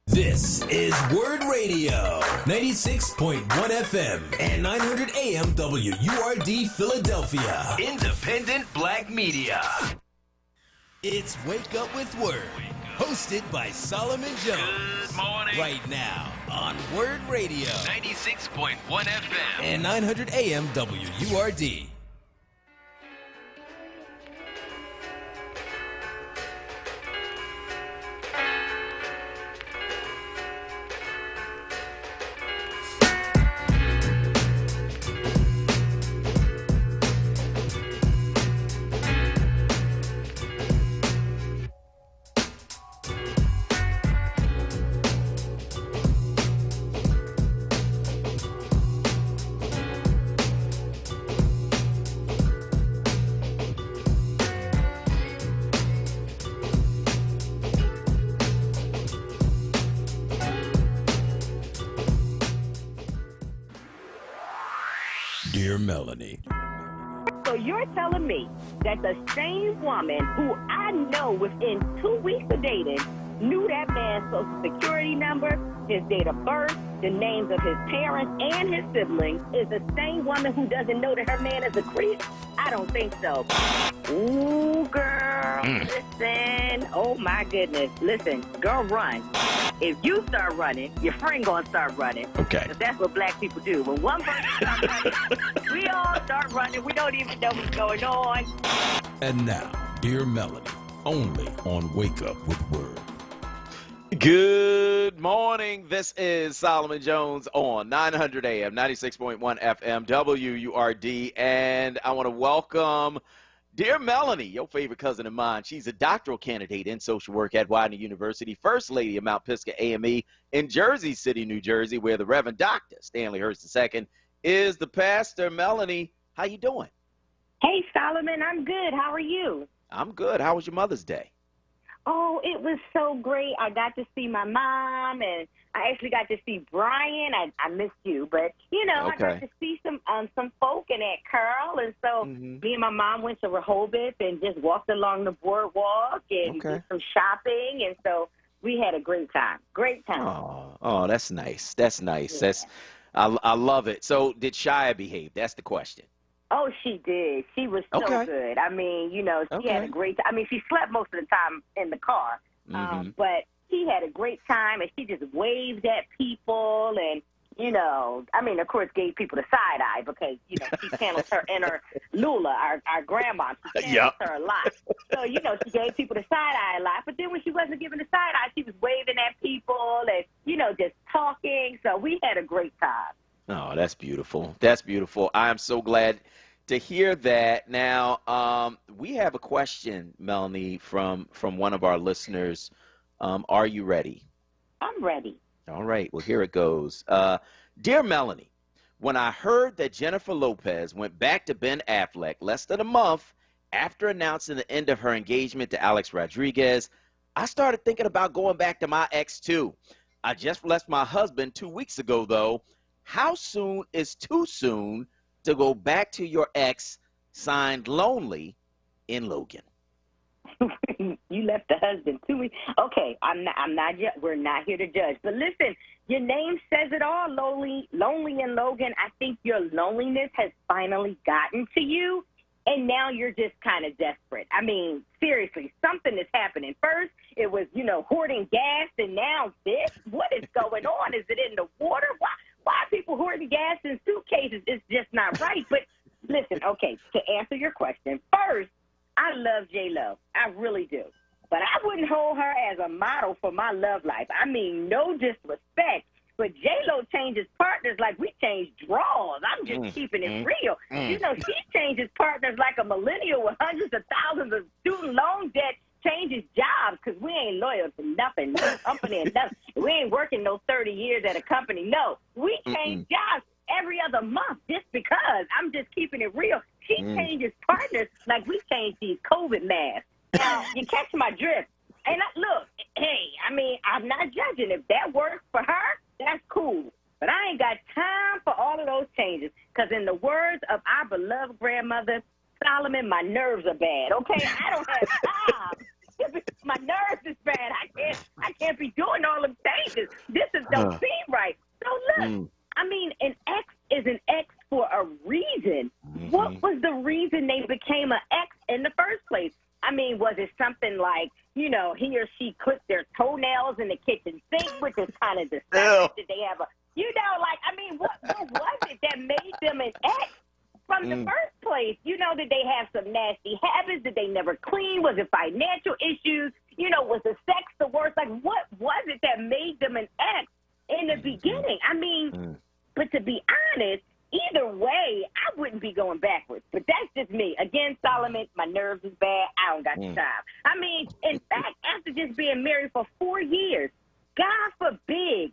This is WURD Radio, 96.1 FM and 900 AM WURD Philadelphia. Independent Black Media. It's Wake Up with WURD, hosted by Solomon Jones. Good morning. Right now on WURD Radio, 96.1 FM and 900 AM WURD. Dear Melanie. So you're telling me that the same woman who I know within 2 weeks of dating knew that man's social security number, his date of birth, the names of his parents and his siblings is the same woman who doesn't know that her man is a creep? I don't think so. Ooh, girl, listen. Oh, my goodness. Listen, girl, run. If you start running, your friend gonna start running. Okay. 'Cause that's what black people do. When one person starts running, we all start running. We don't even know what's going on. And now, Dear Melanie, only on Wake Up with Word. Good morning. This is Solomon Jones on 900 AM, 96.1 FM, WURD. And I want to welcome Dear Melanie, your favorite cousin of mine. She's a doctoral candidate in social work at Widener University, First Lady of Mount Pisgah AME in Jersey City, New Jersey, where the Reverend Dr. Stanley Hurst II is the pastor. Melanie, how you doing? Hey, Solomon, I'm good. How are you? I'm good. How was your Mother's Day? Oh, it was so great. I got to see my mom, and I actually got to see Brian. I missed you, but, you know, Okay. I got to see some folk and Aunt Carl, and so me and my mom went to Rehoboth and just walked along the boardwalk and did some shopping, and so we had a great time. Great time. Oh, that's nice. That's nice. Yeah. I love it. So did Shia behave? That's the question. Oh, she did. She was so good. I mean, you know, she had a great time. I mean, she slept most of the time in the car, but she had a great time, and she just waved at people and, you know, I mean, of course, gave people the side eye because, you know, she channels her inner Lula, our grandma. She channels her a lot. So, you know, she gave people the side eye a lot. But then when she wasn't giving the side eye, she was waving at people and, you know, just talking. So we had a great time. Oh, that's beautiful. That's beautiful. I am so glad to hear that. Now, we have a question, Melanie, from one of our listeners. Are you ready? I'm ready. All right. Well, here it goes. Dear Melanie, when I heard that Jennifer Lopez went back to Ben Affleck less than a month after announcing the end of her engagement to Alex Rodriguez, I started thinking about going back to my ex, too. I just left my husband 2 weeks ago, though. How soon is too soon to go back to your ex? Signed, Lonely, in Logan. You left the husband 2 weeks. Okay, we're not here to judge. But listen, your name says it all, lonely in Logan. I think your loneliness has finally gotten to you, and now you're just kind of desperate. I mean, seriously, something is happening. First, it was, you know, hoarding gas, and now this? What is going on? Is it in the water? Why are people hoarding gas in suitcases? It's just not right. But listen, okay, to answer your question, first, I love J-Lo. I really do. But I wouldn't hold her as a model for my love life. I mean, no disrespect, but J-Lo changes partners like we change drawers. I'm just keeping it real. You know, she changes partners like a millennial with hundreds of thousands of student loan debt changes jobs because we ain't loyal to nothing, no company and nothing. We ain't working no 30 years at a company. No, we change jobs every other month just because. I'm just keeping it real. She changes partners like we change these COVID masks. Now, you catch my drift. And look, hey, I mean, I'm not judging. If that works for her, that's cool. But I ain't got time for all of those changes because in the words of our beloved grandmother, Solomon, my nerves are bad, okay? I don't have time. My nerves is bad. I can't be doing all them changes. This don't seem right. So look, I mean, an ex is an ex for a reason. What was the reason they became an ex in the first place? I mean, was it something like, you know, he or she clipped their toenails in the kitchen sink, which is kind of disgusting? Did they have a, you know, like, I mean, what was it that made them an ex from the first place? You know, did they have some nasty habits? Did they never clean? Was it financial issues? You know, was the sex the worst? Like, what was it that made them an ex in the beginning? I mean, but to be honest, either way, I wouldn't be going backwards. But that's just me. Again, Solomon, my nerves is bad. I don't got the time. I mean, in fact, after just being married for 4 years, God forbid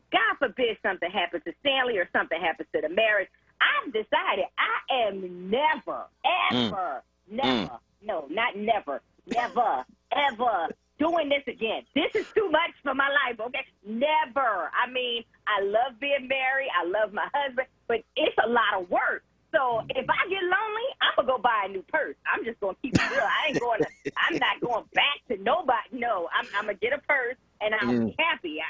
something happens to Stanley or something happens to the marriage, I've decided I am never, ever, ever doing this again. This is too much for my life, okay? Never. I mean, I love being married. I love my husband, but it's a lot of work. So if I get lonely, I'm going to go buy a new purse. I'm just going to keep it real. I'm not going back to nobody. No, I'm going to get a purse, and I'll be happy.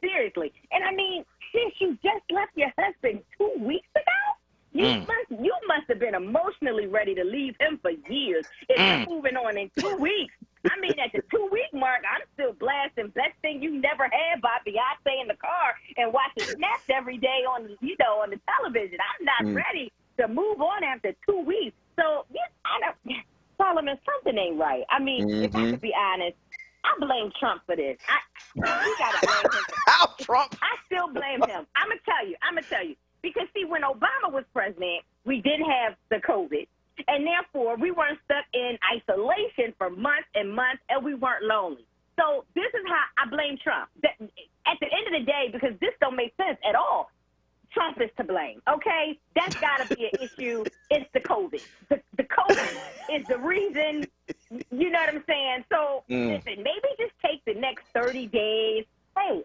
Seriously. And I mean, since you just left your husband 2 weeks ago, you must have been emotionally ready to leave him for years. If you're moving on in 2 weeks, I mean, at the 2-week mark, I'm still blasting Best Thing You Never Had by Beyonce in the car and watching Snaps every day on the television. I'm not ready to move on after 2 weeks. So, Solomon, something ain't right. I mean, if I could be honest, I blame Trump for this. We gotta blame him. How Trump? I still blame him. I'm gonna tell you. Because see, when Obama was president, we didn't have the COVID, and therefore we weren't stuck in isolation for months and months, and we weren't lonely. So this is how I blame Trump. At the end of the day, because this don't make sense at all, Trump is to blame. Okay, that's got to be an issue. It's the COVID. The COVID is the reason. You know what I'm saying? So listen, maybe just take the next 30 days.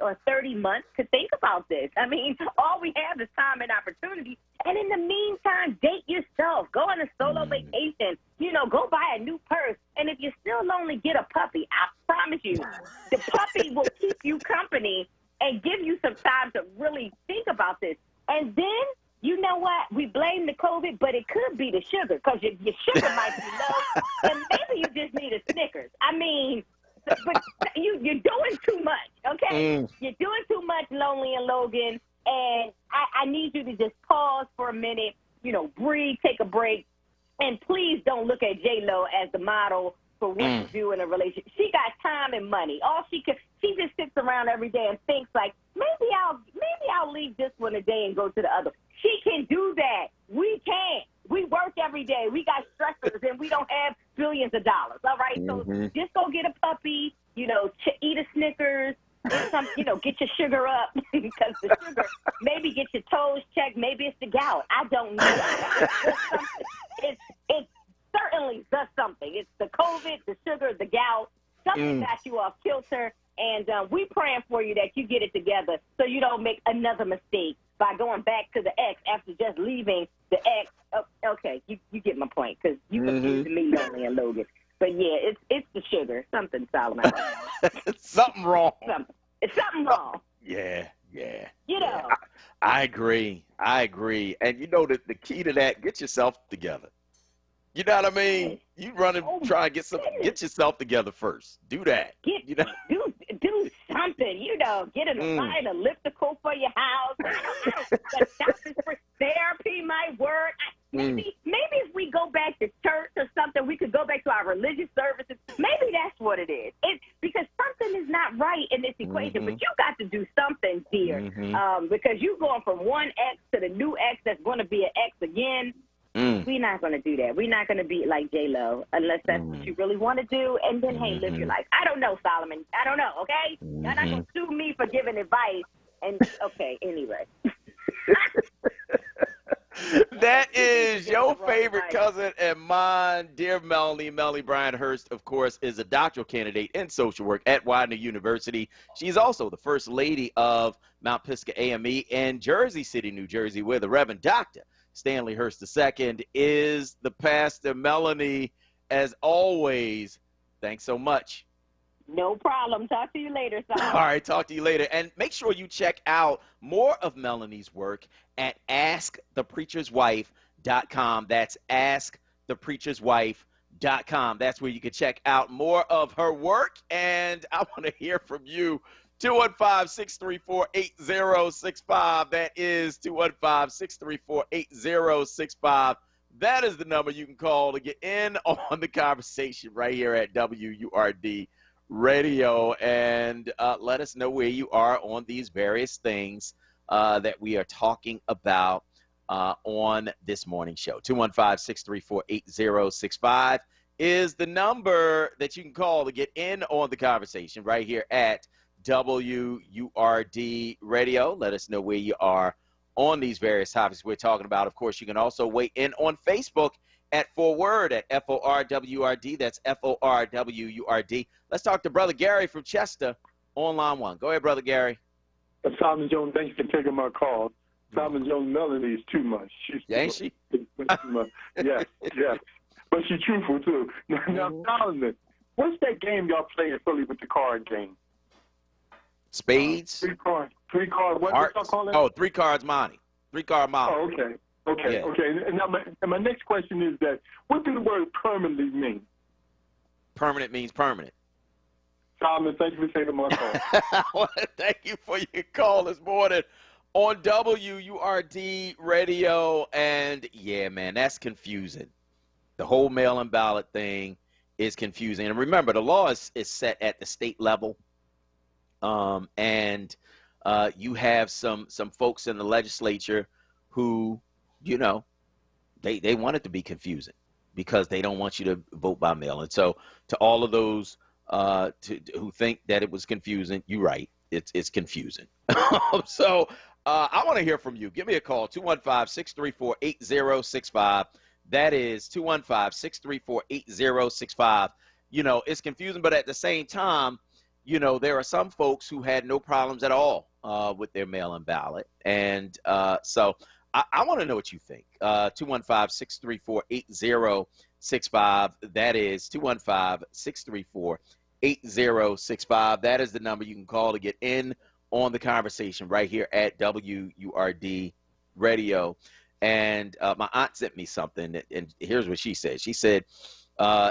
Or 30 months to think about this. I mean, all we have is time and opportunity. And in the meantime, date yourself. Go on a solo vacation. Go buy a new purse. And if you're still lonely, get a puppy. I promise you, the puppy will keep you company and give you some time to really think about this. And then, you know what? We blame the COVID, but it could be the sugar because your sugar might be low. And maybe you just need a Snickers. I mean, but you're doing too much, okay? You're doing too much, Lonely and Logan, and I need you to just pause for a minute, breathe, take a break, and please don't look at J-Lo as the model for what to do in a relationship. She got time and money. She just sits around every day and thinks like, maybe I'll leave this one a day and go to the other. She can do that. We can't. We work every day. We got stressors, and we don't have billions of dollars. All right, so just go get a puppy. Eat a Snickers. Get your sugar up because the sugar. Maybe get your toes checked. Maybe it's the gout. I don't know. It's certainly the something. It's the COVID, the sugar, the gout. Something got you off kilter, and we praying for you that you get it together so you don't make another mistake by going back to the ex after just leaving the ex. Okay, you get my point because you confusing me, Lonely and Logan. But yeah, it's the sugar. Something, Solomon. Something wrong. It's something wrong. Yeah. I agree. And the key to that, get yourself together. You know what I mean? You run and try and get yourself together first. Do that. Do something. Get an elliptical for your house. The doctor's for therapy might work. Maybe if we go back to church or something, we could go back to our religious services. Maybe that's what it is. Because something is not right in this equation. But you got to do something, dear. Because you going from one ex to the new ex that's going to be an ex again. We're not going to do that. We're not going to be like J-Lo unless that's what you really want to do. And then, hey, live your life. I don't know, Solomon. I don't know, okay? You're not going to sue me for giving advice. And, okay, anyway. That is your favorite cousin and mine, dear Melanie. Melanie Bryan Hurst, of course, is a doctoral candidate in social work at Widener University. She's also the first lady of Mount Pisgah AME in Jersey City, New Jersey, where the Reverend Dr. Stanley Hurst II is the pastor. Melanie, as always, thanks so much. No problem. Talk to you later, son. All right, talk to you later. And make sure you check out more of Melanie's work at askthepreacherswife.com. That's askthepreacherswife.com. That's where you can check out more of her work. And I want to hear from you. 215-634-8065. That is 215-634-8065. That is the number you can call to get in on the conversation right here at WURD Radio. And let us know where you are on these various things that we are talking about on this morning show. 215-634-8065 is the number that you can call to get in on the conversation right here at WURD Radio. Let us know where you are on these various topics we're talking about. Of course, you can also weigh in on Facebook at onWURD, at FORWRD. That's FORWURD. Let's talk to Brother Gary from Chester on line one. Go ahead, Brother Gary. Solomon Jones, thank you for taking my call. Solomon Jones' Melanie is too much. Ain't she? Yes. But she's truthful, too. Now, Solomon, what's that game y'all play in Philly with the card game? Spades? Three cards. What y'all call it? Oh, 3 cards monte. 3-card monte. Oh, okay. And now my next question is that, what do the word permanently mean? permanent means permanent. Solomon, thank you for taking my call. I want to thank you for your call this morning on WURD Radio. And, yeah, man, that's confusing. The whole mail-in ballot thing is confusing. And remember, the law is set at the state level. And you have some folks in the legislature who, you know, they want it to be confusing because they don't want you to vote by mail. And so to all of those who think that it was confusing, you're right. It's confusing. So I want to hear from you. Give me a call, 215-634-8065. That is 215-634-8065. You know, it's confusing, but at the same time, you know, there are some folks who had no problems at all with their mail-in ballot. And so I want to know what you think. 215-634-8065. That is 215-634-8065. That is the number you can call to get in on the conversation right here at WURD Radio. And my aunt sent me something, and here's what she said. She said,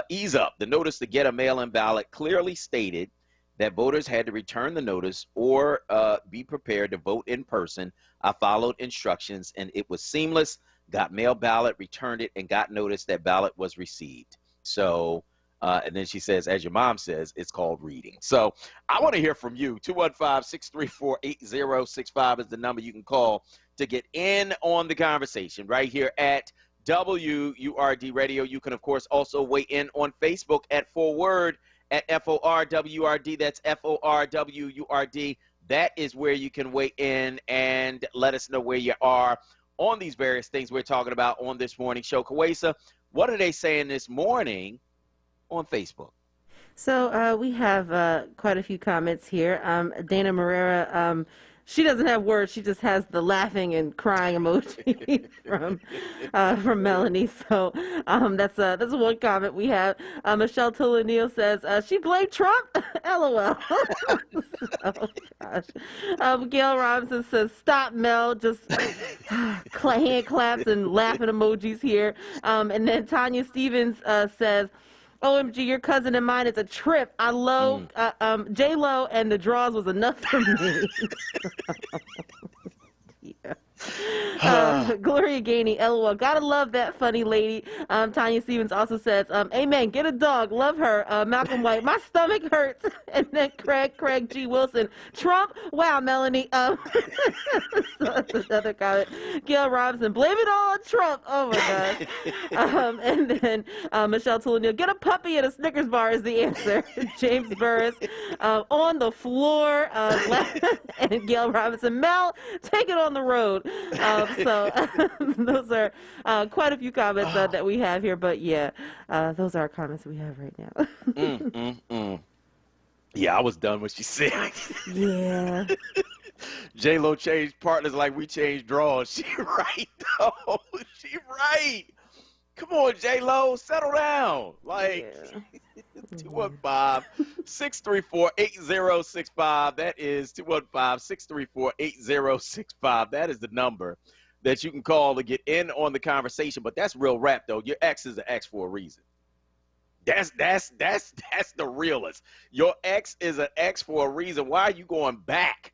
ease up. The notice to get a mail-in ballot clearly stated that voters had to return the notice or be prepared to vote in person. I followed instructions, and it was seamless. Got mail ballot, returned it, and got notice that ballot was received. So, and then she says, as your mom says, it's called reading. So I want to hear from you. 215-634-8065 is the number you can call to get in on the conversation right here at WURD Radio. You can, of course, also weigh in on Facebook at onWURD, at FORWURD. That's FORWURD. That is where you can weigh in and let us know where you are on these various things we're talking about on this morning show. Kawesa, what are they saying this morning on Facebook? So we have quite a few comments here. Dana Morera, she doesn't have words. She just has the laughing and crying emoji from Melanie. So that's one comment we have. Michelle Tullanil says she blamed Trump. LOL. Oh gosh. Gail Robinson says stop, Mel. Just hand claps and laughing emojis here. And then Tanya Stevens says, OMG, your cousin and mine is a trip. I love J-Lo, and the draws was enough for me. Yeah. Gloria Gainey, LOL. Gotta love that funny lady. Tanya Stevens also says, amen, get a dog, love her. Malcolm White, my stomach hurts. And then Craig G. Wilson, Trump, wow, Melanie. So that's another comment. Gail Robinson, blame it all on Trump. Oh my gosh. And then Michelle Tullanil, get a puppy at a Snickers bar is the answer. James Burris, on the floor. And Gail Robinson, Mel, take it on the road. So those are quite a few comments that we have here, but yeah, those are our comments we have right now. Yeah, I was done when she said. Yeah. J-Lo changed partners like we changed draws. She right, though. She right. Come on, J-Lo, settle down. Like, 215-634-8065. That is 215-634-8065. That is the number that you can call to get in on the conversation. But that's real rap, though. Your ex is an ex for a reason. That's the realest. Your ex is an ex for a reason. Why are you going back?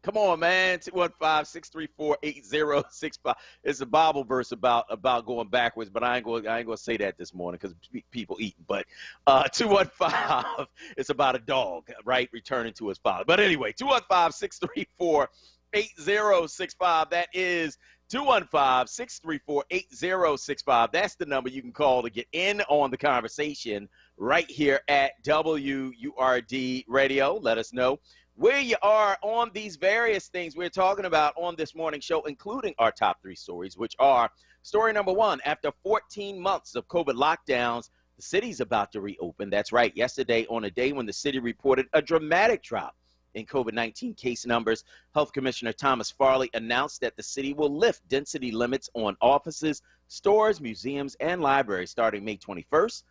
Come on, man. 215-634-8065. It's a Bible verse about going backwards, but I ain't gonna say that this morning because people eating. But 215, it's about a dog, right, returning to his father. But anyway, 215-634-8065. That is 215-634-8065. That's the number you can call to get in on the conversation right here at WURD Radio. Let us know where you are on these various things we're talking about on this morning show, including our top three stories, which are story number one. After 14 months of COVID lockdowns, the city's about to reopen. That's right. Yesterday, on a day when the city reported a dramatic drop in COVID-19 case numbers, Health Commissioner Thomas Farley announced that the city will lift density limits on offices, stores, museums, and libraries starting May 21st.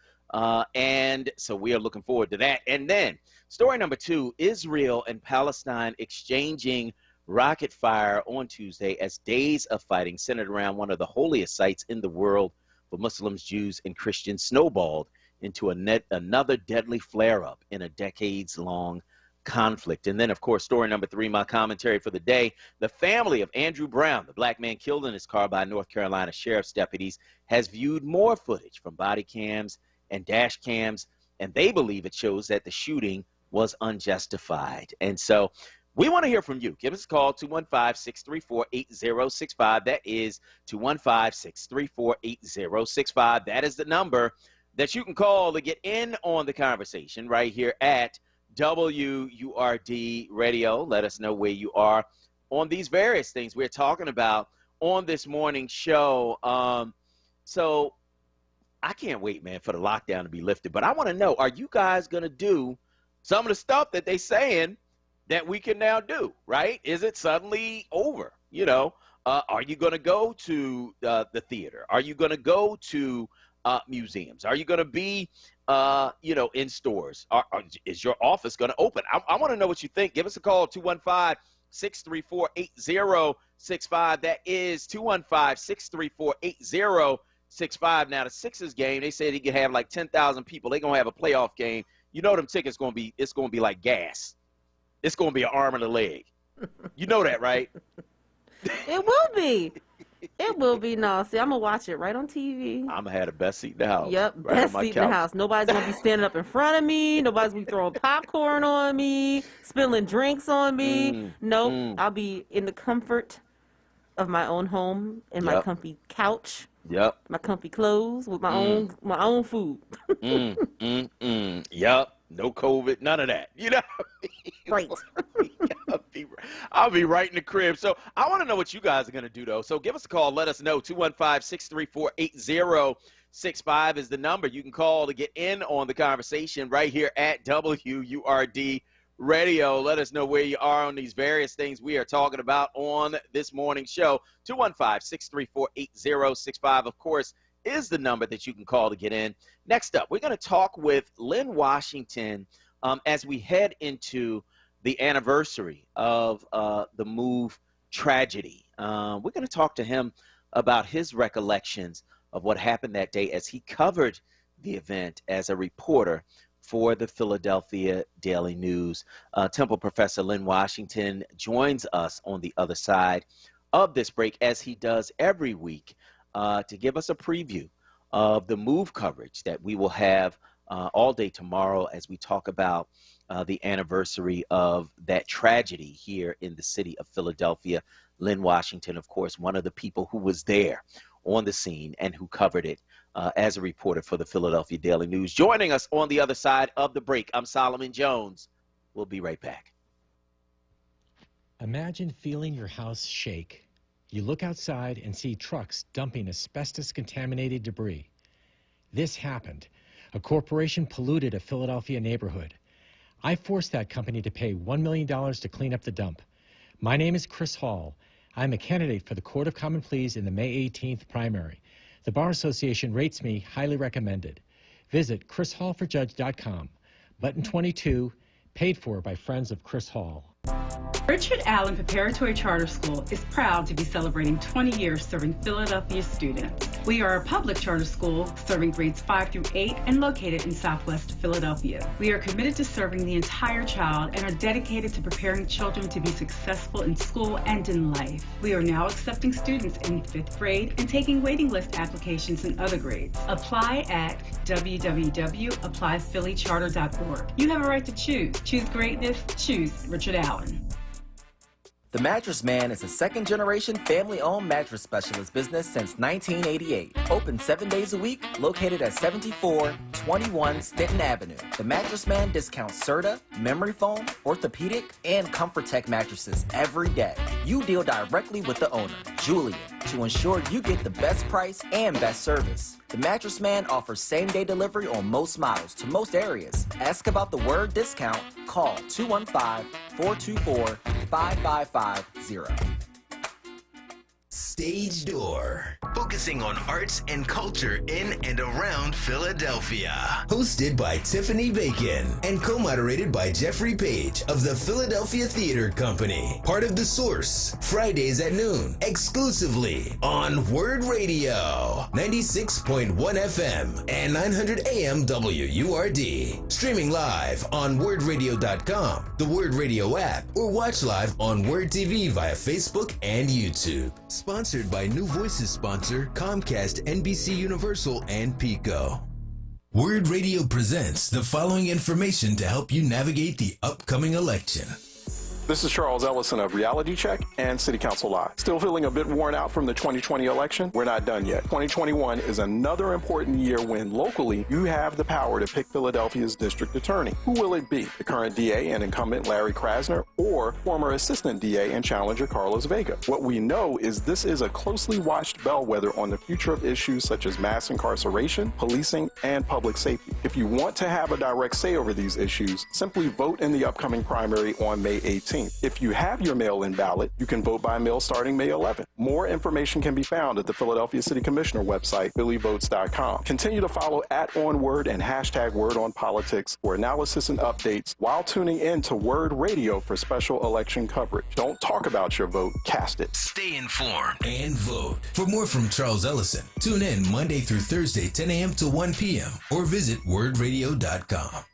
And so we are looking forward to that. And then story number two, Israel and Palestine exchanging rocket fire on Tuesday as days of fighting centered around one of the holiest sites in the world for Muslims, Jews, and Christians snowballed into another deadly flare-up in a decades-long conflict. And then, of course, story number 3, my commentary for the day. The family of Andrew Brown, the black man killed in his car by North Carolina sheriff's deputies, has viewed more footage from body cams and dash cams, and they believe it shows that the shooting was unjustified. And so we want to hear from you. Give us a call, 215-634-8065. That is 215-634-8065. That is the number that you can call to get in on the conversation right here at WURD Radio. Let us know where you are on these various things we're talking about on this morning's show. So I can't wait, man, for the lockdown to be lifted. But I want to know, are you guys going to do some of the stuff that they saying that we can now do, right? Is it suddenly over? You know, are you going to go to the theater? Are you going to go to museums? Are you going to be, in stores? Is your office going to open? I want to know what you think. Give us a call, 215-634-8065. That is 215-634-8065. Now, the Sixers game, they said he could have like 10,000 people. They're going to have a playoff game. You know them tickets it's going to be like gas. It's going to be an arm and a leg. You know that, right? It will be. It will be. No, see, I'm going to watch it right on TV. I'm going to have the best seat in the house. Yep, right best seat in the house. Nobody's going to be standing up in front of me. Nobody's going to be throwing popcorn on me, spilling drinks on me. Nope, I'll be in the comfort of my own home, in my comfy couch. Yep. My comfy clothes with my own food. Yep. No COVID, none of that. You know? Right. I'll be right in the crib. So I want to know what you guys are going to do, though. So give us a call. Let us know. 215-634-8065 is the number. You can call to get in on the conversation right here at WURD Radio. Let us know where you are on these various things we are talking about on this morning's show. 215-634-8065, of course, is the number that you can call to get in. Next up, we're going to talk with Lynn Washington as we head into the anniversary of the Move tragedy. We're going to talk to him about his recollections of what happened that day as he covered the event as a reporter for the Philadelphia Daily News. Temple professor Lynn Washington joins us on the other side of this break, as he does every week, to give us a preview of the Move coverage that we will have all day tomorrow as we talk about the anniversary of that tragedy here in the city of Philadelphia. Lynn Washington, of course, one of the people who was there on the scene and who covered it as a reporter for the Philadelphia Daily News. Joining us on the other side of the break, I'm Solomon Jones. We'll be right back. Imagine feeling your house shake. You look outside and see trucks dumping asbestos-contaminated debris. This happened. A corporation polluted a Philadelphia neighborhood. I forced that company to pay $1 million to clean up the dump. My name is Chris Hall. I'm a candidate for the Court of Common Pleas in the May 18th primary. The Bar Association rates me highly recommended. Visit chrishallforjudge.com. Button 22, paid for by friends of Chris Hall. Richard Allen Preparatory Charter School is proud to be celebrating 20 years serving Philadelphia students. We are a public charter school serving grades 5 through 8 and located in Southwest Philadelphia. We are committed to serving the entire child and are dedicated to preparing children to be successful in school and in life. We are now accepting students in 5th grade and taking waiting list applications in other grades. Apply at www.applyphillycharter.org. You have a right to choose. Choose greatness. Choose Richard Allen. The Mattress Man is a second-generation family-owned mattress specialist business since 1988. Open 7 days a week, located at 7421 Stanton Avenue. The Mattress Man discounts Serta, memory foam, orthopedic, and Comfort Tech mattresses every day. You deal directly with the owner, Julian, to ensure you get the best price and best service. The Mattress Man offers same-day delivery on most models to most areas. Ask about the WURD discount. Call 215-424-5550. Stage Door. focusing on arts and culture in and around Philadelphia. Hosted by Tiffany Bacon and co-moderated by Jeffrey Page of the Philadelphia Theater Company. Part of The Source, Fridays at noon, exclusively on WURD Radio, 96.1 FM and 900 AM WURD. Streaming live on WURDradio.com, the WURD Radio app, or watch live on WURD TV via Facebook and YouTube. Sponsored by New Voices sponsor Comcast, NBC Universal, and Pico. WURD Radio presents the following information to help you navigate the upcoming election. This is Charles Ellison of Reality Check and City Council Live. Still feeling a bit worn out from the 2020 election? We're not done yet. 2021 is another important year when locally you have the power to pick Philadelphia's district attorney. Who will it be? The current DA and incumbent Larry Krasner, or former assistant DA and challenger Carlos Vega? What we know is this is a closely watched bellwether on the future of issues such as mass incarceration, policing, and public safety. If you want to have a direct say over these issues, simply vote in the upcoming primary on May 18th. If you have your mail-in ballot, you can vote by mail starting May 11th. More information can be found at the Philadelphia City Commissioner website, phillyvotes.com. Continue to follow @onWURD and #WordOnPolitics for analysis and updates while tuning in to WURD Radio for special election coverage. Don't talk about your vote, cast it. Stay informed and vote. For more from Charles Ellison, tune in Monday through Thursday, 10 a.m. to 1 p.m. or visit WURDradio.com.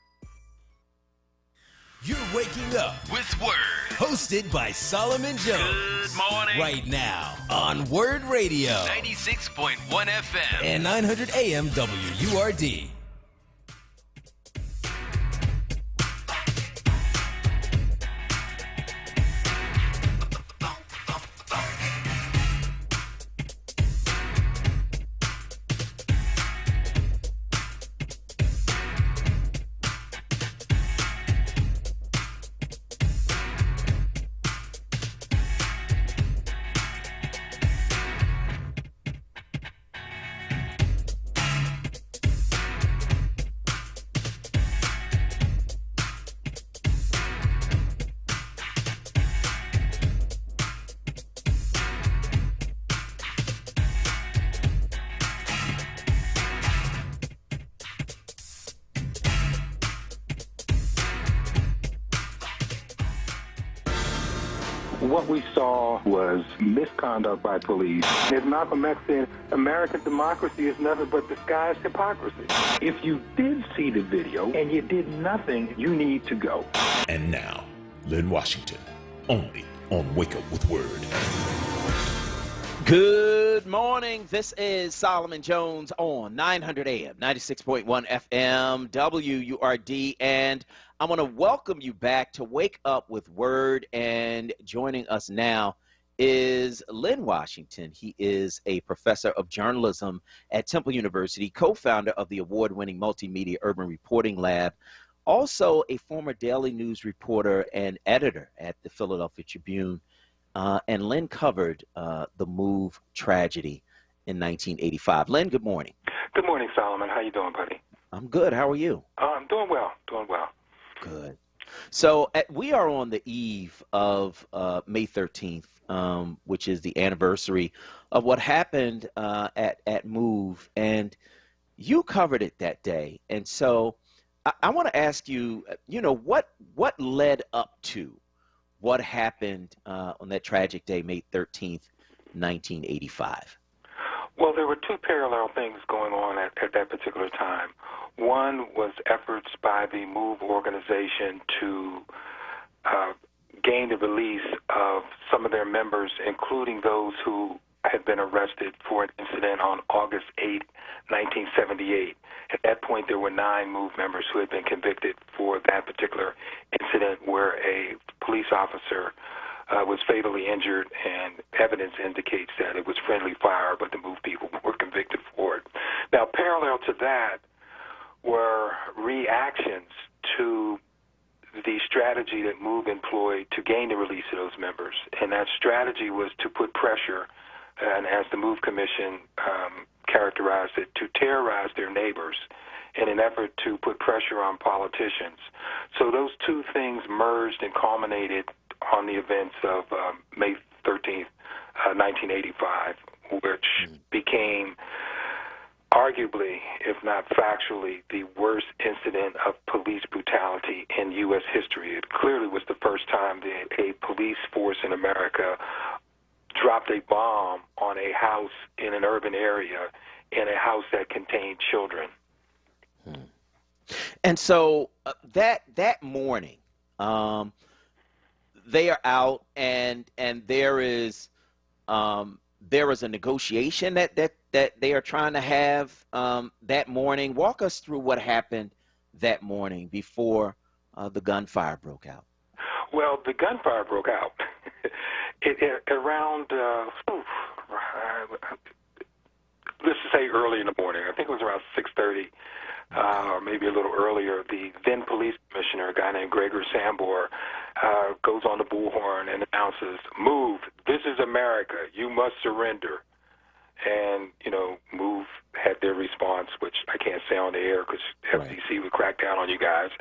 You're waking up with WURD, hosted by Solomon Jones. Good morning. Right now on WURD Radio, 96.1 FM and 900 AM WURD. What we saw was misconduct by police. As Malcolm X said, American democracy is nothing but disguised hypocrisy. If you did see the video and you did nothing, you need to go. And now, Lynn Washington, only on Wake Up with WURD. Good morning. This is Solomon Jones on 900 AM, 96.1 FM, WURD, and I want to welcome you back to Wake Up with WURD, and joining us now is Lynn Washington. He is a professor of journalism at Temple University, co-founder of the award-winning Multimedia Urban Reporting Lab, also a former Daily News reporter and editor at the Philadelphia Tribune. And Lynn covered the MOVE tragedy in 1985. Lynn, good morning. Good morning, Solomon. How you doing, buddy? I'm good. How are you? I'm doing well. Good. So we are on the eve of May 13th, which is the anniversary of what happened at MOVE, and you covered it that day. And so I want to ask you, what led up to what happened on that tragic day, May 13th, 1985? Well, there were two parallel things going on at that particular time. One was efforts by the MOVE organization to gain the release of some of their members, including those who had been arrested for an incident on August 8, 1978. At that point, there were 9 MOVE members who had been convicted for that particular incident where a police officer was fatally injured, and evidence indicates that it was friendly fire, but the MOVE people were convicted for it. Now, parallel to that were reactions to the strategy that MOVE employed to gain the release of those members, and that strategy was to put pressure, and as the MOVE Commission characterized it, to terrorize their neighbors in an effort to put pressure on politicians. So those two things merged and culminated on the events of May 13th, 1985, which became arguably, if not factually, the worst incident of police brutality in U.S. history. It clearly was the first time that a police force in America dropped a bomb on a house in an urban area, in a house that contained children. And so that morning, they are out, and there is a negotiation that they are trying to have that morning. Walk us through what happened that morning before the gunfire broke out. Well, the gunfire broke out around, let's just say early in the morning. I think it was around 6:30, or maybe a little earlier. The then police commissioner, a guy named Gregor Sambor, goes on the bullhorn and announces, "Move, this is America, you must surrender." And, MOVE had their response, which I can't say on the air because FCC would crack down on you guys.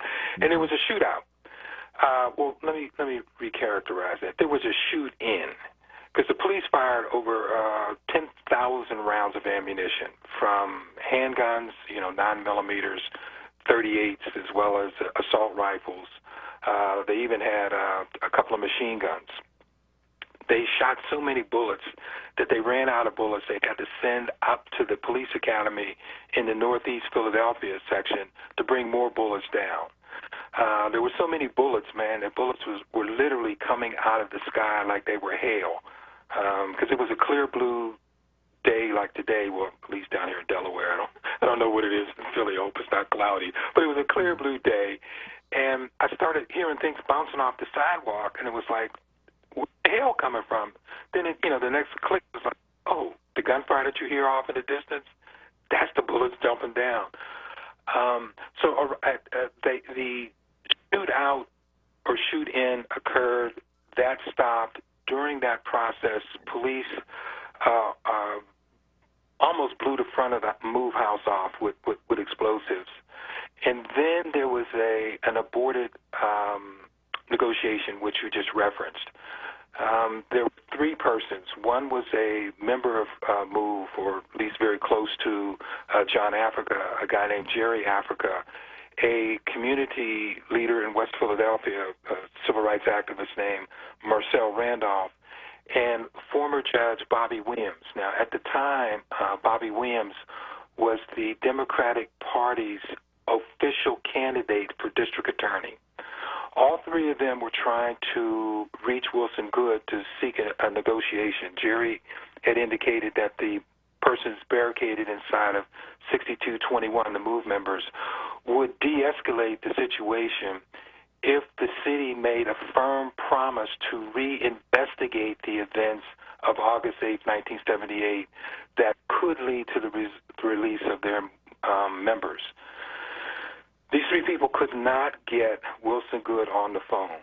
And it was a shootout. Well, let me recharacterize that. There was a shoot-in because the police fired over 10,000 rounds of ammunition from handguns, 9mm, 38s, as well as assault rifles. They even had a couple of machine guns. They shot so many bullets that they ran out of bullets. They had to send up to the police academy in the Northeast Philadelphia section to bring more bullets down. There were so many bullets, man, that bullets were literally coming out of the sky like they were hail. Because it was a clear blue day like today, well, at least down here in Delaware. I don't know what it is in Philly. I hope it's not cloudy. But it was a clear blue day. And I started hearing things bouncing off the sidewalk, and it was like, where's the hell coming from? Then, the next click was like, oh, the gunfire that you hear off in the distance, that's the bullets jumping down. So the shootout or shoot-in occurred. That stopped. During that process, police almost blew the front of the MOVE house off with explosives. And then there was an aborted negotiation, which you just referenced. There were three persons. One was a member of MOVE, or at least very close to John Africa, a guy named Jerry Africa, a community leader in West Philadelphia, a civil rights activist named Marcel Randolph, and former Judge Bobby Williams. Now, at the time, Bobby Williams was the Democratic Party's official candidate for district attorney. All three of them were trying to reach Wilson Good to seek a negotiation. Jerry had indicated that the persons barricaded inside of 6221, the MOVE members, would de-escalate the situation if the city made a firm promise to reinvestigate the events of August 8, 1978, that could lead to the release of their members. These three people could not get Wilson Good on the phone,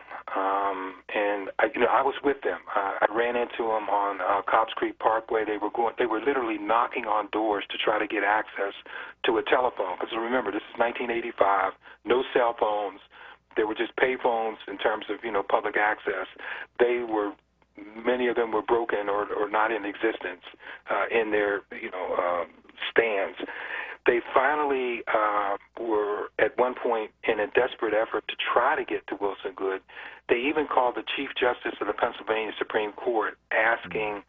and I was with them. I ran into them on Cobbs Creek Parkway. They were literally knocking on doors to try to get access to a telephone. Because remember, this is 1985, no cell phones. They were just pay phones in terms of public access. Many of them were broken or not in existence in their stands. They finally were at one point in a desperate effort to try to get to Wilson Good. They even called the Chief Justice of the Pennsylvania Supreme Court, asking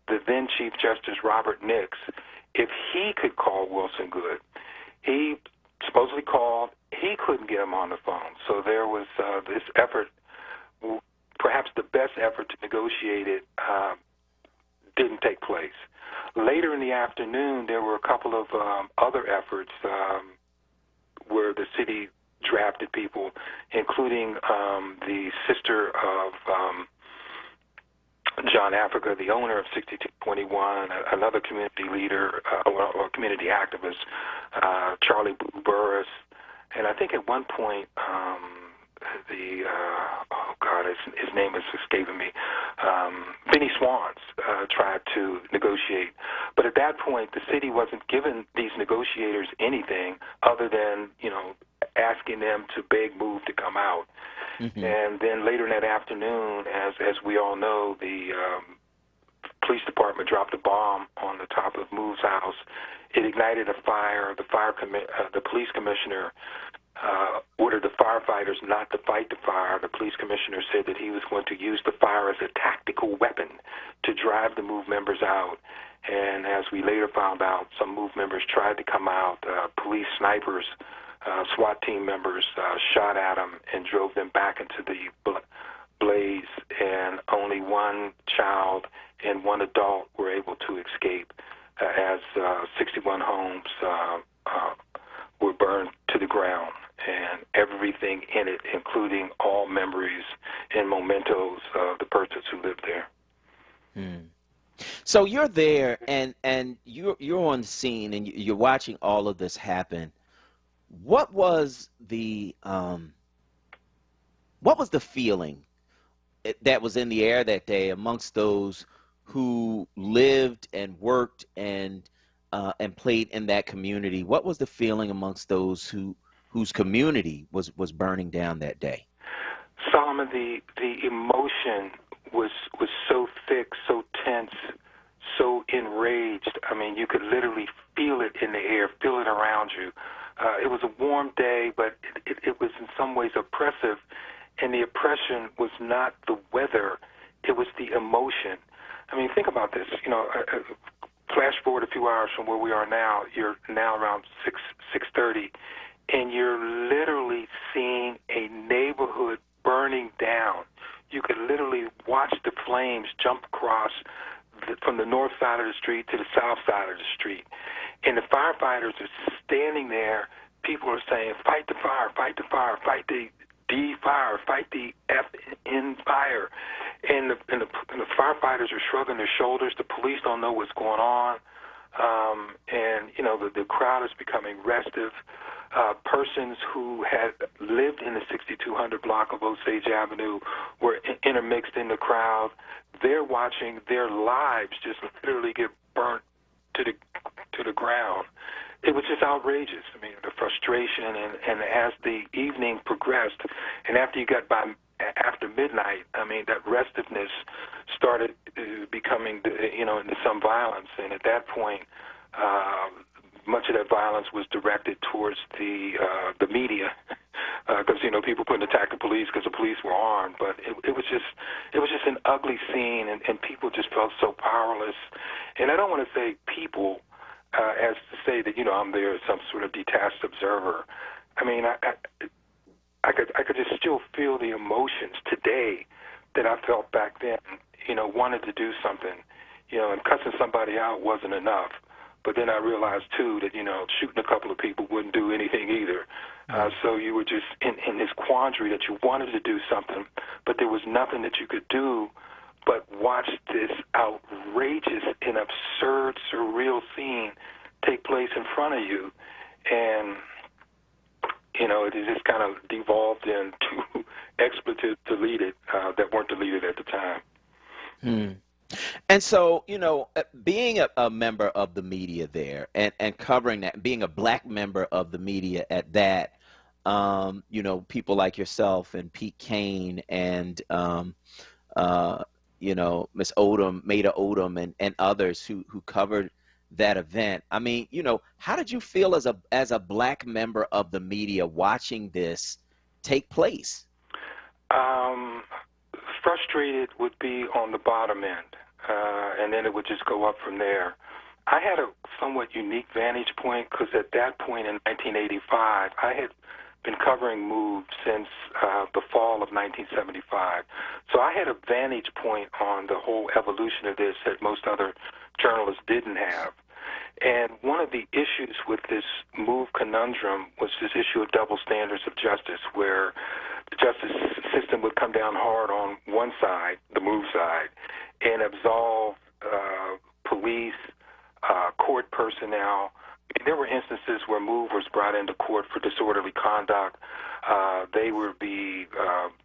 the then Chief Justice Robert Nix if he could call Wilson Good. He supposedly called. He couldn't get him on the phone. So there was this effort, perhaps the best effort to negotiate it, didn't take place. Later in the afternoon, there were a couple of other efforts where the city drafted people, including the sister of John Africa, the owner of 6221, another community leader or community activist, Charlie Burris, and I think at one point his name is escaping me. Benny Swans tried to negotiate, but at that point, the city wasn't giving these negotiators anything other than asking them to beg MOVE to come out. Mm-hmm. And then later in that afternoon, as we all know, the police department dropped a bomb on the top of MOVE's house. It ignited a fire. The police commissioner ordered the firefighters not to fight the fire. The police commissioner said that he was going to use the fire as a tactical weapon to drive the MOVE members out. And as we later found out, some MOVE members tried to come out. Police snipers, SWAT team members shot at them and drove them back into the blaze, and only one child and one adult were able to escape as 61 homes were burned to the ground, and everything in it, including all memories and mementos of the persons who lived there. So you're there, and you're on the scene, and you're watching all of this happen. What was the feeling that was in the air that day amongst those who lived and worked and played in that community? What was the feeling amongst those whose community was burning down that day? Solomon, the emotion was so thick, so tense, so enraged. I mean, you could literally feel it in the air, feel it around you. It was a warm day, but it was in some ways oppressive, and the oppression was not the weather, it was the emotion. I mean, think about this. You know, flash forward a few hours from where we are now. You're now around 6:30, and you're literally seeing a neighborhood burning down. You could literally watch the flames jump across from the north side of the street to the south side of the street. And the firefighters are standing there. People are saying, fight the fire, fight the fire, fight the D fire, fight the FN fire. And the firefighters are shrugging their shoulders. The police don't know what's going on. And, you know, the crowd is becoming restive. Persons who had lived in the 6200 block of Osage Avenue were intermixed in the crowd. They're watching their lives just literally get burnt to the ground. It was just outrageous. I mean, the frustration, and as the evening progressed, and after you got after midnight, I mean, that restiveness started becoming, into some violence. And at that point, much of that violence was directed towards the media, because people couldn't attack the police because the police were armed. But it was just an ugly scene, and people just felt so powerless. And I don't want to say people as to say that I'm there as some sort of detached observer. I mean, I could just still feel the emotions today that I felt back then. Wanted to do something, and cussing somebody out wasn't enough. But then I realized, too, that, shooting a couple of people wouldn't do anything either. So you were just in this quandary that you wanted to do something, but there was nothing that you could do but watch this outrageous and absurd, surreal scene take place in front of you. And, it just kind of devolved into expletives deleted that weren't deleted at the time. And so, being a member of the media there and covering that, being a black member of the media at that, people like yourself and Pete Kane and, Miss Odom, Maida Odom, and others who covered that event. I mean, how did you feel as a black member of the media watching this take place? Frustrated would be on the bottom end, and then it would just go up from there. I had a somewhat unique vantage point because at that point in 1985, I had been covering MOVE since the fall of 1975. So I had a vantage point on the whole evolution of this that most other journalists didn't have. And one of the issues with this MOVE conundrum was this issue of double standards of justice, where the justice system would come down hard on one side, the MOVE side, and absolve police, court personnel. There were instances where MOVE was brought into court for disorderly conduct. They would be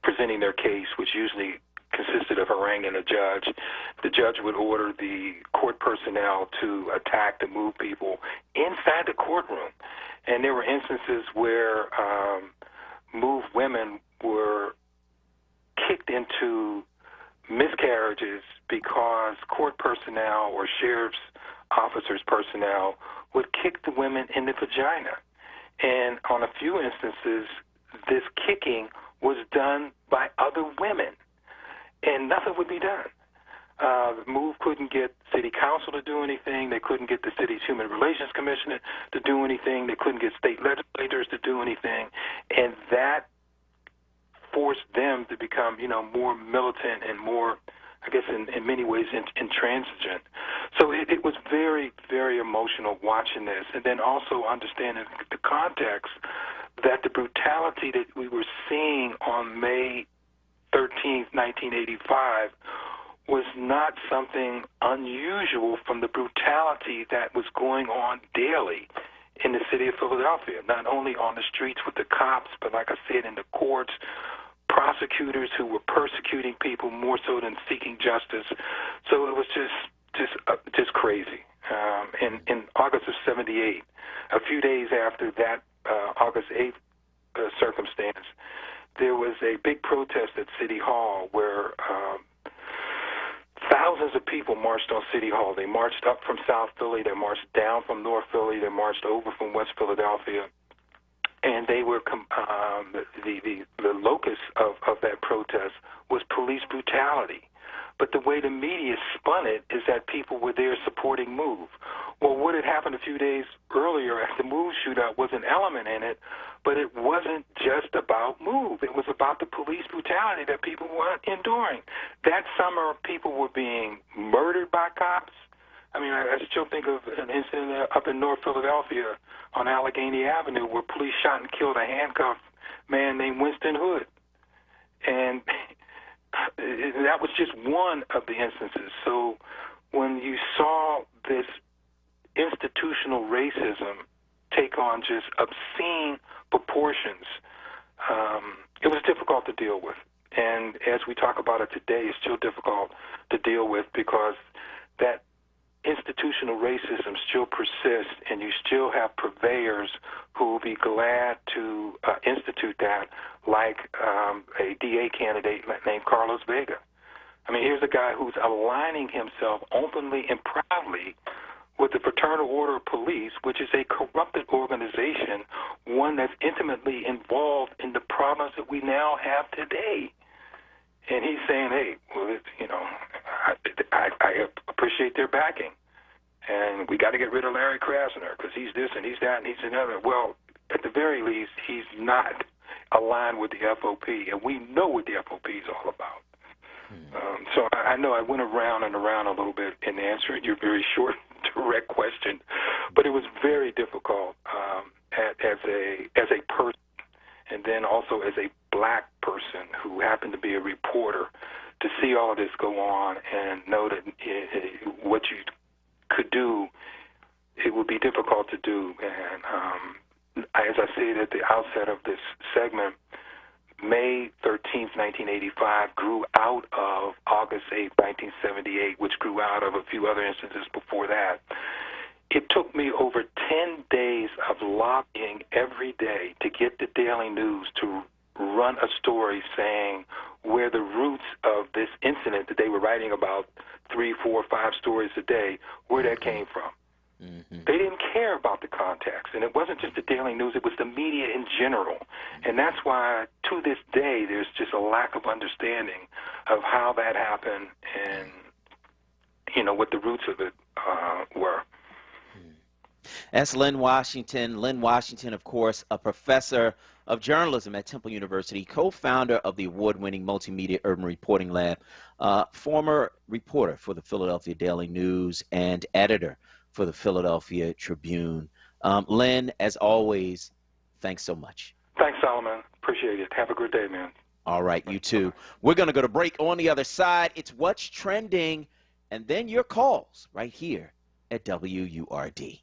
presenting their case, which usually consisted of haranguing a judge. The judge would order the court personnel to attack the MOVE people inside the courtroom. And there were instances where MOVE women were kicked into miscarriages because court personnel or sheriff's officers' personnel would kick the women in the vagina. And on a few instances, this kicking was done by other women, and nothing would be done. The MOVE couldn't get city council to do anything. They couldn't get the city's human relations commissioner to do anything. They couldn't get state legislators to do anything. And that forced them to become, more militant and more, I guess, in many ways, intransigent. So it was very, very emotional watching this, and then also understanding the context that the brutality that we were seeing on May 13th, 1985, was not something unusual from the brutality that was going on daily in the city of Philadelphia, not only on the streets with the cops, but like I said, in the courts, prosecutors who were persecuting people more so than seeking justice. So it was just crazy. In August of '78, a few days after that August 8th circumstance, there was a big protest at City Hall where thousands of people marched on City Hall. They marched up from South Philly, they marched down from North Philly, they marched over from West Philadelphia, and they were the locus of that protest was police brutality. But the way the media spun it is that people were there supporting MOVE. Well, what had happened a few days earlier at the MOVE shootout was an element in it, but it wasn't just about MOVE. It was about the police brutality that people were enduring. That summer, people were being murdered by cops. I mean, I still think of an incident up in North Philadelphia on Allegheny Avenue where police shot and killed a handcuffed man named Winston Hood. And that was just one of the instances. So when you saw this institutional racism take on just obscene proportions, it was difficult to deal with. And as we talk about it today, it's still difficult to deal with because that institutional racism still persists, and you still have purveyors who will be glad to institute that, like a DA candidate named Carlos Vega. I mean, here's a guy who's aligning himself openly and proudly with the Fraternal Order of Police, which is a corrupted organization, one that's intimately involved in the problems that we now have today. And he's saying, hey, well, I appreciate their backing, and we got to get rid of Larry Krasner because he's this and he's that and he's another. Well, at the very least, he's not aligned with the FOP, and we know what the FOP is all about. So I know I went around and around a little bit in answering your very short, direct question, but it was very difficult as a person, and then also as a black person who happened to be a reporter, to see all of this go on and know that what you could do, it would be difficult to do. And as I said at the outset of this segment, May 13th, 1985 grew out of August 8th, 1978, which grew out of a few other instances before that. It took me over 10 days of lobbying every day to get the Daily News to run a story saying where the roots of this incident that they were writing about 3, 4, 5 stories a day, where that came from. They didn't care about the context, and it wasn't just the Daily News, it was the media in general. And that's why, to this day, there's just a lack of understanding of how that happened and, what the roots of it were. That's Lynn Washington. Lynn Washington, of course, a professor of journalism at Temple University, co-founder of the award-winning Multimedia Urban Reporting Lab, former reporter for the Philadelphia Daily News, and editor for the Philadelphia Tribune. Lynn, as always, thanks so much. Thanks, Solomon. Appreciate it. Have a good day, man. All right, you too. We're going to go to break. On the other side, it's What's Trending, and then your calls right here at WURD.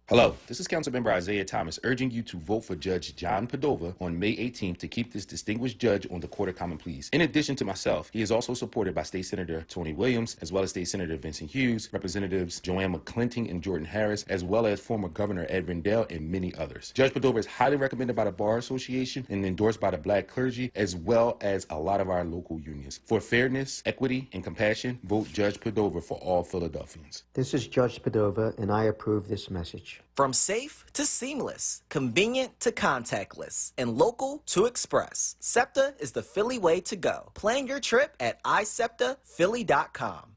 Hello, this is Councilmember Isaiah Thomas urging you to vote for Judge John Padova on May 18th to keep this distinguished judge on the Court of Common Pleas. In addition to myself, he is also supported by State Senator Tony Williams, as well as State Senator Vincent Hughes, Representatives Joanne McClinton and Jordan Harris, as well as former Governor Ed Rendell and many others. Judge Padova is highly recommended by the Bar Association and endorsed by the Black clergy, as well as a lot of our local unions. For fairness, equity, and compassion, vote Judge Padova for all Philadelphians. This is Judge Padova, and I approve this message. From safe to seamless, convenient to contactless, and local to express, SEPTA is the Philly way to go. Plan your trip at iseptaphilly.com.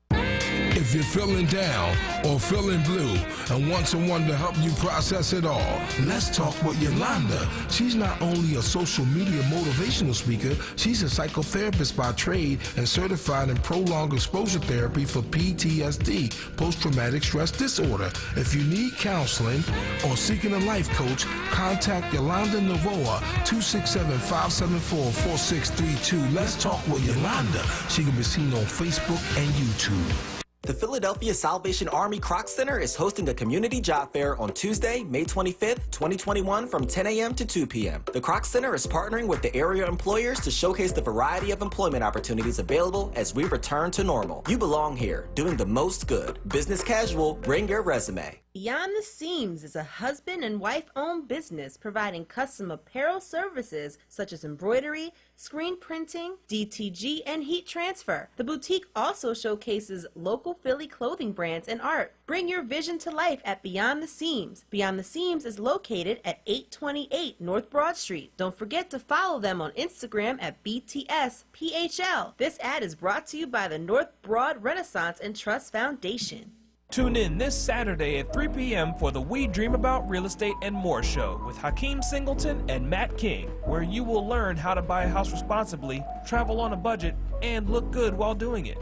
If you're feeling down or feeling blue and want someone to help you process it all, let's talk with Yolanda. She's not only a social media motivational speaker, she's a psychotherapist by trade and certified in prolonged exposure therapy for PTSD, post-traumatic stress disorder. If you need counseling or seeking a life coach, contact Yolanda Novoa, 267-574-4632. Let's talk with Yolanda. She can be seen on Facebook and YouTube. The Philadelphia Salvation Army Croc Center is hosting a community job fair on Tuesday, May 25th, 2021 from 10 a.m. to 2 p.m. The Croc Center is partnering with the area employers to showcase the variety of employment opportunities available as we return to normal. You belong here, doing the most good. Business casual, bring your resume. Beyond the Seams is a husband and wife-owned business providing custom apparel services such as embroidery, screen printing, DTG, and heat transfer. The boutique also showcases local Philly clothing brands and art. Bring your vision to life at Beyond the Seams. Beyond the Seams is located at 828 North Broad Street. Don't forget to follow them on Instagram at BTSPHL. This ad is brought to you by the North Broad Renaissance and Trust Foundation. Tune in this Saturday at 3 p.m. for the We Dream About Real Estate and More show with Hakeem Singleton and Matt King, where you will learn how to buy a house responsibly, travel on a budget, and look good while doing it.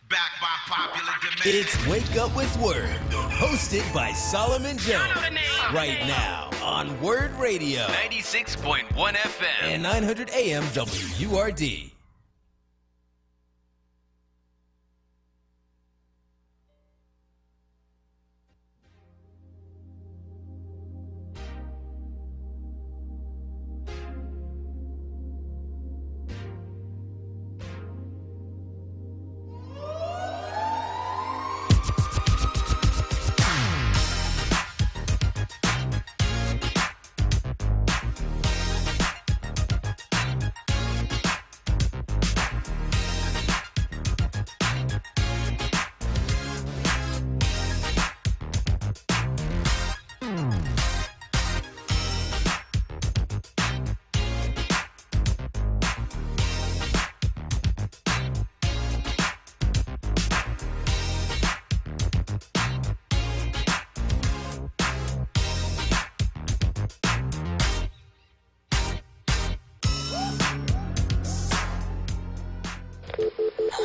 Back by popular demand. It's Wake Up with WURD, hosted by Solomon Jones. Right now on WURD Radio. 96.1 FM. And 900 AM WURD.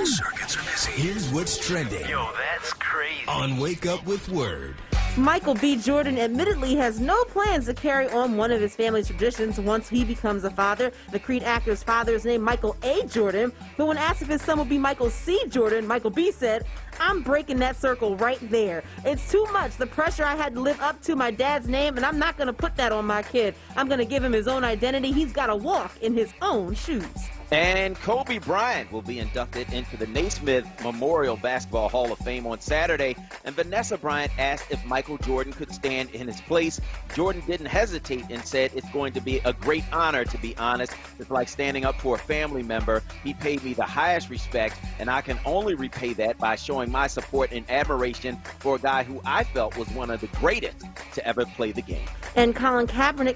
Circuits are busy. Here's what's trending. Yo, that's crazy. On Wake Up with WURD. Michael B. Jordan admittedly has no plans to carry on one of his family's traditions once he becomes a father. The Creed actor's father is named Michael A. Jordan, but when asked if his son would be Michael C. Jordan, Michael B. said, "I'm breaking that circle right there. It's too much, the pressure I had to live up to my dad's name, and I'm not going to put that on my kid. I'm going to give him his own identity. He's got to walk in his own shoes." And Kobe Bryant will be inducted into the Naismith Memorial Basketball Hall of Fame on Saturday. And Vanessa Bryant asked if Michael Jordan could stand in his place. Jordan didn't hesitate and said it's going to be a great honor, to be honest. It's like standing up for a family member. He paid me the highest respect, and I can only repay that by showing my support and admiration for a guy who I felt was one of the greatest to ever play the game. And Colin Kaepernick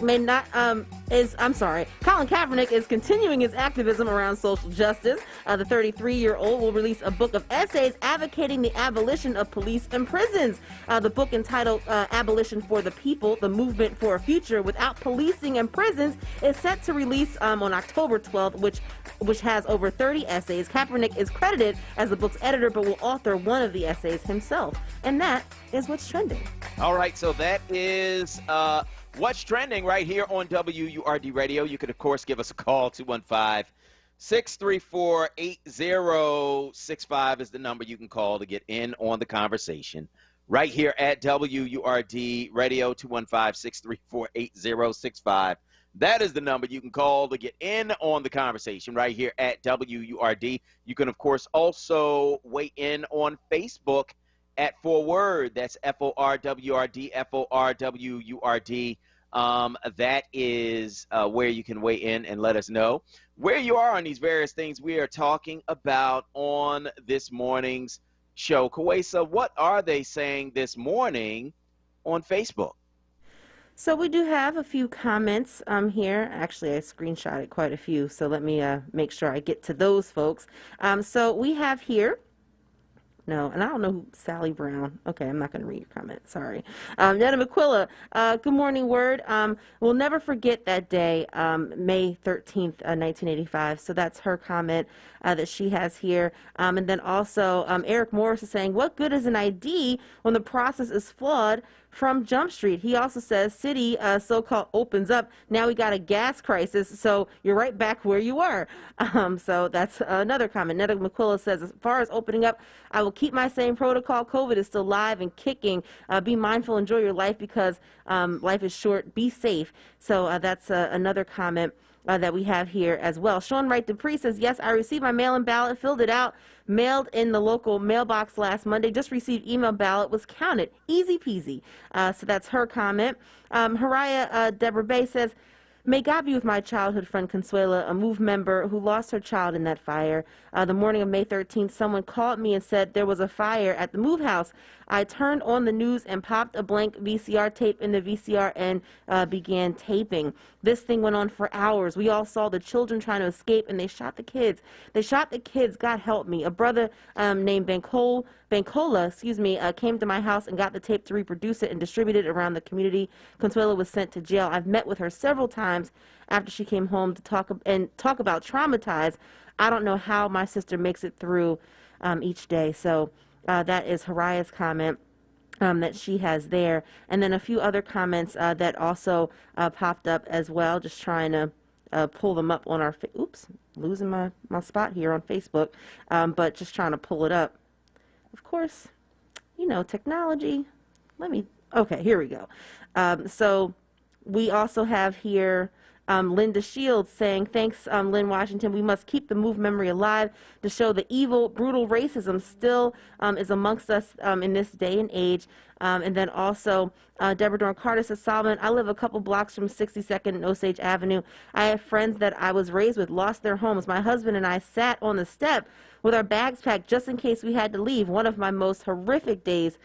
Colin Kaepernick is continuing his activism around social justice. The 33-year-old will release a book of essays advocating the abolition of police and prisons. The book, entitled Abolition for the People, The Movement for a Future Without Policing and Prisons, is set to release on October 12th, which has over 30 essays. Kaepernick is credited as the book's editor, but will author one of the essays himself. And that is what's trending. All right, so that is what's trending right here on WURD Radio. You could, of course, give us a call, 215-634-8065 is the number you can call to get in on the conversation right here at WURD Radio, 215-634-8065. That is the number you can call to get in on the conversation right here at WURD. You can, of course, also weigh in on Facebook at onWURD. That's FORWRD, FORWURD. That is where you can weigh in and let us know where you are on these various things we are talking about on this morning's show. Kawesa, what are they saying this morning on Facebook? So we do have a few comments here. Actually, I screenshotted quite a few, so let me make sure I get to those folks. So we have here, no, and I don't know who, Sally Brown. Okay, I'm not going to read your comment. Sorry. Netta McQuilla, good morning, Word. We'll never forget that day, May 13th, 1985. So that's her comment that she has here. And then also Eric Morris is saying, what good is an ID when the process is flawed from Jump Street? He also says, city so-called opens up. Now we got a gas crisis, so you're right back where you were. So that's another comment. Netta McQuilla says, as far as opening up, I will keep my same protocol. COVID is still live and kicking. Be mindful, enjoy your life because life is short. Be safe. So that's another comment that we have here as well. Sean Wright Dupree says, yes, I received my mail-in ballot, filled it out, mailed in the local mailbox last Monday, just received email ballot, was counted. Easy peasy. So that's her comment. Haraya Deborah Bay says, may God be with my childhood friend Consuela, a MOVE member who lost her child in that fire. The morning of May 13th, someone called me and said there was a fire at the MOVE house. I turned on the news and popped a blank VCR tape in the VCR and began taping. This thing went on for hours. We all saw the children trying to escape, and they shot the kids. They shot the kids. God help me. A brother named Bancola, came to my house and got the tape to reproduce it and distribute it around the community. Consuela was sent to jail. I've met with her several times after she came home to talk about traumatized. I don't know how my sister makes it through each day. So that is Haraya's comment that she has there. And then a few other comments that also popped up as well, just trying to pull them up on our, oops, losing my spot here on Facebook, but just trying to pull it up. Of course, you know, technology. Okay, here we go. So we also have here Linda Shields saying, thanks, Lynn Washington. We must keep the MOVE memory alive to show the evil, brutal racism still is amongst us in this day and age. And then also Deborah Dorn Carter says, Solomon, I live a couple blocks from 62nd and Osage Avenue. I have friends that I was raised with lost their homes. My husband and I sat on the step with our bags packed just in case we had to leave. One of my most horrific days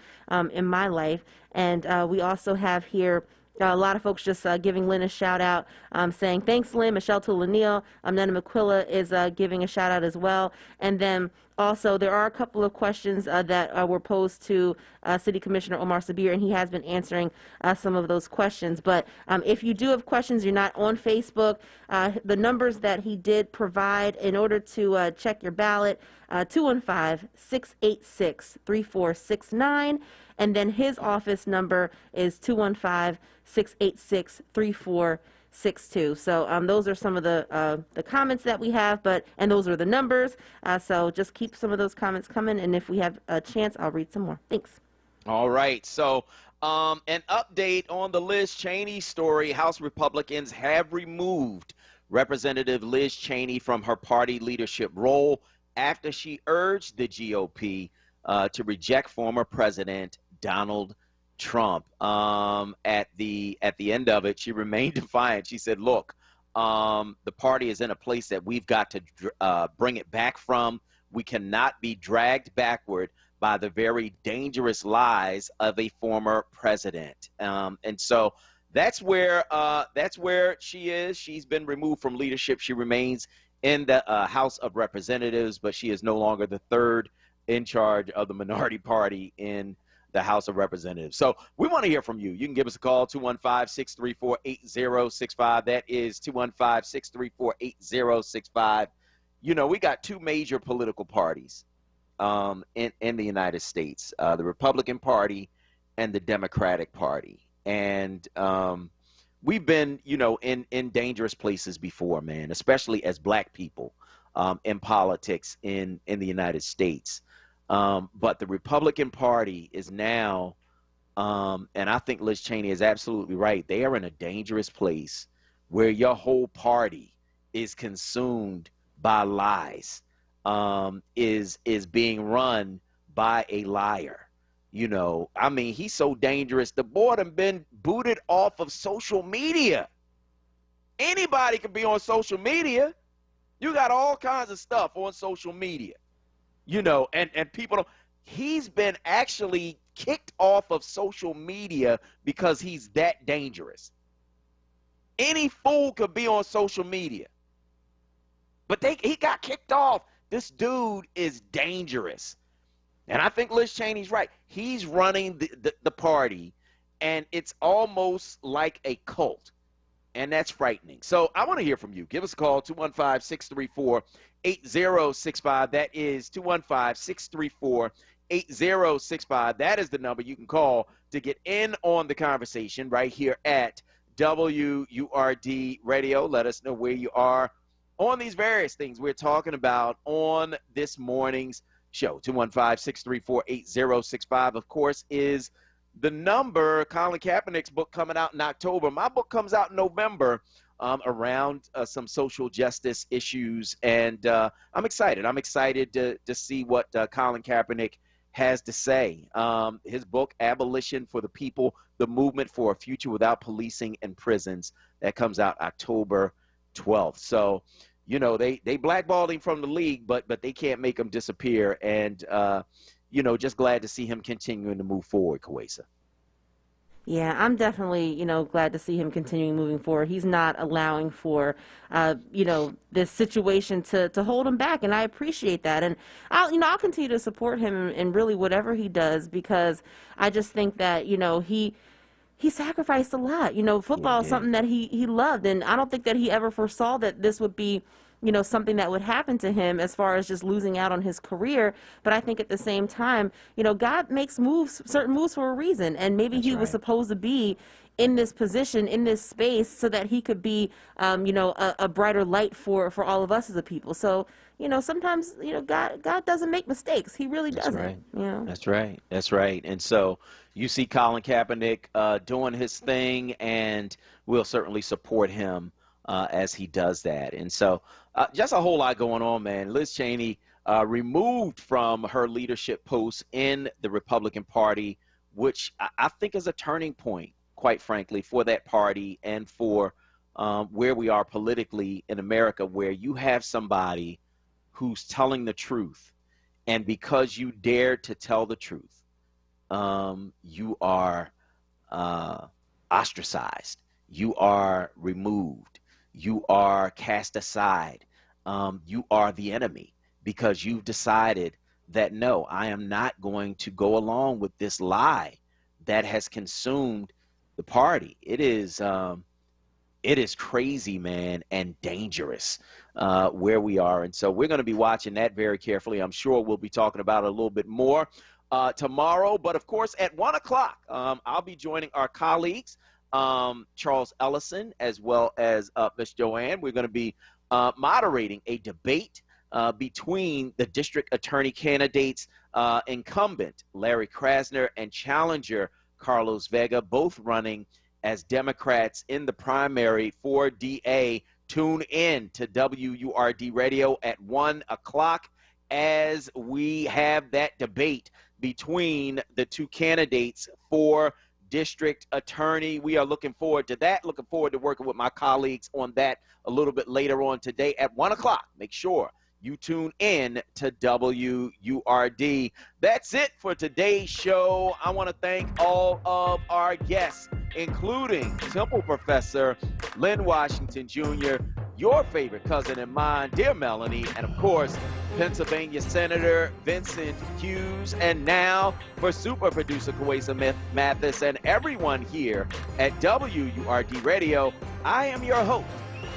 in my life. And we also have here a lot of folks just giving Lynn a shout out, saying thanks, Lynn. Michelle Tulanil, Nana McQuilla is giving a shout out as well. And then also there are a couple of questions that were posed to City Commissioner Omar Sabir, and he has been answering some of those questions. But if you do have questions, you're not on Facebook, the numbers that he did provide in order to check your ballot, 215-686-3469. And then his office number is 215-686-3462. So those are some of the comments that we have, and those are the numbers. So just keep some of those comments coming, and if we have a chance, I'll read some more. Thanks. All right. So an update on the Liz Cheney story. House Republicans have removed Representative Liz Cheney from her party leadership role after she urged the GOP to reject former President Donald Trump. At the end of it, she remained defiant. She said, look, the party is in a place that we've got to bring it back from. We cannot be dragged backward by the very dangerous lies of a former president. And so that's where she is. She's been removed from leadership. She remains in the House of Representatives, but she is no longer the third in charge of the minority party in the House of Representatives. So we want to hear from you. You can give us a call, 215-634-8065. That is 215-634-8065. You know, we got two major political parties in the United States, the Republican Party and the Democratic Party. And we've been, you know, in dangerous places before, man, especially as black people in politics in the United States. But the Republican Party is now, and I think Liz Cheney is absolutely right, they are in a dangerous place where your whole party is consumed by lies, is being run by a liar. You know, I mean, he's so dangerous. The boy done been booted off of social media. Anybody can be on social media. You got all kinds of stuff on social media, you know, and people don't. He's been actually kicked off of social media because he's that dangerous. Any fool could be on social media. But he got kicked off. This dude is dangerous. And I think Liz Cheney's right. He's running the party, and it's almost like a cult. And that's frightening. So I want to hear from you. Give us a call, 215-634-8065. That is 215-634-8065. That is the number you can call to get in on the conversation right here at WURD Radio. Let us know where you are on these various things we're talking about on this morning's show. 215-634-8065, of course, is the number. Colin Kaepernick's book coming out in October. My book comes out in November, around some social justice issues, and I'm excited. I'm excited to see what Colin Kaepernick has to say. His book, Abolition for the People, The Movement for a Future Without Policing and Prisons, that comes out October 12th. So, you know, they blackballed him from the league, but they can't make him disappear. And, you know, just glad to see him continuing to move forward, Kawesa. Yeah, I'm definitely, glad to see him continuing moving forward. He's not allowing for, this situation to hold him back, and I appreciate that. And I'll continue to support him in really whatever he does, because I just think that, he sacrificed a lot. Football is something that he loved, and I don't think that he ever foresaw that this would be something that would happen to him as far as just losing out on his career. But I think at the same time, God makes certain moves for a reason. And maybe he was supposed to be in this position, in this space, so that he could be, a brighter light for all of us as a people. So, sometimes, God doesn't make mistakes. He really doesn't. Right. That's right. That's right. And so you see Colin Kaepernick doing his thing, and we'll certainly support him as he does that. And so just a whole lot going on, man. Liz Cheney removed from her leadership post in the Republican Party, which I think is a turning point, quite frankly, for that party and for where we are politically in America, where you have somebody who's telling the truth. And because you dare to tell the truth, you are ostracized. You are removed. You are cast aside. You are the enemy, because you've decided that, no, I am not going to go along with this lie that has consumed the party. It is crazy, man, and dangerous where we are. And so we're going to be watching that very carefully. I'm sure we'll be talking about it a little bit more tomorrow. But, of course, at 1 o'clock, I'll be joining our colleagues, Charles Ellison, as well as Ms. Joanne. We're going to be moderating a debate between the district attorney candidates, incumbent Larry Krasner and challenger Carlos Vega, both running as Democrats in the primary for DA. Tune in to WURD Radio at 1 o'clock as we have that debate between the two candidates for district attorney. We are looking forward to that. Looking forward to working with my colleagues on that a little bit later on today at 1 o'clock. Make sure you tune in to WURD. That's it for today's show. I want to thank all of our guests, including Temple Professor Lynn Washington Jr., your favorite cousin and mine, dear Melanie, and of course, Pennsylvania Senator Vincent Hughes. And now for super producer Kawesa Mathis and everyone here at WURD Radio, I am your host,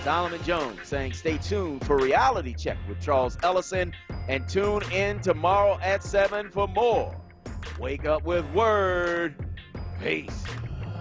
Solomon Jones, saying stay tuned for Reality Check with Charles Ellison, and tune in tomorrow at 7 for more Wake Up with Word. Peace.